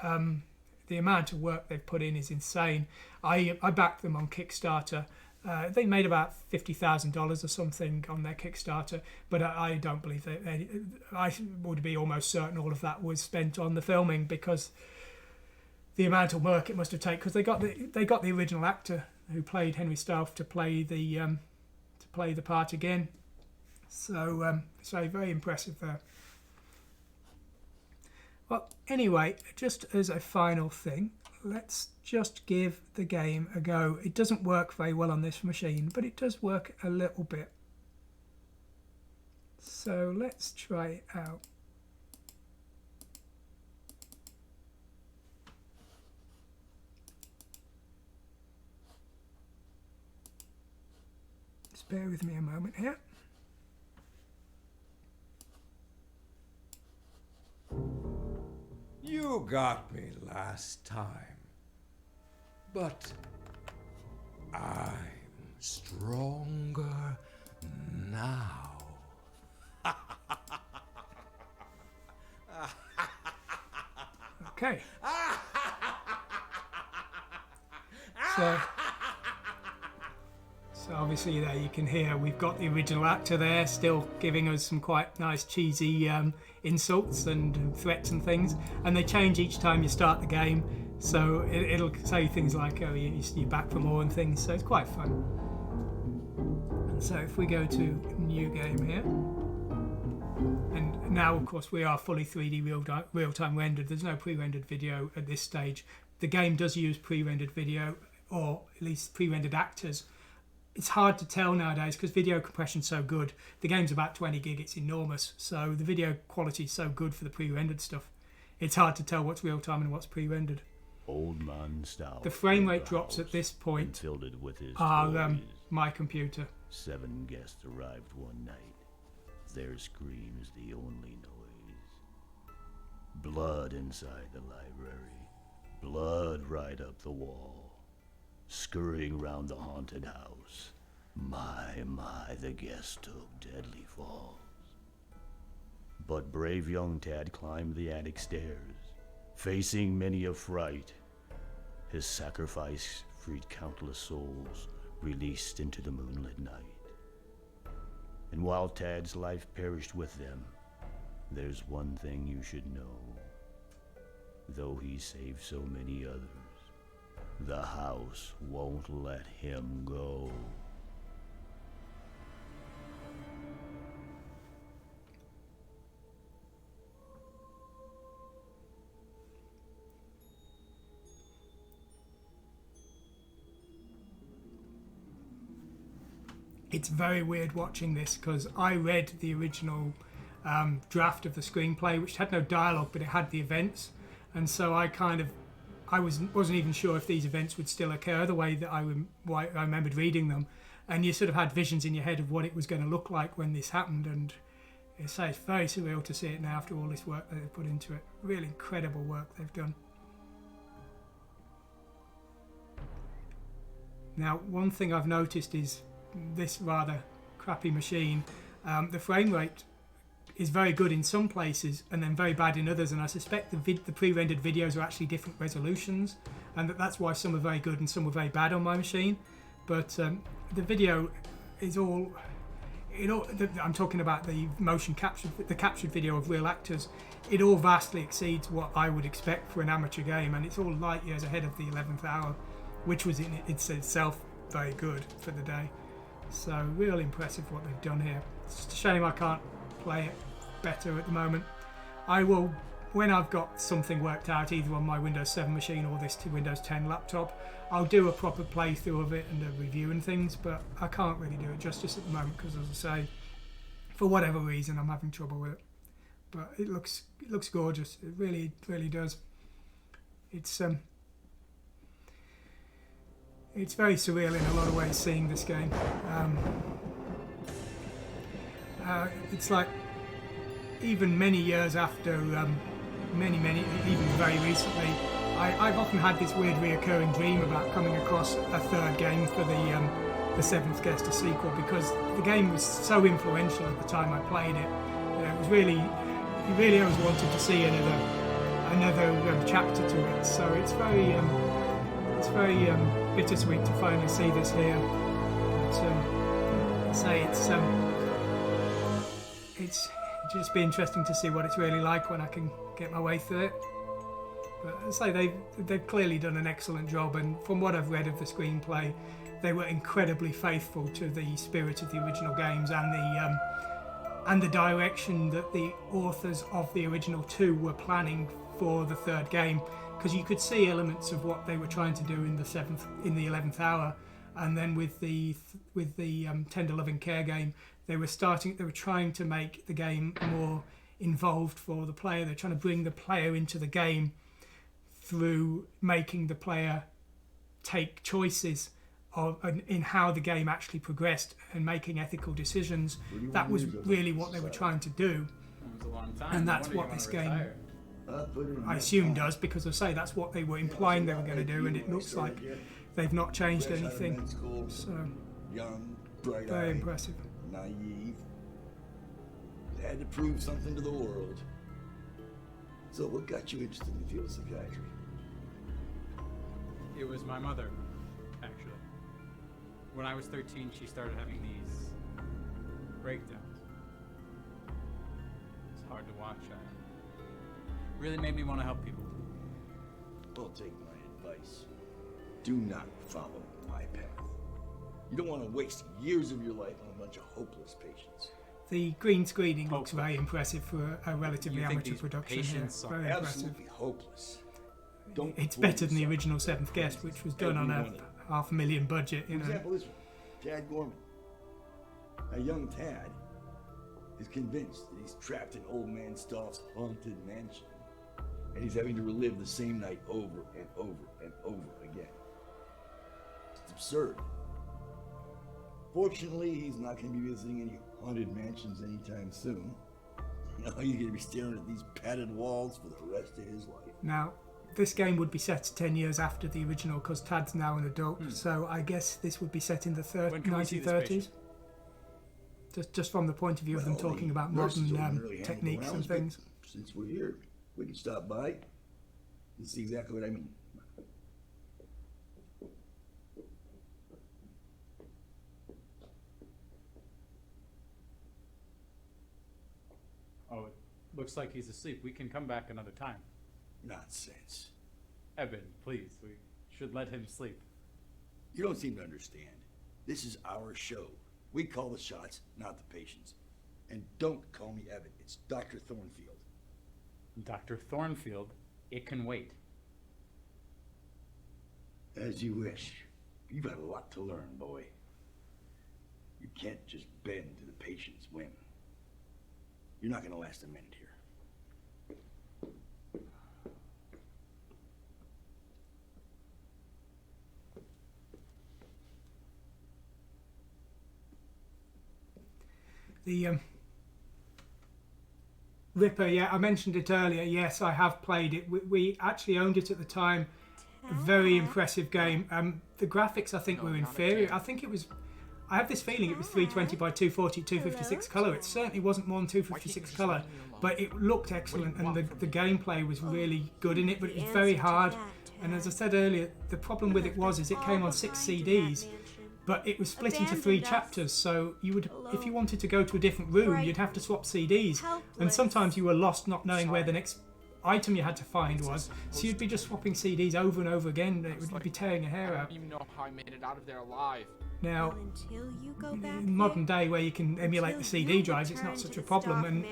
the amount of work they've put in is insane. I backed them on Kickstarter. They made about $50,000 or something on their Kickstarter, but I don't believe I would be almost certain all of that was spent on the filming because the amount of work it must have taken. Because they got the original actor who played Henry Stauff to play the part again. So very impressive there. Well, anyway, just as a final thing, let's just give the game a go. It doesn't work very well on this machine, but it does work a little bit. So let's try it out. Just bear with me a moment here.
You got me last time, but I'm stronger now.
Okay. So obviously there you can hear we've got the original actor there still giving us some quite nice cheesy insults and threats and things, and they change each time you start the game, so it'll say things like, oh, you're back for more and things, so it's quite fun. And so if we go to new game here, and now of course we are fully 3D real-time rendered. There's no pre-rendered video at this stage. The game does use pre-rendered video, or at least pre-rendered actors. It's hard to tell nowadays because video compression's so good. The game's about 20 gig, it's enormous, so the video quality is so good for the pre-rendered stuff. It's hard to tell what's real-time and what's pre-rendered.
Old man Stout.
The frame rate drops at this point
filled it with his
are my computer.
7 guests arrived one night. Their screams the only noise. Blood inside the library. Blood right up the wall. Scurrying round the haunted house. My, the guests took deadly falls. But brave young Tad climbed the attic stairs, facing many a fright. His sacrifice freed countless souls, released into the moonlit night. And while Tad's life perished with them, there's one thing you should know. Though he saved so many others, the house won't let him go.
It's very weird watching this because I read the original draft of the screenplay, which had no dialogue, but it had the events, and so I wasn't even sure if these events would still occur the way that I remembered reading them, and you sort of had visions in your head of what it was going to look like when this happened, and it's very surreal to see it now after all this work that they've put into it. Really incredible work they've done. Now, one thing I've noticed is this rather crappy machine, the frame rate is very good in some places and then very bad in others, and I suspect the pre-rendered videos are actually different resolutions, and that's why some are very good and some are very bad on my machine. But the video is all, I'm talking about the motion captured, the captured video of real actors. It all vastly exceeds what I would expect for an amateur game, and it's all light years ahead of the 11th hour, which was in itself very good for the day. So really impressive what they've done here. It's just a shame I can't play it better at the moment. I will, when I've got something worked out, either on my Windows 7 machine or this Windows 10 laptop, I'll do a proper playthrough of it and a review and things, but I can't really do it justice at the moment because, as I say, for whatever reason I'm having trouble with it. But it looks gorgeous. It really does. It's very surreal in a lot of ways seeing this game. It's like even many years after, many, even very recently, I've often had this weird reoccurring dream about coming across a third game for the Seventh Guest, a sequel, because the game was so influential at the time I played it. It was really, you really always wanted to see another chapter to it. So it's very bittersweet to finally see this here. But, it's just be interesting to see what it's really like when I can get my way through it. But I say they've clearly done an excellent job, and from what I've read of the screenplay, they were incredibly faithful to the spirit of the original games and the direction that the authors of the original two were planning for the third game, because you could see elements of what they were trying to do in the 11th hour, and then with the Tender Loving Care game, they were trying to make the game more involved for the player. They're trying to bring the player into the game through making the player take choices in how the game actually progressed and making ethical decisions. That was really what they were trying to do, and that's what this game, I assume, does, because I say that's what they were implying they were going to do, and it looks like they've not changed anything. So,
young,
very
bright-eyed,
impressive.
naive. They had to prove something to the world. So what got you interested in the field of psychiatry?
It was my mother, actually. When I was 13, she started having these breakdowns. It's hard to watch. It really made me want to help people.
Well, take my advice. Do not follow my path. You don't want to waste years of your life on a bunch of hopeless patients.
The green screening looks very impressive for a relatively amateur production here. Very impressive.
Absolutely hopeless.
It's better than the original Seventh Guest, which was done on a $500,000 budget.
For example, this one, Tad Gorman. A young Tad is convinced that he's trapped in Old Man Stoff's haunted mansion, and he's having to relive the same night over and over and over again. It's absurd. Fortunately, he's not going to be visiting any haunted mansions anytime soon. You know, he's going to be staring at these padded walls for the rest of his life.
Now, this game would be set 10 years after the original, because Tad's now an adult, so I guess this would be set in the 1930s. Just from the point of view of them talking about modern techniques and things.
Since we're here, we can stop by and see exactly what I mean.
Oh, it looks like he's asleep. We can come back another time.
Nonsense.
Evan, please, we should let him sleep.
You don't seem to understand. This is our show. We call the shots, not the patients. And don't call me Evan. It's Dr. Thornfield.
Dr. Thornfield? It can wait.
As you wish. You've got a lot to learn, boy. You can't just bend to the patient's whim. You're not going to last a minute here.
The Ripper, yeah, I mentioned it earlier. Yes, I have played it. We actually owned it at the time. A very impressive game. The graphics, I think, were inferior. I think it was... I have this feeling it was 320 by 240, 256 colour. It certainly wasn't more than 256 colour, but it looked excellent, and the gameplay was really good in it, but it was very hard. And as I said earlier, the problem with it is it came on 6 CDs, but it was split into 3 chapters, so you would, if you wanted to go to a different room, you'd have to swap CDs, and sometimes you were lost not knowing where the next item you had to find was, so you'd be just swapping CDs over and over again. It would be tearing your hair out.
I don't even know how I made it out of there alive.
Now, in modern day where you can emulate the CD drives, it's not such a problem, and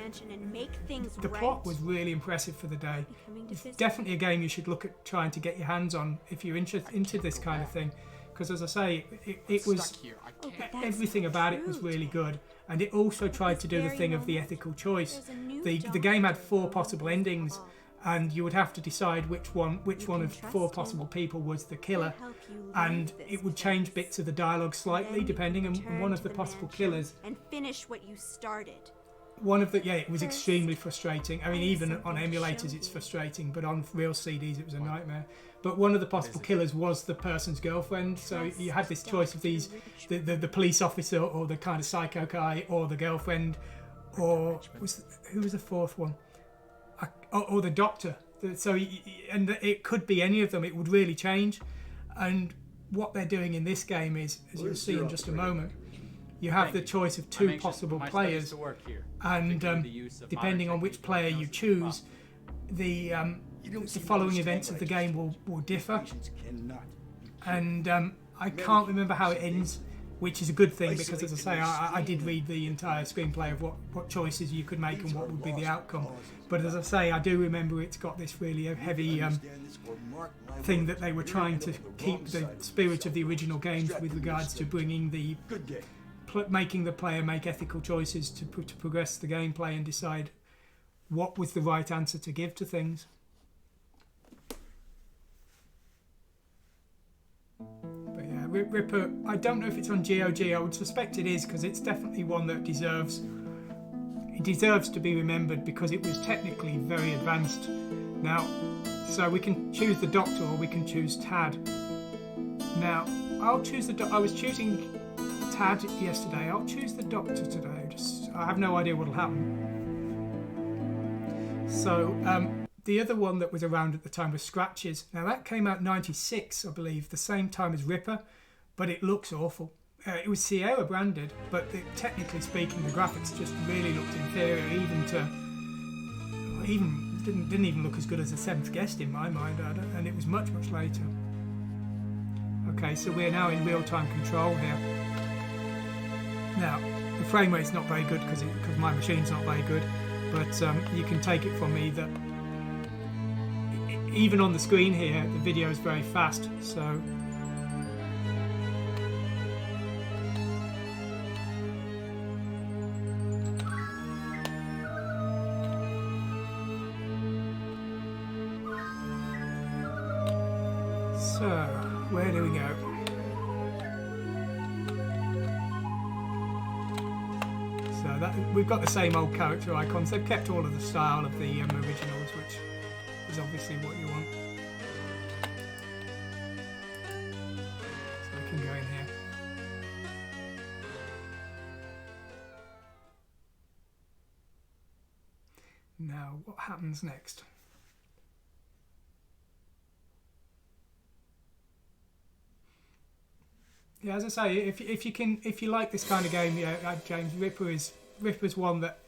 the plot was really impressive for the day. It's definitely a game you should look at trying to get your hands on if you're into this kind of thing, because as I say, it was, everything about it was really good, and it also tried to do the thing of the ethical choice. The game had 4 possible endings, and you would have to decide which one of 4 possible people was the killer, and it would change bits of the dialogue slightly depending on one of the possible killers.
And finish what you started.
it was extremely frustrating. I mean, even on emulators it's frustrating, but on real CDs it was a nightmare. But one of the possible killers was the person's girlfriend, so you had this choice of these, the police officer or the kind of psycho guy or the girlfriend, or who was the fourth one? Or the doctor. So and it could be any of them. It would really change. And what they're doing in this game is, as you'll see in just a moment, you have the choice of two possible players, and depending on which player you choose, the following events of the game will differ. And I can't remember how it ends, which is a good thing because, as I say, I did read the entire screenplay of what choices you could make and what would be the outcome. But as I say, I do remember it's got this really heavy thing that they were trying to keep the spirit of the original games with regards to bringing making the player make ethical choices to progress the gameplay and decide what was the right answer to give to things. But yeah, Ripper, I don't know if it's on GOG. I would suspect it is, because it's definitely one that deserves to be remembered because it was technically very advanced. Now, so we can choose the Doctor or we can choose Tad. Now, I'll choose the Doctor. I was choosing Tad yesterday. I'll choose the Doctor today. I have no idea what'll happen. So the other one that was around at the time was Scratches. Now that came out '96, I believe, the same time as Ripper, but it looks awful. It was Sierra branded, but technically speaking, the graphics just really looked inferior, didn't even look as good as the Seventh Guest in my mind, and it was much later. Okay, so we're now in real-time control here. Now, the frame rate's not very good because my machine's not very good, but you can take it from me that even on the screen here, the video is very fast, so... So, where do we go? We've got the same old character icons. They've kept all of the style of the originals, which is obviously what you want. So we can go in here. Now, what happens next? Yeah, as I say, if you like this kind of game, yeah, James, Ripper's one that,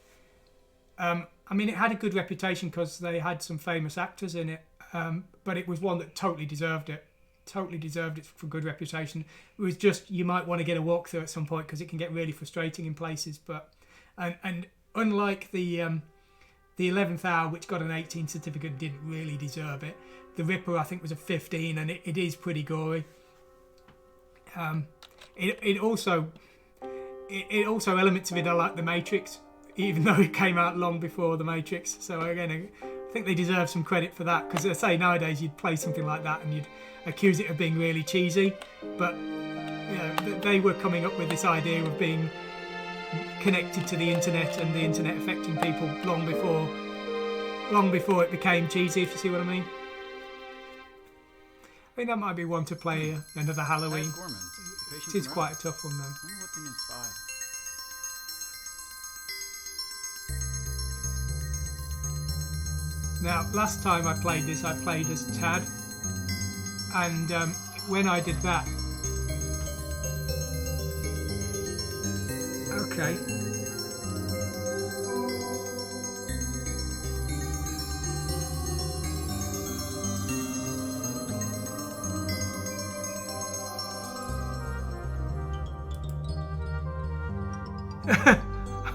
I mean, it had a good reputation because they had some famous actors in it, but it was one that totally deserved it for good reputation. It was just, you might want to get a walkthrough at some point because it can get really frustrating in places, but and unlike the 11th Hour, which got an 18 certificate, didn't really deserve it. The Ripper, I think, was a 15, and it is pretty gory. It also elements of it are like The Matrix, even though it came out long before The Matrix. So again, I think they deserve some credit for that, because I say nowadays you'd play something like that and you'd accuse it of being really cheesy, but they were coming up with this idea of being connected to the internet and the internet affecting people long before it became cheesy, if you see what I mean. I think that might be one to play another Halloween. It is quite a tough one, though.
I wonder what thing is 5.
Now, last time I played this, I played as Tad, and when I did that... Okay.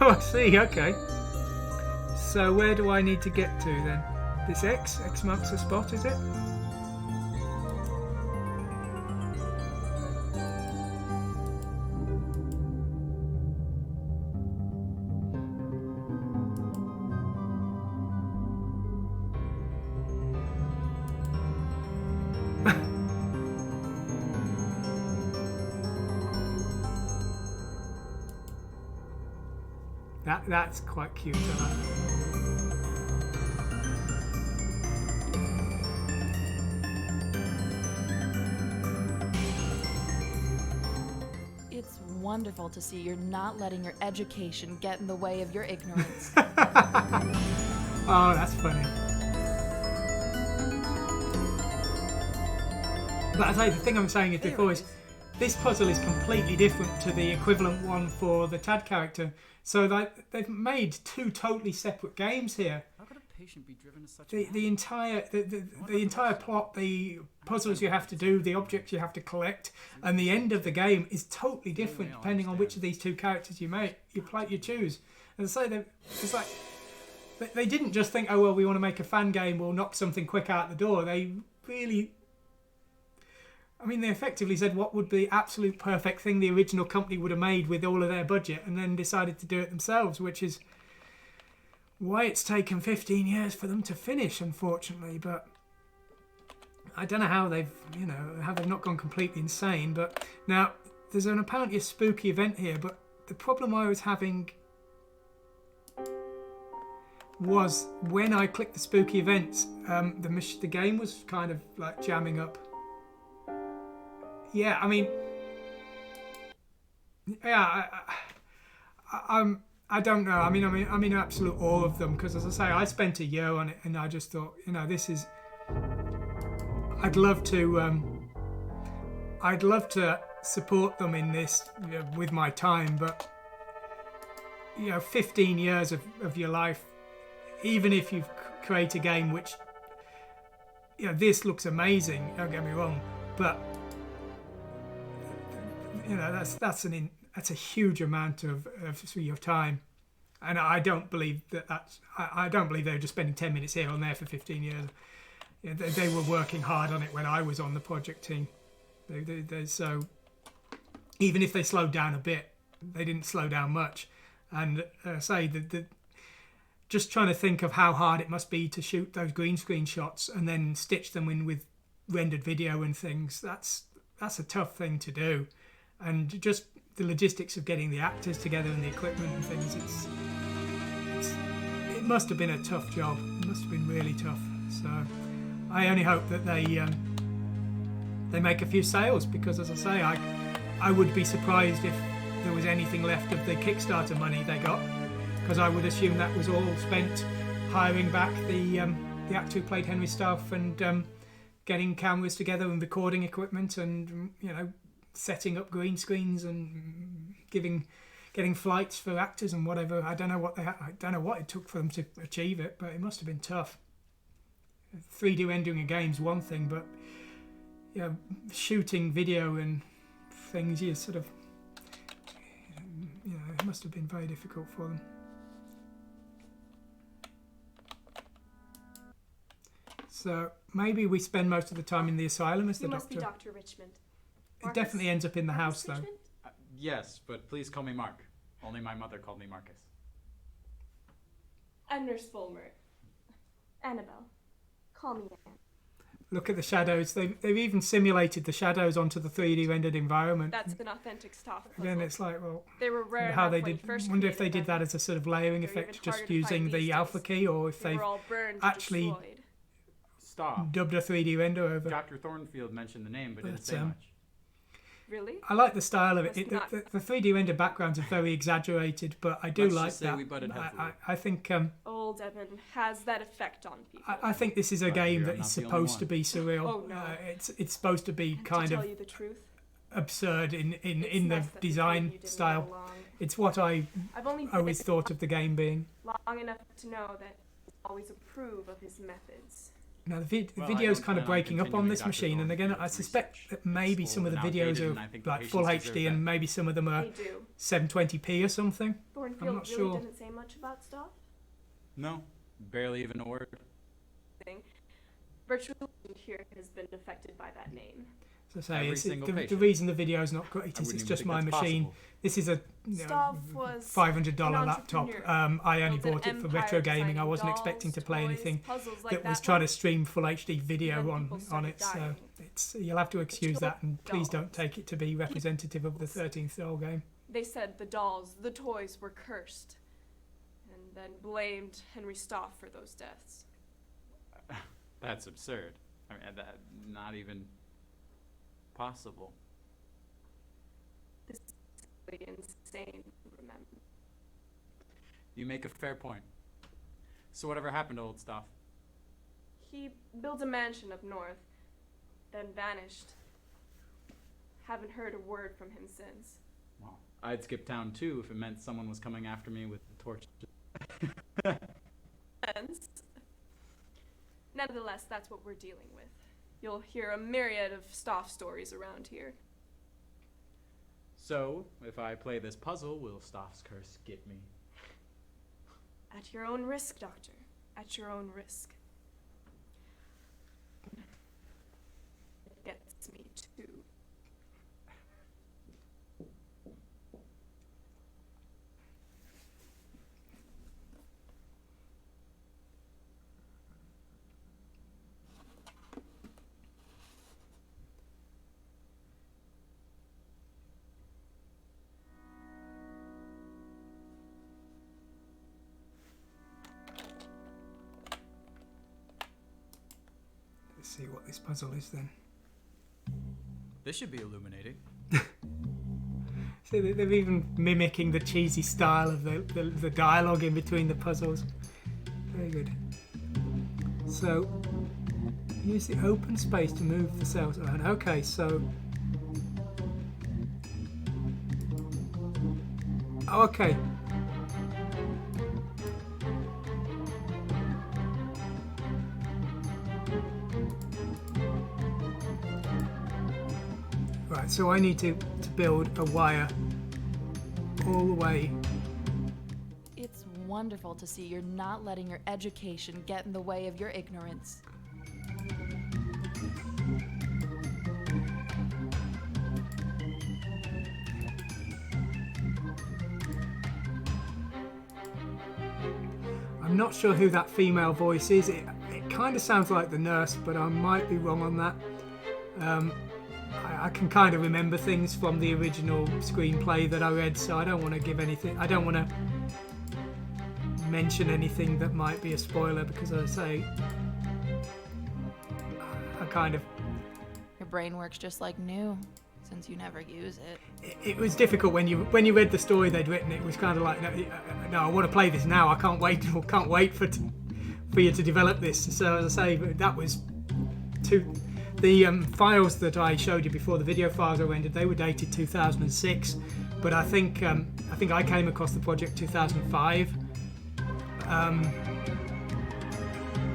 Oh, I see, okay. So where do I need to get to then? This X marks the spot, is it? That's quite cute. I like that.
It's wonderful to see you're not letting your education get in the way of your ignorance.
Oh, that's funny. But as I say, the thing I'm saying is before is this puzzle is completely different to the equivalent one for the Tad character. So they've made two totally separate games here.
How could a patient be driven to such
The entire plot, the puzzles you have to do, the objects you have to collect, and the end of the game is totally different depending on which of these two characters you choose. And so it's like they didn't just think, oh well, we want to make a fan game, we'll knock something quick out the door. They really, I mean, they effectively said what would be the absolute perfect thing the original company would have made with all of their budget, and then decided to do it themselves, which is why it's taken 15 years for them to finish, unfortunately. But I don't know how they've not gone completely insane. But now there's apparently a spooky event here, but the problem I was having was when I clicked the spooky events, the game was kind of like jamming up. Yeah, I mean, yeah, I don't know. I mean, I'm in absolute awe of them because, as I say, I spent a year on it, and I just thought, this is. I'd love to support them in this with my time, but 15 years of your life, even if you create a game which, this looks amazing. Don't get me wrong, but that's a huge amount of your time, and I don't believe I don't believe they were just spending 10 minutes here and there for 15 years. They were working hard on it when I was on the project team. So even if they slowed down a bit, they didn't slow down much. And just trying to think of how hard it must be to shoot those green screen shots and then stitch them in with rendered video and things. That's a tough thing to do. And just the logistics of getting the actors together and the equipment and things, it must have been a tough job. It must have been really tough. So I only hope that they make a few sales, because, as I say, I would be surprised if there was anything left of the Kickstarter money they got, because I would assume that was all spent hiring back the actor who played Henry Stuff and getting cameras together and recording equipment and setting up green screens and getting flights for actors and whatever. I don't know what it took for them to achieve it, but it must have been tough. 3D rendering a game's one thing, but shooting video and things, it must have been very difficult for them. So maybe we spend most of the time in the asylum as the
You
doctor.
must be Dr. Richmond.
It definitely ends up in the house, though.
Yes, but please call me Mark. Only my mother called me Marcus.
I'm Nurse Fulmer. Annabelle. Call me Anne.
Look at the shadows. They've even simulated the shadows onto the 3D rendered environment.
That's an authentic Staff puzzle.
Again, it's like, well,
they were rare
how
enough
they
when
did.
he first
Wonder if they
created
did that as a sort of layering
They're
effect,
even
just
harder to
using
find
the
these
alpha
days.
key, or if
They
they've
were all burned,
actually
destroyed.
Stop.
dubbed a 3D render over.
Dr. Thornfield mentioned the name, but didn't
But,
say much.
Really?
I like the style of it.
Must not-
The 3D render backgrounds are very exaggerated, but I do
Let's
like
just say
that.
we butted heads with it.
I think
Old Evan has that effect on people.
I think this is a
But
game
you're
that
not
is
the only
supposed
one.
to be surreal.
Oh, no.
It's supposed to be kind
to
of
tell you the truth,
absurd in
it's
the
nice that the two of
design
you didn't
style.
get along.
It's what I
I've only been
always thought of the game being.
long enough to know that I always approve of his methods.
Now the
Well, I
video's
don't
kind of
plan on
breaking up on
continuing
this
Dr.
machine, and again, I
Thornfield's
suspect that maybe
It's
some of the
old and
videos
outdated, and I
are
think
like
the
full
patients
HD,
deserve
and
that.
maybe some of them are
They do.
720p or something.
Thornfield
I'm not
really
sure.
didn't say much about Staff.
No, barely even a word.
Virtually here has been affected by that name.
So say
Every
it's,
single
the
patient.
reason the video's not great
I
is
wouldn't
it's
even
just
think
my
that's
machine.
possible.
This is a
Staff was
$500
an
laptop.
entrepreneur.
I only
Built
bought
an
it for
empire
retro gaming. I
designing
wasn't
dolls,
expecting to play
toys,
anything
puzzles like
that was
that
trying to
much.
stream full HD video
Then
on
people
on
started
it. So
dying.
you'll have to excuse that, and please
dolls.
don't take it to be representative of the 13th Soul game.
They said the dolls, the toys were cursed. then blamed Henry Stoff for those deaths.
That's absurd. I mean, that not even possible.
This is really insane, remember?
You make a fair point. So whatever happened to old Stoff?
He built a mansion up north, then vanished. Haven't heard a word from him since.
Well, I'd skip town too if it meant someone was coming after me with the torch.
Nevertheless, that's what we're dealing with. You'll hear a myriad of Stoff stories around here.
So, if I play this puzzle, will Stoff's curse get me?
At your own risk, Doctor. At your own risk. It gets me too.
Let's see what this puzzle is then.
This should be illuminating.
So they're even mimicking the cheesy style of the dialogue in between the puzzles. Very good. So, use the open space to move the cells around. Okay, so... Oh, okay. Right, so I need to build a wire all the way.
It's wonderful to see you're not letting your education get in the way of your ignorance.
I'm not sure who that female voice is. It kind of sounds like the nurse, but I might be wrong on that. I can kind of remember things from the original screenplay that I read, so I don't want to give anything. I don't want to mention anything that might be a spoiler because, as I say, I kind of.
Your brain works just like new, since you never use it.
It was difficult when you read the story they'd written. It was kind of like, no, I want to play this now. I can't wait for you to develop this. So as I say, that was the files that I showed you before, the video files I rendered, they were dated 2006, but I think I came across the project 2005,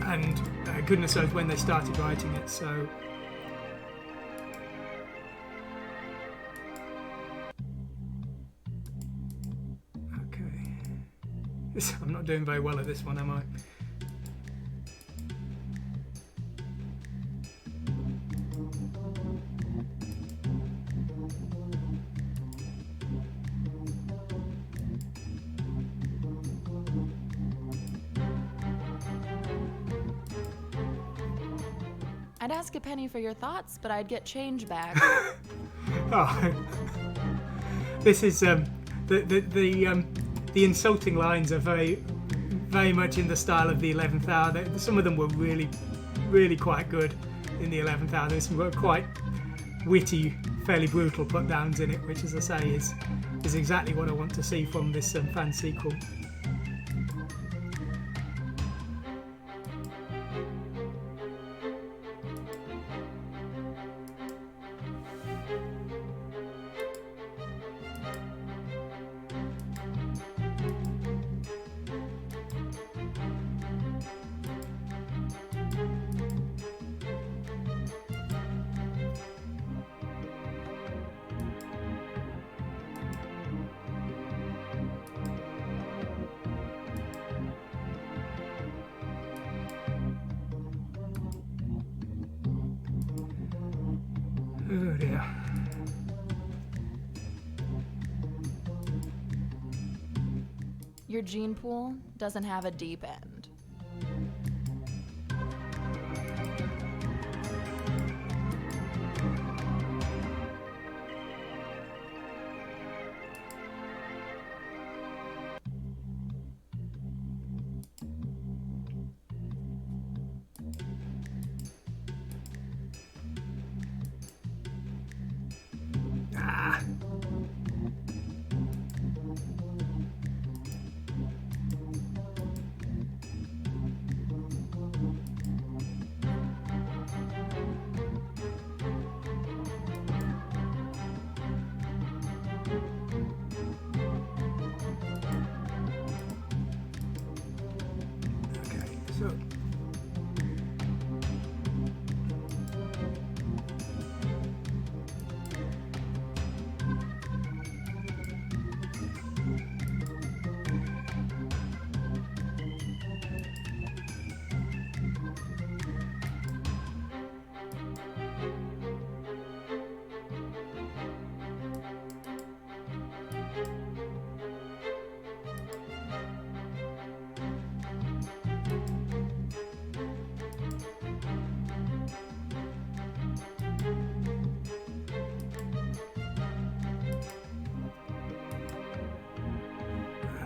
and goodness knows when they started writing it. So. I'm not doing very well at this one, am I?
I'd ask a penny for your thoughts, but I'd get change back.
Oh. This is the insulting lines are very, very much in the style of the 11th Hour. Some of them were really, really quite good in the 11th Hour. There's some quite witty, fairly brutal put downs in it, which, as I say, is exactly what I want to see from this fan sequel. Oh dear.
Your gene pool doesn't have a deep end.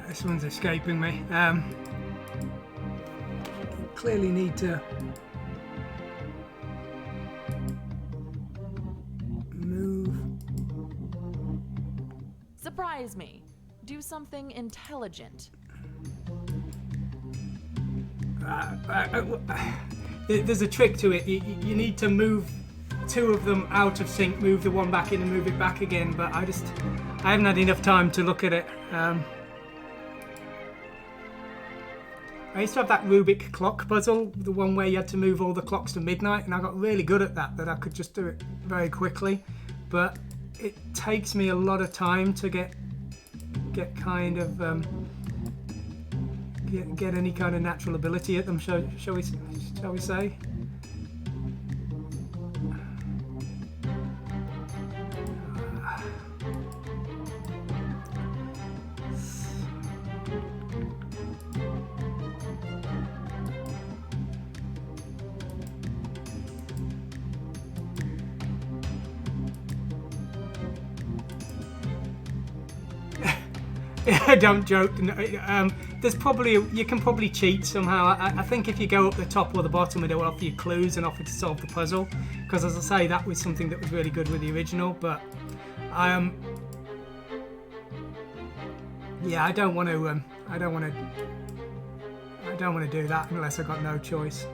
This one's escaping me. Clearly need to move.
Surprise me. Do something intelligent.
There's a trick to it. You need to move two of them out of sync, move the one back in and move it back again, but I haven't had enough time to look at it. I used to have that Rubik clock puzzle, the one where you had to move all the clocks to midnight, and I got really good at that I could just do it very quickly, but it takes me a lot of time to get kind of get any kind of natural ability at them, shall we say. Don't joke. There's probably you can probably cheat somehow. I think if you go up the top or the bottom, it'll offer you clues and offer to solve the puzzle. Because as I say, that was something that was really good with the original. But yeah, I don't want to do that unless I got no choice.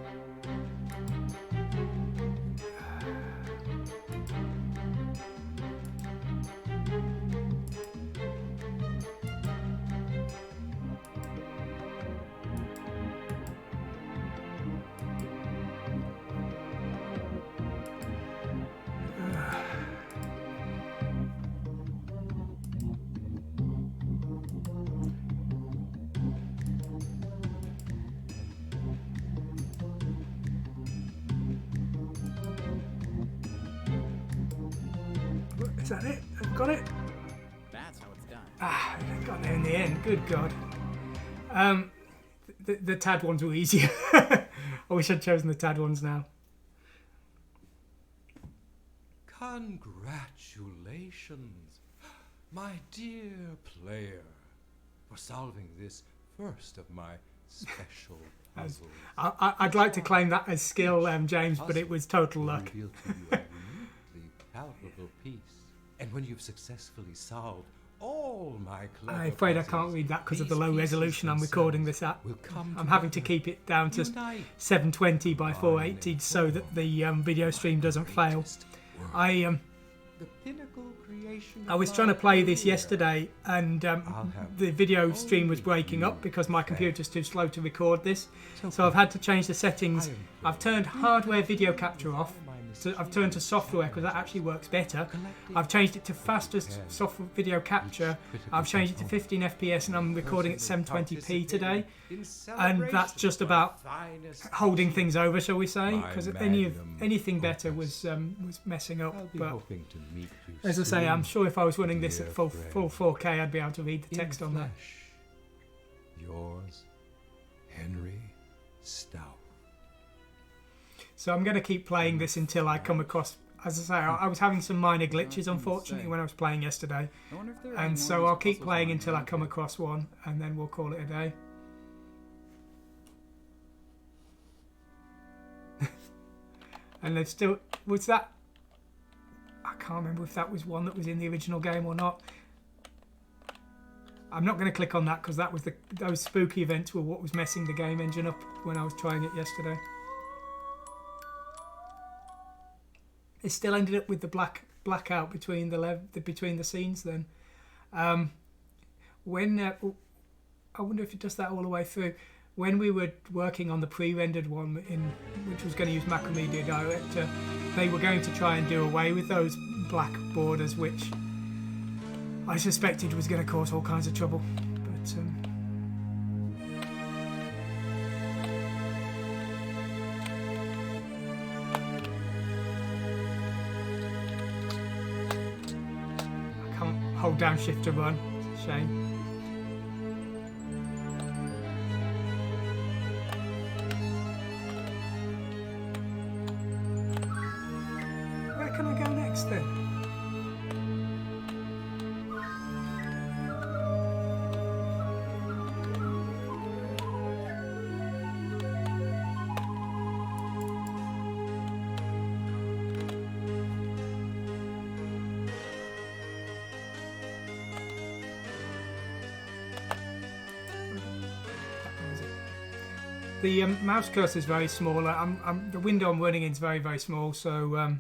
Is that it? I've got it?
That's how it's done.
Ah, I got there in the end. Good God. The Tad ones were easier. I wish I'd chosen the Tad ones now.
Congratulations, my dear player, for solving this first of my special puzzles.
I'd like to claim that as skill, James, but it was total luck.
Reveal to you a uniquely palpable piece. And when you've successfully solved all my clever
I'm afraid I
puzzles,
can't read that because of the
these
low
pieces
resolution I'm recording this at.
will come
I'm having to
together,
keep it down to
unite
720 by 480 so that the video stream doesn't fail.
the pinnacle creation
I was
of
trying to
my
play this
career.
yesterday, and the video stream was breaking up because my computer's too slow to record this. So I've had to change the settings. I've turned hardware video capture off. So I've turned to software because that actually works better. I've changed it to fastest software video capture. I've changed it to 15 FPS and I'm recording at 720p today. And that's just about holding things over, shall we say? Because anything better was messing up. But as I say, I'm sure if I was running this at full 4K, I'd be able to read the text on that.
Yours, Henry Stout.
So I'm going to keep playing this until I come across, as I say, I was having some minor glitches unfortunately when I was playing yesterday, and so I'll keep playing until I come across one, and then we'll call it a day. And there's still, was that, I can't remember if that was one that was in the original game or not. I'm not going to click on that because that was those spooky events were what was messing the game engine up when I was trying it yesterday. It still ended up with the blackout between the scenes. Then, when I wonder if it does that all the way through. When we were working on the pre-rendered one, which was going to use Macromedia Director, they were going to try and do away with those black borders, which I suspected was going to cause all kinds of trouble. But hold down shift to run. Shame. Where can I go next then? the mouse cursor is very small. The window I'm running in is very, very small, so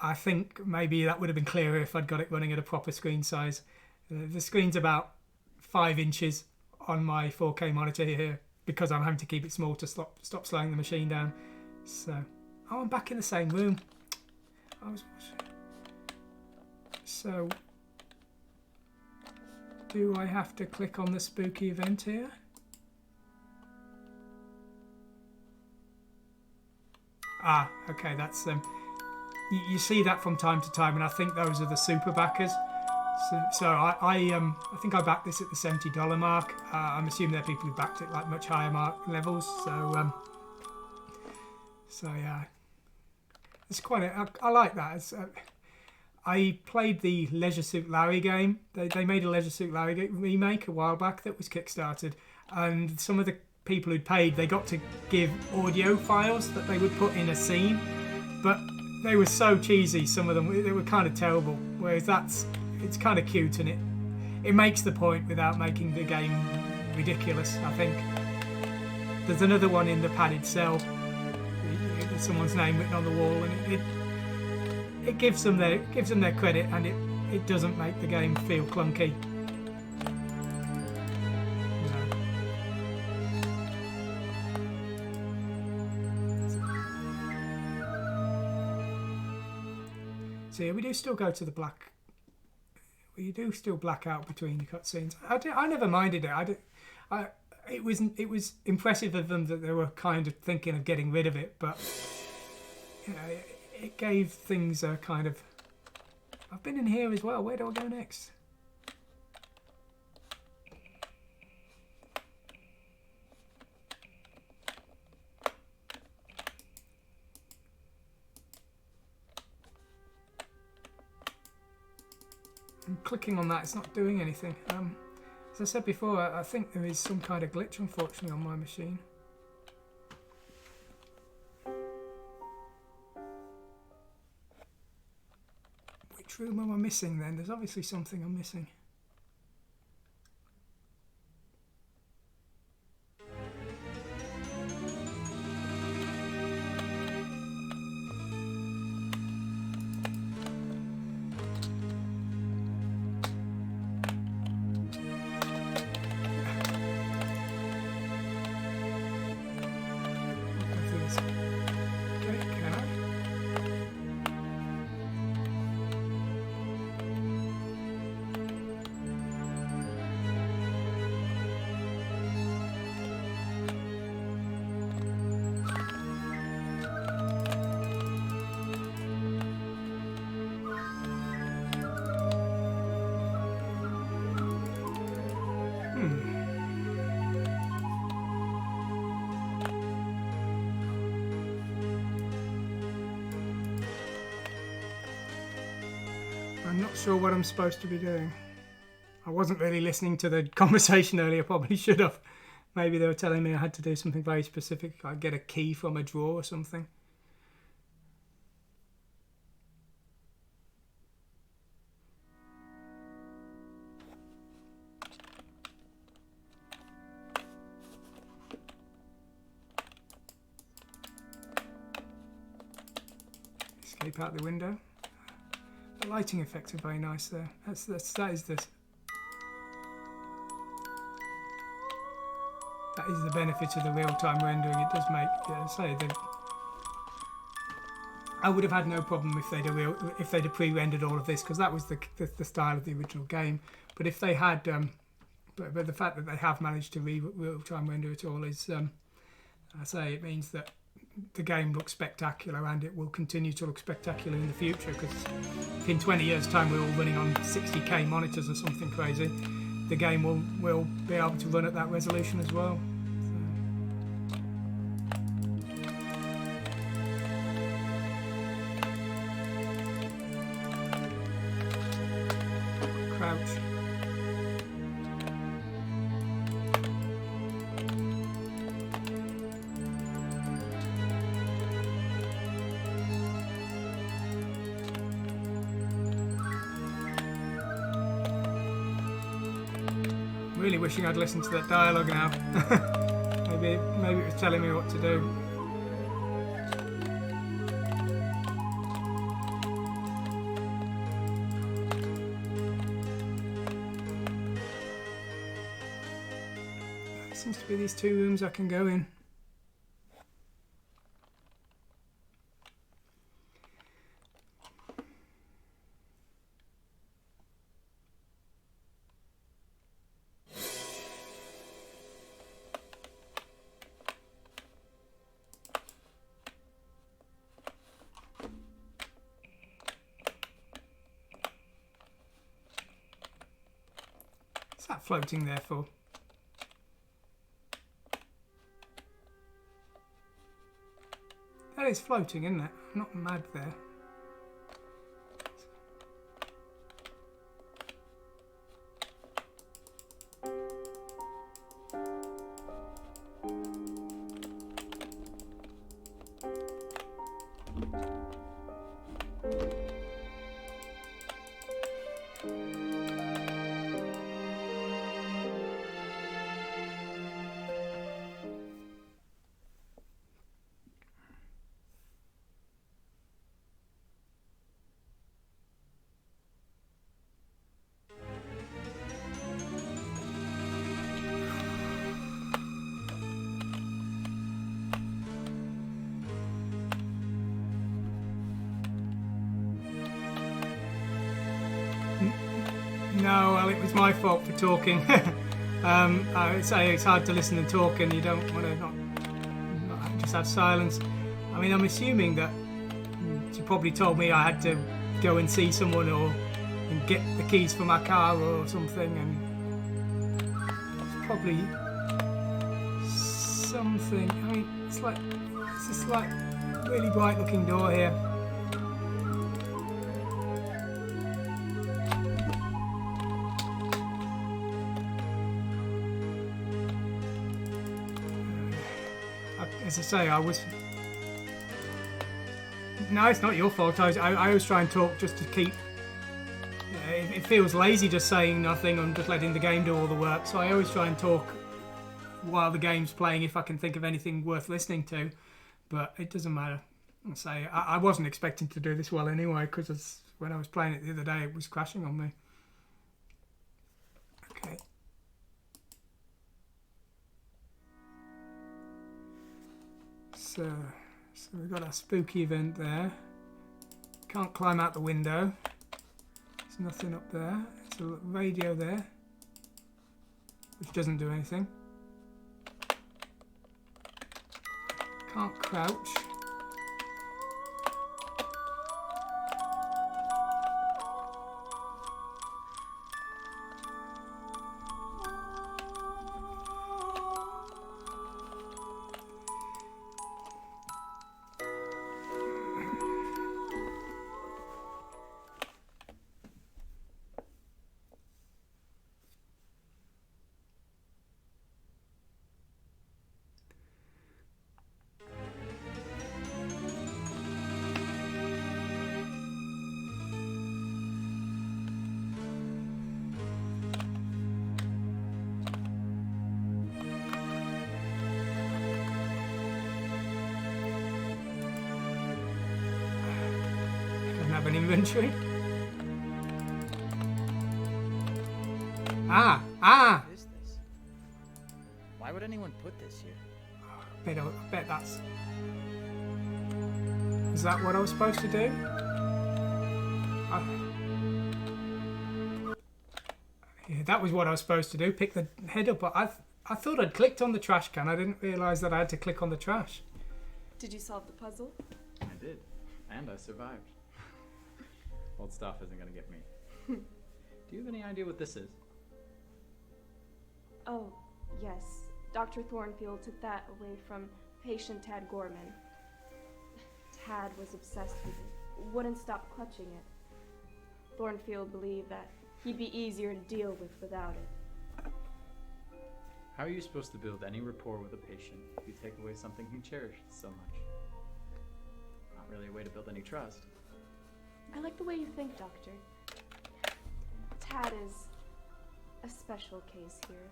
I think maybe that would have been clearer if I'd got it running at a proper screen size. The screen's about 5 inches on my 4K monitor here because I'm having to keep it small to stop slowing the machine down. So, oh, I'm back in the same room. So, do I have to click on the spooky event here? Ah, okay, that's you see that from time to time, and I think those are the super backers. So I think I backed this at the $70 mark. I'm assuming there are people who backed it like much higher levels. So yeah, it's quite. I like that. I played the Leisure Suit Larry game. They made a Leisure Suit Larry remake a while back that was kickstarted, and some of the people who'd paid, they got to give audio files that they would put in a scene, but they were so cheesy. Some of them they were kind of terrible. Whereas it's kind of cute, and it makes the point without making the game ridiculous. I think there's another one in the padded cell. There's someone's name written on the wall, and it gives them their credit, and it doesn't make the game feel clunky. So yeah, we do still go to the black. We do still black out between the cutscenes. I never minded it. It was impressive of them that they were kind of thinking of getting rid of it, but you know, it gave things a kind of. I've been in here as well. Where do I go next? I'm clicking on that, it's not doing anything. As I said before, I think there is some kind of glitch, unfortunately, on my machine. Which room am I missing then? There's obviously something I'm missing. I'm not sure what I'm supposed to be doing. I wasn't really listening to the conversation earlier, probably should have. Maybe they were telling me I had to do something very specific, like get a key from a drawer or something. Escape out the window. The lighting effects are very nice there. That is the benefit of the real-time rendering. It does make, I would have had no problem if they'd have pre-rendered all of this, because that was the style of the original game. But if they had, but the fact that they have managed to real-time render it all is, it means that the game looks spectacular, and it will continue to look spectacular in the future, because in 20 years' time we're all running on 60k monitors or something crazy. The game will be able to run at that resolution as well. So. Crouch. Really wishing I'd listened to that dialogue now. Maybe it was telling me what to do. There seems to be these 2 rooms I can go in. What's that floating there for? That is floating, isn't it? I'm not mad there. No, well, it was my fault for talking. I would say it's hard to listen and talk, and you don't want to not just have silence. I mean, I'm assuming that she probably told me I had to go and see someone and get the keys for my car or something, and it's probably something. I mean, it's this like really bright looking door here. As I say, I was... No, it's not your fault. I always try and talk just to keep... It feels lazy just saying nothing and just letting the game do all the work, so I always try and talk while the game's playing if I can think of anything worth listening to, but it doesn't matter. I wasn't expecting to do this well anyway, because when I was playing it the other day, it was crashing on me. Okay. So we've got our spooky event there. Can't climb out the window. There's nothing up there. There's a radio there, which doesn't do anything. Can't crouch. An inventory.
What is this? Why would anyone put this here?
I bet that's... Is that what I was supposed to do? Yeah, that was what I was supposed to do. Pick the head up. I thought I'd clicked on the trash can. I didn't realise that I had to click on the trash.
Did you solve the puzzle?
I did, and I survived. Old stuff isn't going to get me. Do you have any idea what this is?
Oh, yes. Dr. Thornfield took that away from patient Tad Gorman. Tad was obsessed with it, wouldn't stop clutching it. Thornfield believed that he'd be easier to deal with without it.
How are you supposed to build any rapport with a patient if you take away something he cherished so much? Not really a way to build any trust.
I like the way you think, Doctor. Tad is a special case here.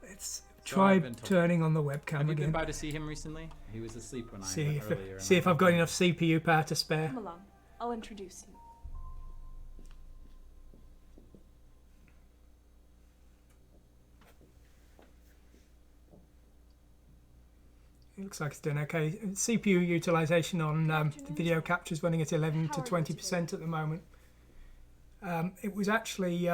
Let's
So
try
I've been told.
turning on the webcam
Have you been
again.
by to see him recently? He was asleep when I
See
went
if
earlier. and
see
I
if I've got enough CPU power to spare.
Come along. I'll introduce you.
It looks like it's doing okay. CPU utilization on the video capture is running at 11 to 20% at the moment. It was actually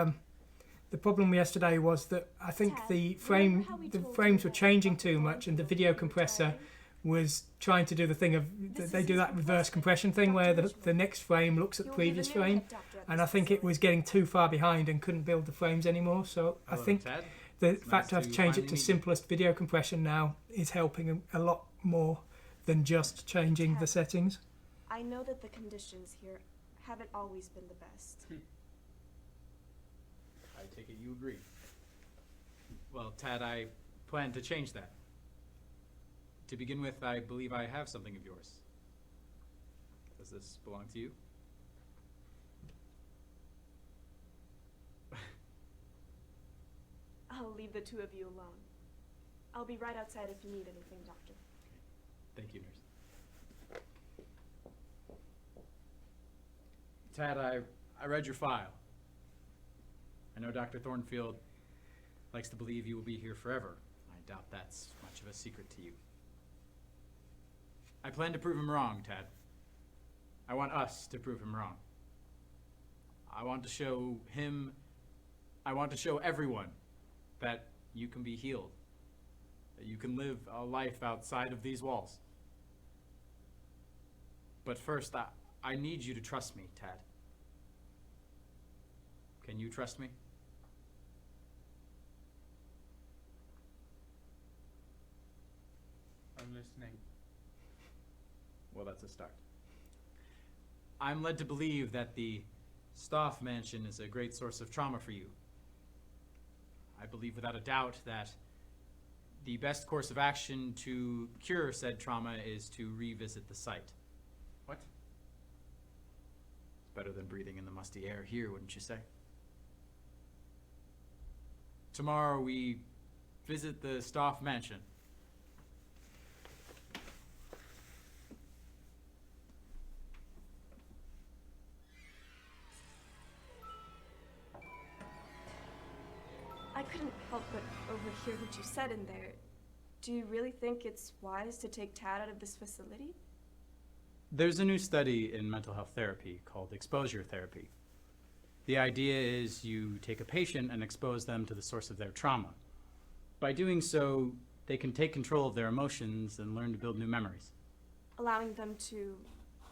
the problem yesterday was that I think the frames were changing too much, and the video compressor was trying to do the thing of they do that reverse compression thing where the next frame looks at the previous frame, and I think it was getting too far behind and couldn't build the frames anymore. So I think
Ted.
the
It's
fact
nice
I've
to
changed it
finally
to
meet you.
simplest video compression now is helping a lot more than just changing the settings.
I know that the conditions here haven't always been the best.
I take it you agree. Well, Tad, I plan to change that. To begin with, I believe I have something of yours. Does this belong to you?
I'll leave the two of you alone. I'll be right outside if you need anything, Doctor.
Thank you, nurse. Tad, I read your file. I know Dr. Thornfield likes to believe you will be here forever. I doubt that's much of a secret to you. I plan to prove him wrong, Tad. I want us to prove him wrong. I want to show him, I want to show everyone that you can be healed, that you can live a life outside of these walls. But first, I need you to trust me, Tad. Can you trust me?
I'm listening.
Well, that's a start. I'm led to believe that the Stoff Mansion is a great source of trauma for you. I believe without a doubt that the best course of action to cure said trauma is to revisit the site.
What?
It's better than breathing in the musty air here, wouldn't you say? Tomorrow we visit the Stoff Mansion.
I couldn't help but overhear what you said in there. Do you really think it's wise to take Tad out of this facility?
There's a new study in mental health therapy called exposure therapy. The idea is you take a patient and expose them to the source of their trauma. By doing so, they can take control of their emotions and learn to build new memories.
Allowing them to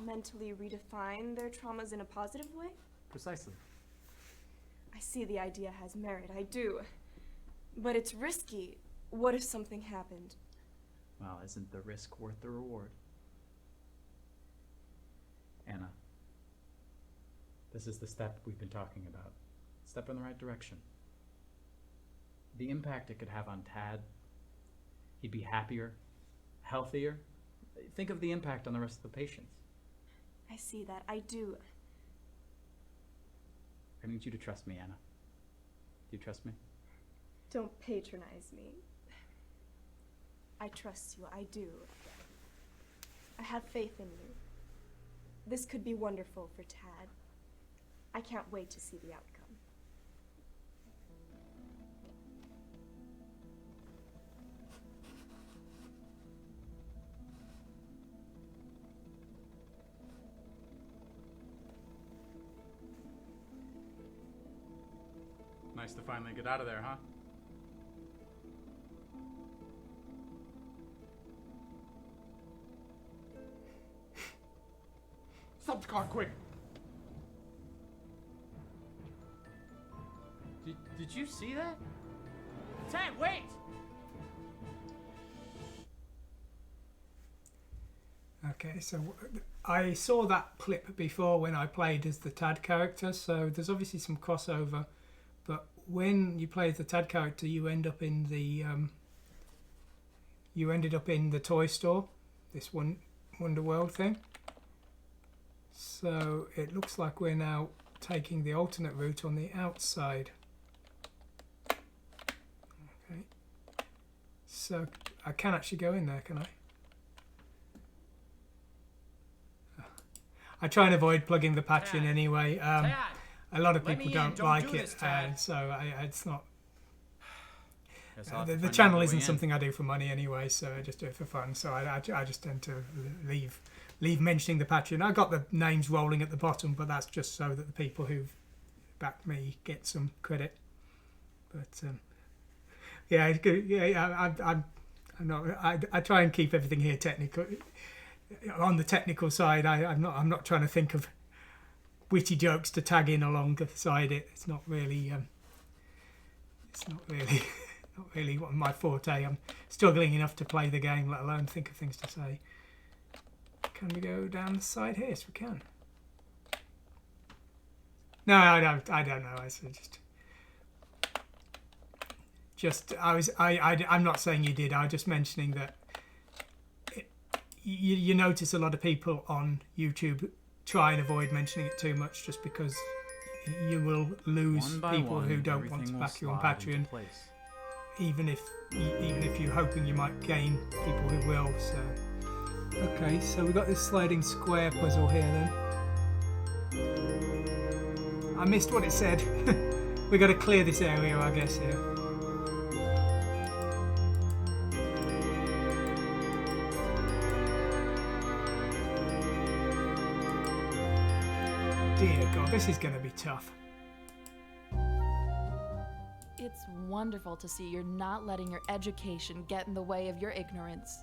mentally redefine their traumas in a positive way?
Precisely.
I see the idea has merit, I do. But it's risky. What if something happened?
Well, isn't the risk worth the reward? Anna, this is the step we've been talking about. Step in the right direction. The impact it could have on Tad, he'd be happier, healthier. Think of the impact on the rest of the patients.
I see that, I do.
I need you to trust me, Anna. Do you trust me?
Don't patronize me. I trust you, I do. I have faith in you. This could be wonderful for Tad. I can't wait to see the outcome.
Nice to finally get out of there, huh?
Stop the car, quick!
Did you see that? Tad, wait!
Okay, so I saw that clip before when I played as the Tad character, so there's obviously some crossover. But when you play as the Tad character, you end up in the you ended up in the toy store, this Wonder World thing. So it looks like we're now taking the alternate route on the outside. Okay. So I can actually go in there, can I? I try and avoid plugging the patch in anyway. A lot of people don't like it, so it's not. The channel isn't something I do for money anyway, so I just do it for fun. So I just tend to leave mentioning the patch in. I got the names rolling at the bottom, but that's just so that the people who've backed me get some credit. But yeah, it's good. Yeah, I'm not. I try and keep everything here technical. On the technical side, I'm not trying to think of witty jokes to tag in alongside it. It's not really. Not really what my forte. I'm struggling enough to play the game, let alone think of things to say. Can we go down the side here? Yes, we can. No, I don't know. I just I'm not saying you did. I was just mentioning that you notice a lot of people on YouTube try and avoid mentioning it too much, just because you will lose people who don't want to back you on Patreon. Even if you're hoping you might gain people who will. So okay, so we've got this sliding square puzzle here then. I missed what it said. We've got to clear this area, I guess, here. Dear God, this is going to be tough.
It's wonderful to see you're not letting your education get in the way of your ignorance.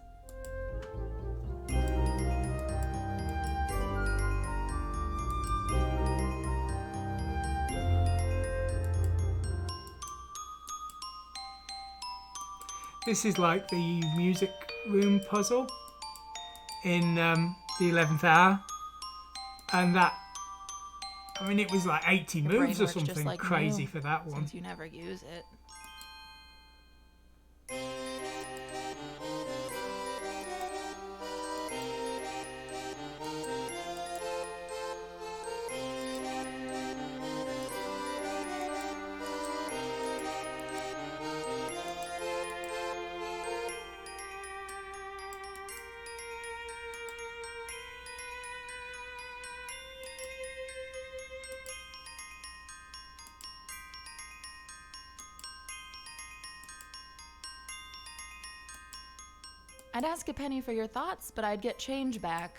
This is like the music room puzzle in the 11th hour, and that, I mean, it was like 80 moves or something like crazy for that one.
Since you never use it. I'd ask a penny for your thoughts, but I'd get change back.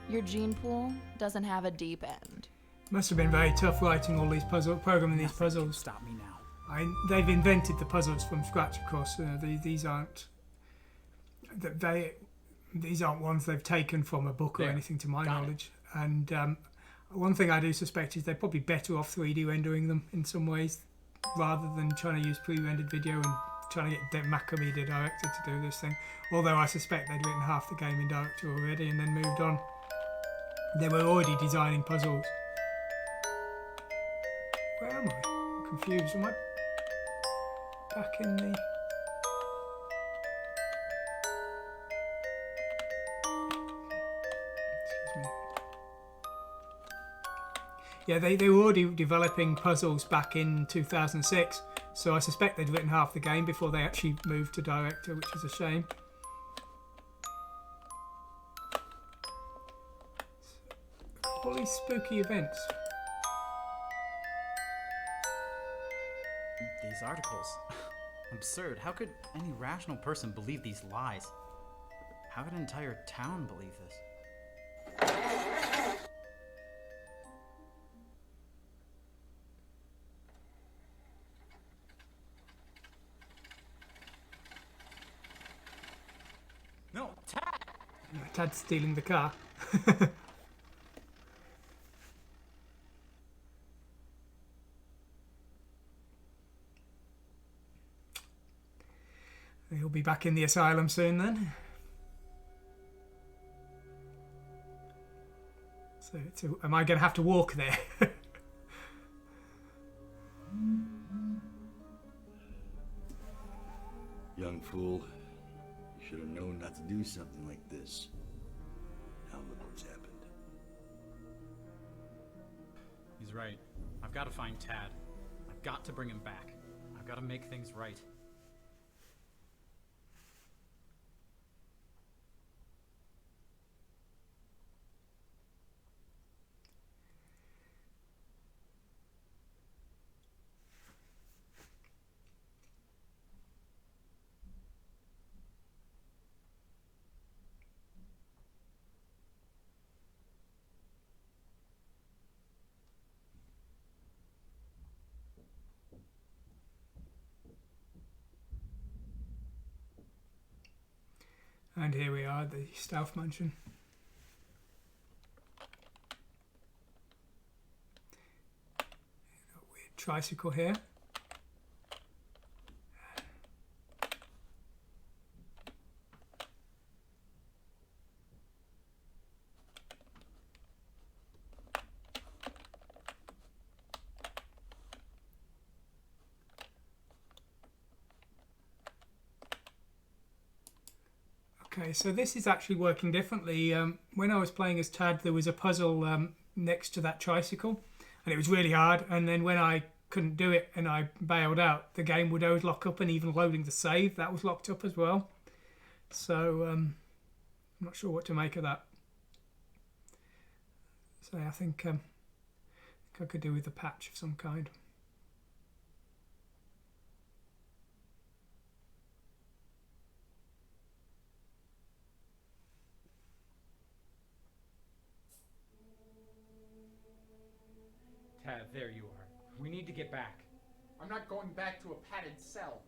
Your gene pool doesn't have a deep end.
Must have been very tough writing all these programming these puzzles.
Stop me now.
They've invented the puzzles from scratch, of course. These aren't ones they've taken from a book or anything, to my knowledge. And one thing I do suspect is they're probably better off 3D rendering them in some ways, rather than trying to use pre-rendered video and trying to get Macromedia Director to do this thing. Although I suspect they'd written half the game in Director already and then moved on. They were already designing puzzles. Where am I? I'm confused. Am I back in the... Excuse me. Yeah, they were already developing puzzles back in 2006, so I suspect they'd written half the game before they actually moved to Director, which is a shame. All these spooky events.
These articles. Absurd. How could any rational person believe these lies? How could an entire town believe this?
Tad's stealing the car. He'll be back in the asylum soon then. So am I going to have to walk there?
Young fool. You should have known not to do something like this. Now look what's happened.
He's right. I've got to find Tad. I've got to bring him back. I've got to make things right.
And here we are, the Stealth Mansion. Got a weird tricycle here. Okay, so this is actually working differently. When I was playing as Tad, there was a puzzle next to that tricycle, and it was really hard. And then when I couldn't do it and I bailed out, the game would always lock up, and even loading the save, that was locked up as well. So I'm not sure what to make of that. So I think I could do with a patch of some kind.
Tad, there you are. We need to get back.
I'm not going back to a padded cell.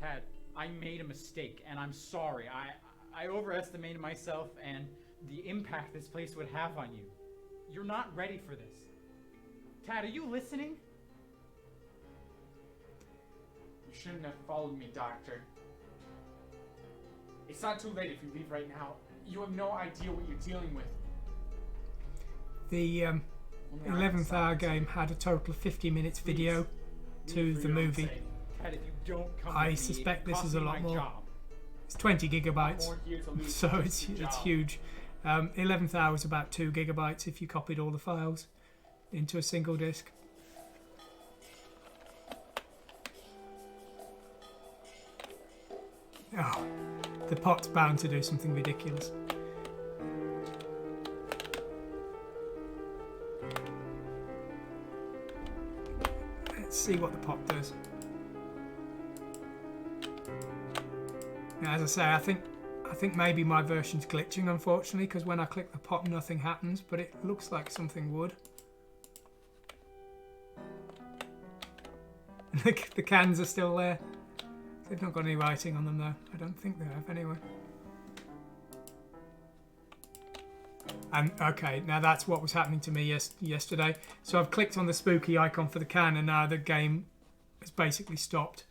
Tad, I made a mistake, and I'm sorry. I overestimated myself and the impact this place would have on you. You're not ready for this. Tad, are you listening?
You shouldn't have followed me, Doctor. It's not too late if you leave right now. You have no idea what you're dealing with.
The 11th hour game had a total of 50 minutes video to the movie.
Tad, if you don't come
I
with me,
suspect
it
this is
costs
a
me
lot
my
more.
job.
It's 20 gigabytes,
more here to lose
so
than
it's
the job.
huge. 11th hour is about 2 gigabytes if you copied all the files into a single disk. Oh, the pot's bound to do something ridiculous. Let's see what the pot does. Now, as I say, I think maybe my version's glitching, unfortunately, because when I click the pot, nothing happens, but it looks like something would. The cans are still there. They've not got any writing on them, though. I don't think they have, anyway. And okay, now that's what was happening to me yesterday. So I've clicked on the spooky icon for the can, and now the game has basically stopped.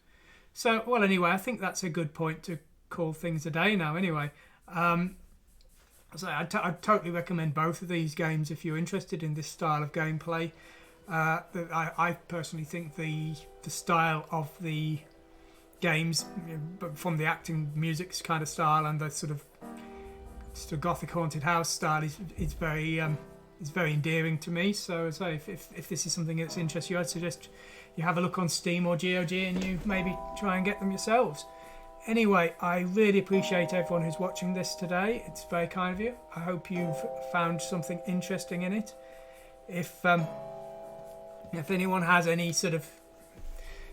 So, well, anyway, I think that's a good point to call things a day now. Anyway, so I totally recommend both of these games if you're interested in this style of gameplay. I personally think the style of the games, but from the acting, music kind of style, and the sort of gothic haunted house style is very endearing to me. So as I say, if this is something that's interests you, I'd suggest you have a look on Steam or GOG and you maybe try and get them yourselves. Anyway, I really appreciate everyone who's watching this today. It's very kind of you. I hope you've found something interesting in it. If anyone has any sort of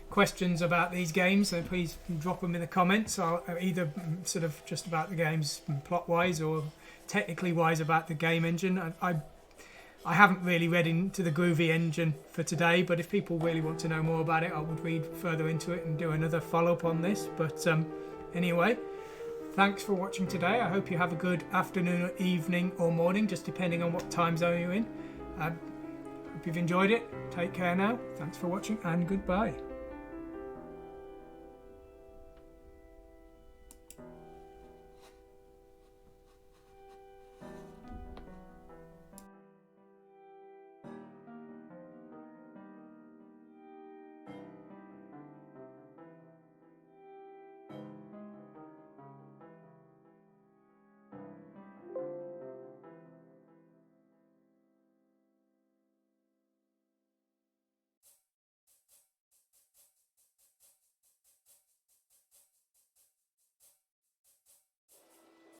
questions about these games, then please drop them in the comments. I'll either sort of just about the games plot-wise or technically wise about the game engine. I haven't really read into the Groovy engine for today, but if people really want to know more about it, I would read further into it and do another follow-up on this. But anyway, thanks for watching today. I hope you have a good afternoon or evening or morning, just depending on what time zone you're in. Hope you've enjoyed it. Take care now. Thanks for watching and goodbye.